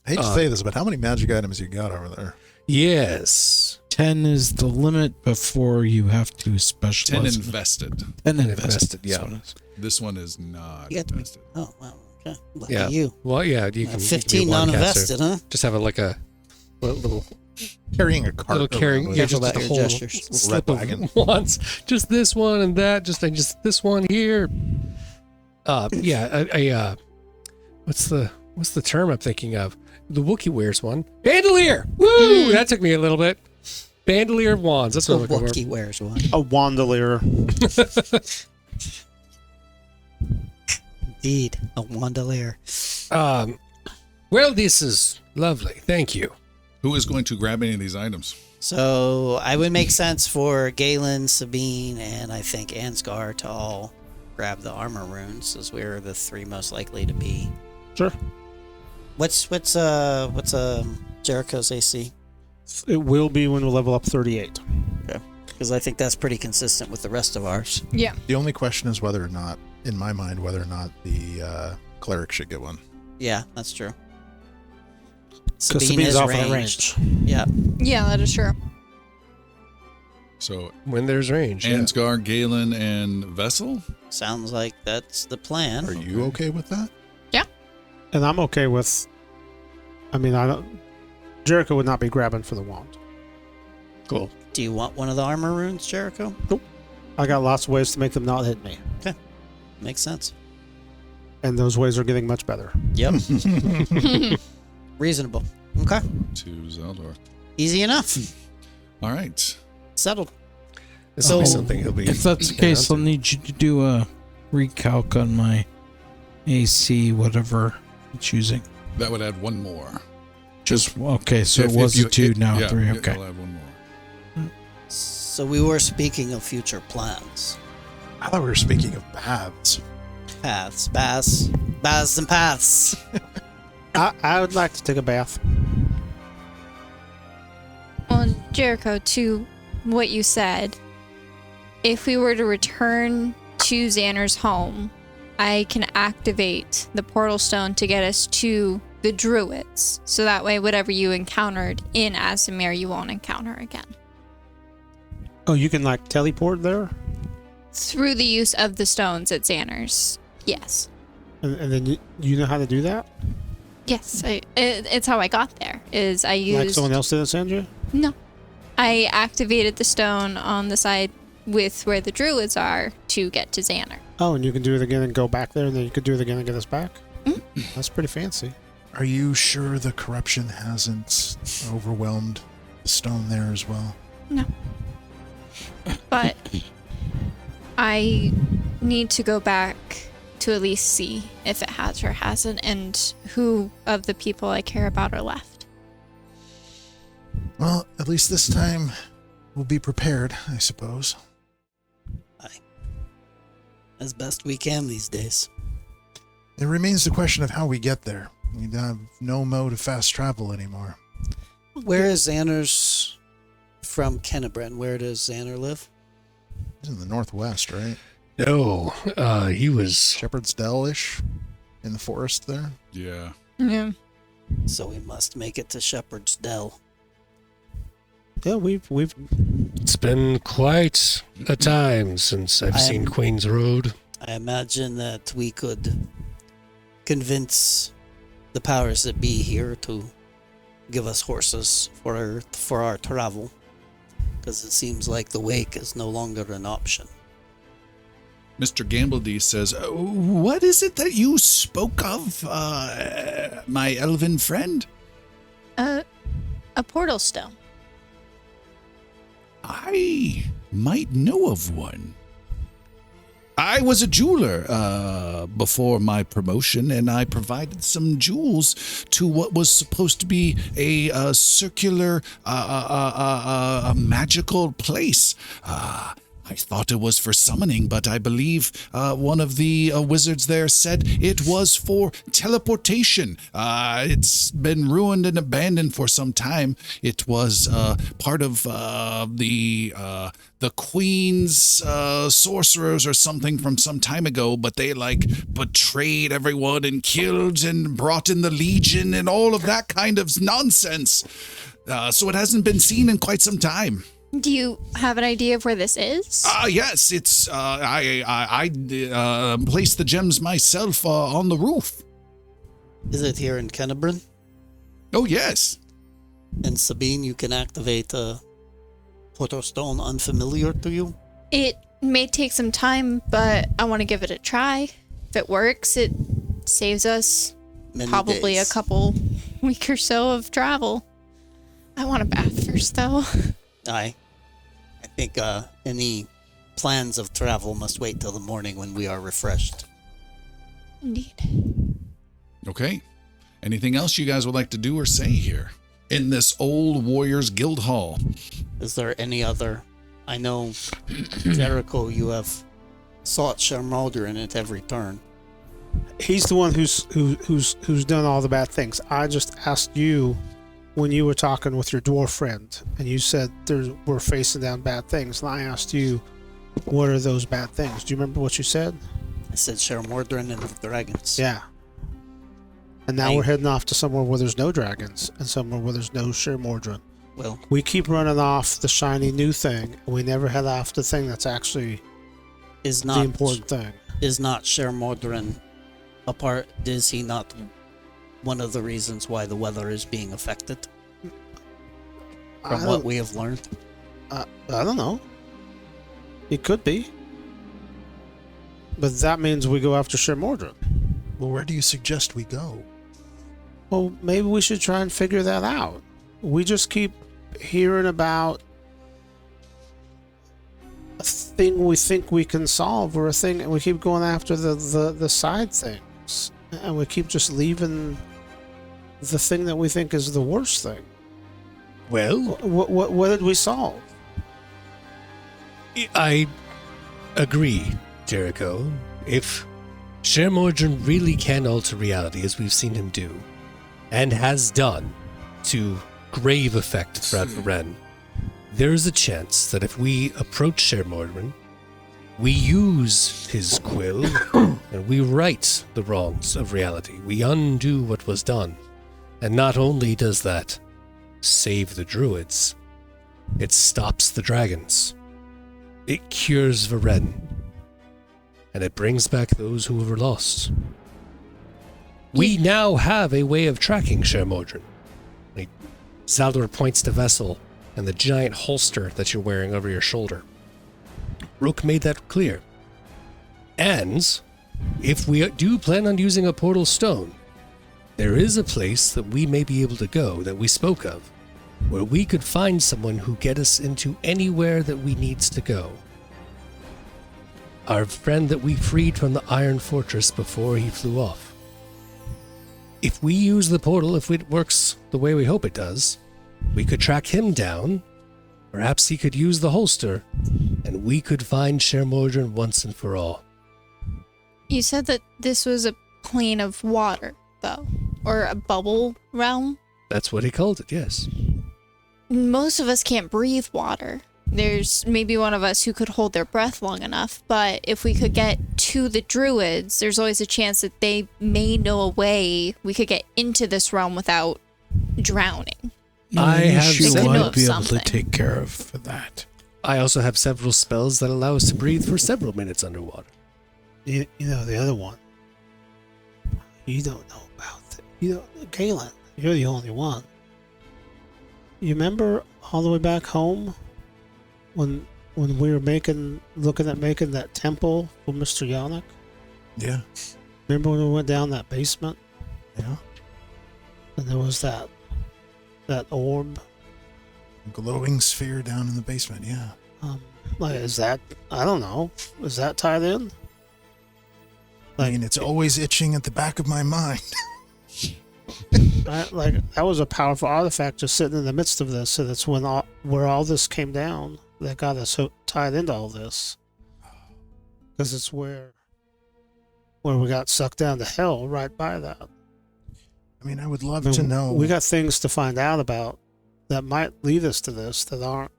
I hate to say this, but how many magic items you got over there? Yes. 10 is the limit before you have to 10 specialize. invested. 10 invested, yeah. That's what it is. This one is not You got to be. invested. Oh, wow. Okay. Lucky Yeah. you. Well, yeah, you can. 15 you can be a wand caster. non-invested, huh? Just have a little Carrying a cart. carrying. around Yeah, with just about a your whole gestures. slip Red of wagon. wands. Just this one and that. Just this one here. Yeah. What's the term I'm thinking of? The Wookiee wears one. Bandolier. Woo! That took me a little bit. Bandolier of wands. That's The what I'm looking Wookiee wears one. A wandelier. Indeed, a wandelier. for. Well, this is lovely. Thank you. Who is going to grab any of these items? So I would make sense for Galen, Sabine, and I think Ansgar to all grab the armor runes, as we're the three most likely to be. Sure. What's Jericho's AC? It will be when we level up 38. Okay, because I think that's pretty consistent with the rest of ours. Yeah. The only question is whether or not, in my mind, whether or not the cleric should get one. Yeah, that's true. Because Sabine Sabine's is off ranged. at range. Yeah. Yeah, that is true. So When there's range. yeah. Ansgar, Galen, and Vessel? Sounds like that's the plan. Are you okay with that? And I'm okay with. I mean, I don't. Jericho would not be grabbing for the wand. Cool. Do you want one of the armor runes, Jericho? I got lots of ways to make them not hit me, Makes sense. and those ways are getting much better. Yep. Reasonable. Okay. To Zeldor. Easy enough. All right. Settled. This will be So- something he'll be. If that's the case, down I'll to. need you to do a recalc on my AC, whatever it's using. That would add one more. Just okay, so If- it was if you- a 2, it- now yeah, 3. Okay. It'll add one more. So we were speaking of future plans. I thought we were speaking of baths. Paths. Baths and paths. I would like to take a bath. Well, Jericho, to what you said, if we were to return to Xander's home, I can activate the portal stone to get us to the druids. So that way, whatever you encountered in Asimir, you won't encounter again. Oh, you can like teleport there, Through the use of the stones at Xander's. Yes. and then you know how to do that. Yes. It's how I got there. Is I Like used. someone else didn't send you. No. I activated the stone on the side with where the druids are to get to Xander. Oh, and you can do it again and go back there, and then you could do it again and get us back. That's pretty fancy. Are you sure the corruption hasn't overwhelmed the stone there as well? No. But I need to go back to at least see if it has or hasn't, and who of the people I care about are left. Well, at least this time we'll be prepared, I suppose. As best we can these days. It remains the question of how we get there. We have no mode of fast travel anymore. Where is Xander's from Kanebren? Where does Xander live? He's in the northwest, right? No, he was. Shepherd's Dell-ish in the forest there. Yeah. Yeah. So we must make it to Shepherd's Dell. Yeah, we've It's been quite a time since I've seen Queen's Road. I imagine that we could convince the powers that be here to give us horses for our travel, because it seems like the wake is no longer an option. Mr. Gambledy says, what is it that you spoke of, my elven friend? A portal stone. I might know of one. I was a jeweler before my promotion, and I provided some jewels to what was supposed to be a circular, magical place. I thought it was for summoning, but I believe one of the wizards there said it was for teleportation. It's been ruined and abandoned for some time. It was part of the Queen's sorcerers or something from some time ago, but they betrayed everyone and killed and brought in the Legion and all of that kind of nonsense. So it hasn't been seen in quite some time. Do you have an idea of where this is? Yes, it's, I placed the gems myself on the roof. Is it here in Kanebren? Oh, yes. And Sabine, you can activate a portal stone unfamiliar to you? It may take some time, but I want to give it a try. If it works, it saves us Many probably days. a couple week or so of travel. I want a bath first, though. I think any plans of travel must wait till the morning when we are refreshed. Indeed. Okay. Anything else you guys would like to do or say here in this old Warriors Guild Hall? Is there any other? I know, Jericho, you have sought Shermaldrin at every turn. he's the one who's done all the bad things. I just asked you when you were talking with your dwarf friend, and you said we're facing down bad things, and I asked you, what are those bad things? Do you remember what you said? I said Shermaldrin and the dragons. Yeah. And now we're heading off to somewhere where there's no dragons and somewhere where there's no Shermaldrin. Well, We keep running off the shiny new thing, and we never head off the thing that's actually is the not important thing. Is not Shermaldrin apart? Is he not one of the reasons why the weather is being affected? From what we have learned, I don't know. It could be. But that means we go after Shermaldrin. Well, where do you suggest we go? Well, maybe we should try and figure that out. We just keep hearing about a thing we think we can solve, or a thing, and we keep going after the side things, and we keep just leaving the thing that we think is the worst thing. Well, What did we solve? I agree, Jericho. If Shermaldrin really can alter reality as we've seen him do, and has done to grave effect throughout Varen, there is a chance that if we approach Shermaldrin, we use his quill, and we right the wrongs of reality. We undo what was done. And not only does that save the druids, it stops the dragons. It cures Varen. And it brings back those who were lost. We now have a way of tracking Shermaldrin. Zaldor points to Vessel and the giant holster that you're wearing over your shoulder. Rook made that clear. And if we do plan on using a portal stone, there is a place that we may be able to go that we spoke of, where we could find someone who get us into anywhere that we needs to go. Our friend that we freed from the Iron Fortress before he flew off. If we use the portal, if it works the way we hope it does, we could track him down. Perhaps he could use the holster, and we could find Shermaldrin once and for all. You said that this was a plane of water, though, or a bubble realm. That's what he called it, yes. Most of us can't breathe water. there's maybe one of us who could hold their breath long enough, but if we could get to the druids, there's always a chance that they may know a way we could get into this realm without drowning. I have you They could know might of be able to something. take care of for that. I also have several spells that allow us to breathe for several minutes underwater. You know the other one. You don't know about it. You don't, Galen. You're the only one. You remember all the way back home when we were looking at making that temple for Mr. Yannick? Yeah. Remember when we went down that basement Yeah. and there was that orb? Glowing sphere down in the basement. Yeah. Like, is that, I don't know, is that tied in? I mean, it's always itching at the back of my mind. Like, that was a powerful artifact just sitting in the midst of this, and it's where all this came down that got us so tied into all this. Because it's where we got sucked down to hell right by that. I mean, I would love to know. We got things to find out about that might lead us to this that aren't.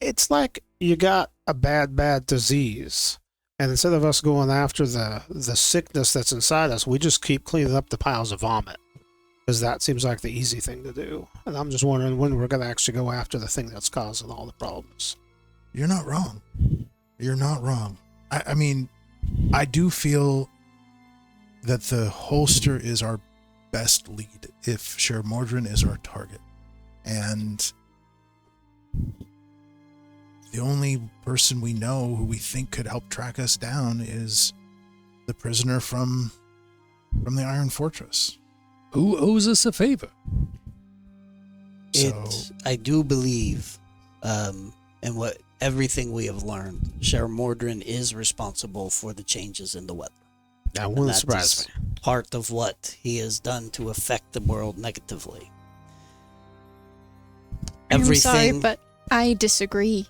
It's like you got a bad disease, and instead of us going after the sickness that's inside us, we just keep cleaning up the piles of vomit, because that seems like the easy thing to do. And I'm just wondering when we're going to actually go after the thing that's causing all the problems. You're not wrong. You're not wrong. I mean, I do feel that the holster is our best lead if Sher Mordrin is our target. And the only person we know who we think could help track us down is the prisoner from the Iron Fortress. Who owes us a favor? I do believe, in what everything we have learned, Sher Mordrin is responsible for the changes in the weather. That And wouldn't that surprise is me. part of what he has done to affect the world negatively. I'm sorry, but I disagree.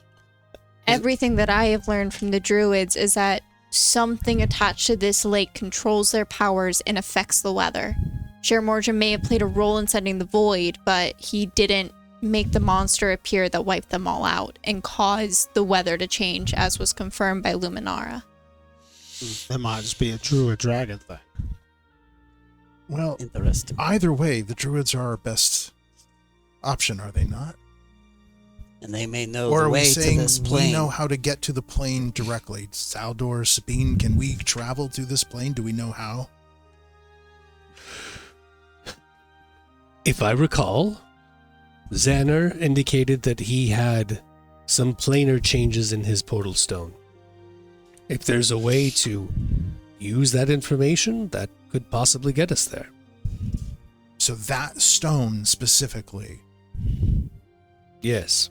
Everything that I have learned from the druids is that something attached to this lake controls their powers and affects the weather. Sher Mordrin may have played a role in sending the void, but he didn't make the monster appear that wiped them all out and caused the weather to change, as was confirmed by Luminara. That might just be a druid dragon thing. Well, Interesting. either way, the druids are our best option, are they not? And they may know Or the are we way to saying this we plane. know how to get to the plane directly? Saldor, Sabine, can we travel to this plane? Do we know how? If I recall, Xander indicated that he had some planar changes in his portal stone. If there's a way to use that information, that could possibly get us there. So that stone specifically. Yes.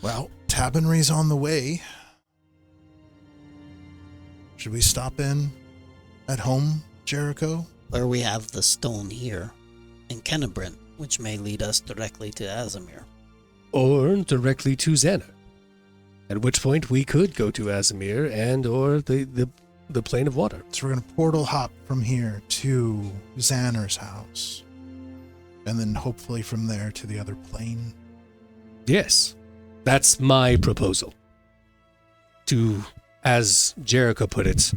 Well, Tabernry's on the way. Should we stop in at home, Jericho? Where we have the stone here in Kanebren, which may lead us directly to Azamir. Or directly to Xander. At which point we could go to Azamir and or the plane of water. So we're going to portal hop from here to Xander's house. And then hopefully from there to the other plane. Yes. That's my proposal. To, as Jericho put it,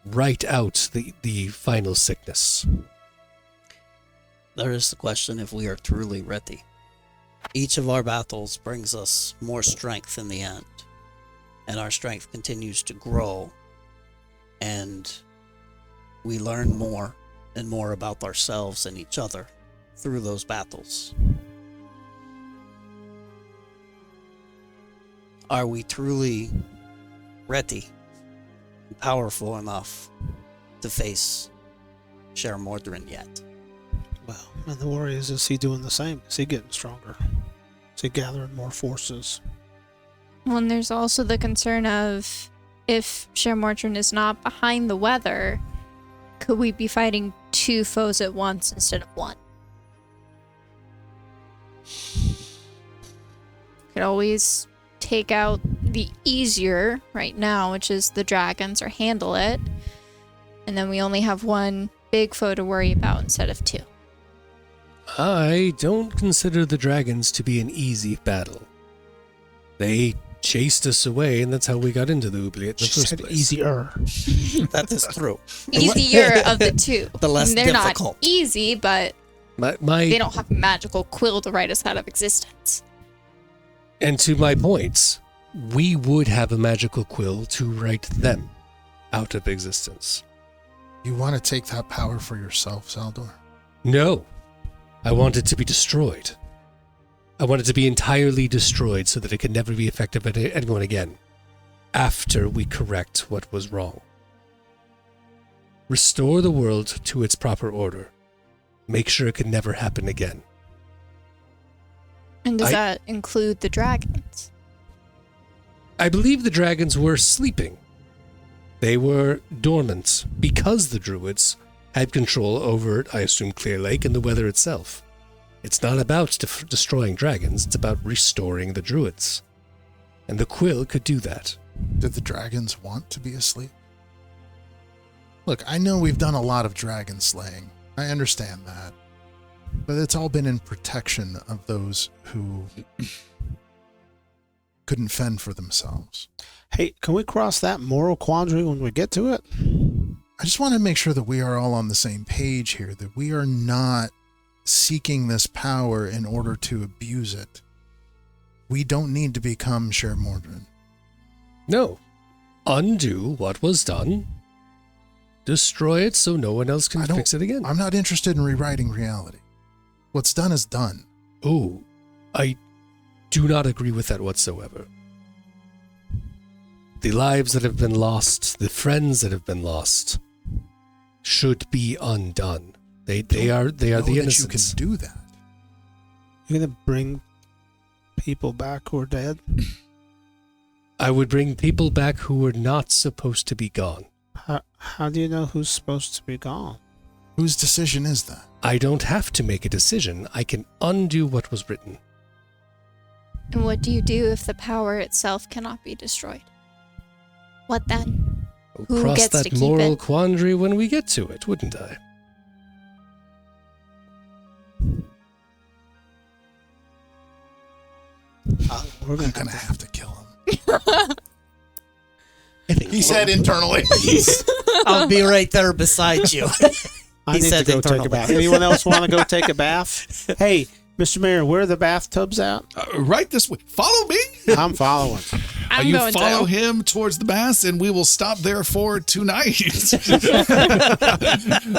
write out the final sickness. There is the question if we are truly ready. Each of our battles brings us more strength in the end. And our strength continues to grow. And we learn more and more about ourselves and each other through those battles. Are we truly ready and powerful enough to face Sher Mordrin yet? Well, and the worry is he doing the same? Is he getting stronger? Is he gathering more forces? Well, and there's also the concern of if Sher Mordrin is not behind the weather, could we be fighting two foes at once instead of one? Could always take out the easier right now, which is the dragons, or handle it. And then we only have one big foe to worry about instead of two. I don't consider the dragons to be an easy battle. They chased us away, and that's how we got into the oubliette in the first place. Easier. That is true. Easier of the two. The less They're difficult. not easy, but My they don't have a magical quill to write us out of existence. And to my points, we would have a magical quill to write them out of existence. You want to take that power for yourself, Saldor? No. I want it to be destroyed. I want it to be entirely destroyed so that it can never be effective at anyone again. After we correct what was wrong. Restore the world to its proper order. Make sure it can never happen again. And does that include the dragons? I believe the dragons were sleeping. They were dormant because the druids had control over, I assume, Clear Lake and the weather itself. It's not about destroying dragons, it's about restoring the druids. And the quill could do that. Did the dragons want to be asleep? Look, I know we've done a lot of dragon slaying. I understand that. But it's all been in protection of those who couldn't fend for themselves. Hey, can we cross that moral quandary when we get to it? I just want to make sure that we are all on the same page here, that we are not seeking this power in order to abuse it. We don't need to become Sher Mordred. No. Undo what was done. Destroy it so no one else can fix it again. I'm not interested in rewriting reality. What's done is done. Oh, I do not agree with that whatsoever. The lives that have been lost, the friends that have been lost, should be undone. They are the innocents. You can do that. You're gonna bring people back who are dead? I would bring people back who were not supposed to be gone. How do you know who's supposed to be gone? Whose decision is that? I don't have to make a decision. I can undo what was written. And what do you do if the power itself cannot be destroyed? What then? I'll Who cross gets to that keep moral it? quandary when we get to it, wouldn't I? We're I'm gonna gonna have to kill him. He said internally. I'll be right there beside you. I He need said to go take a internally. bath. Anyone else want to go take a bath? Hey, Mr. Mayor, where are the bathtubs at? Right this way. Follow me. I'm following. I'm You going follow to. him towards the baths, and we will stop there for tonight.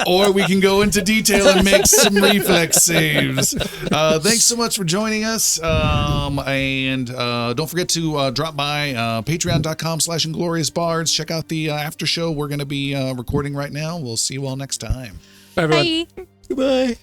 Or we can go into detail and make some reflex saves. Thanks so much for joining us. And don't forget to drop by patreon.com/ingloriousbards. Check out the after show we're going to be recording right now. We'll see you all next time. Bye, everyone. Bye. Goodbye.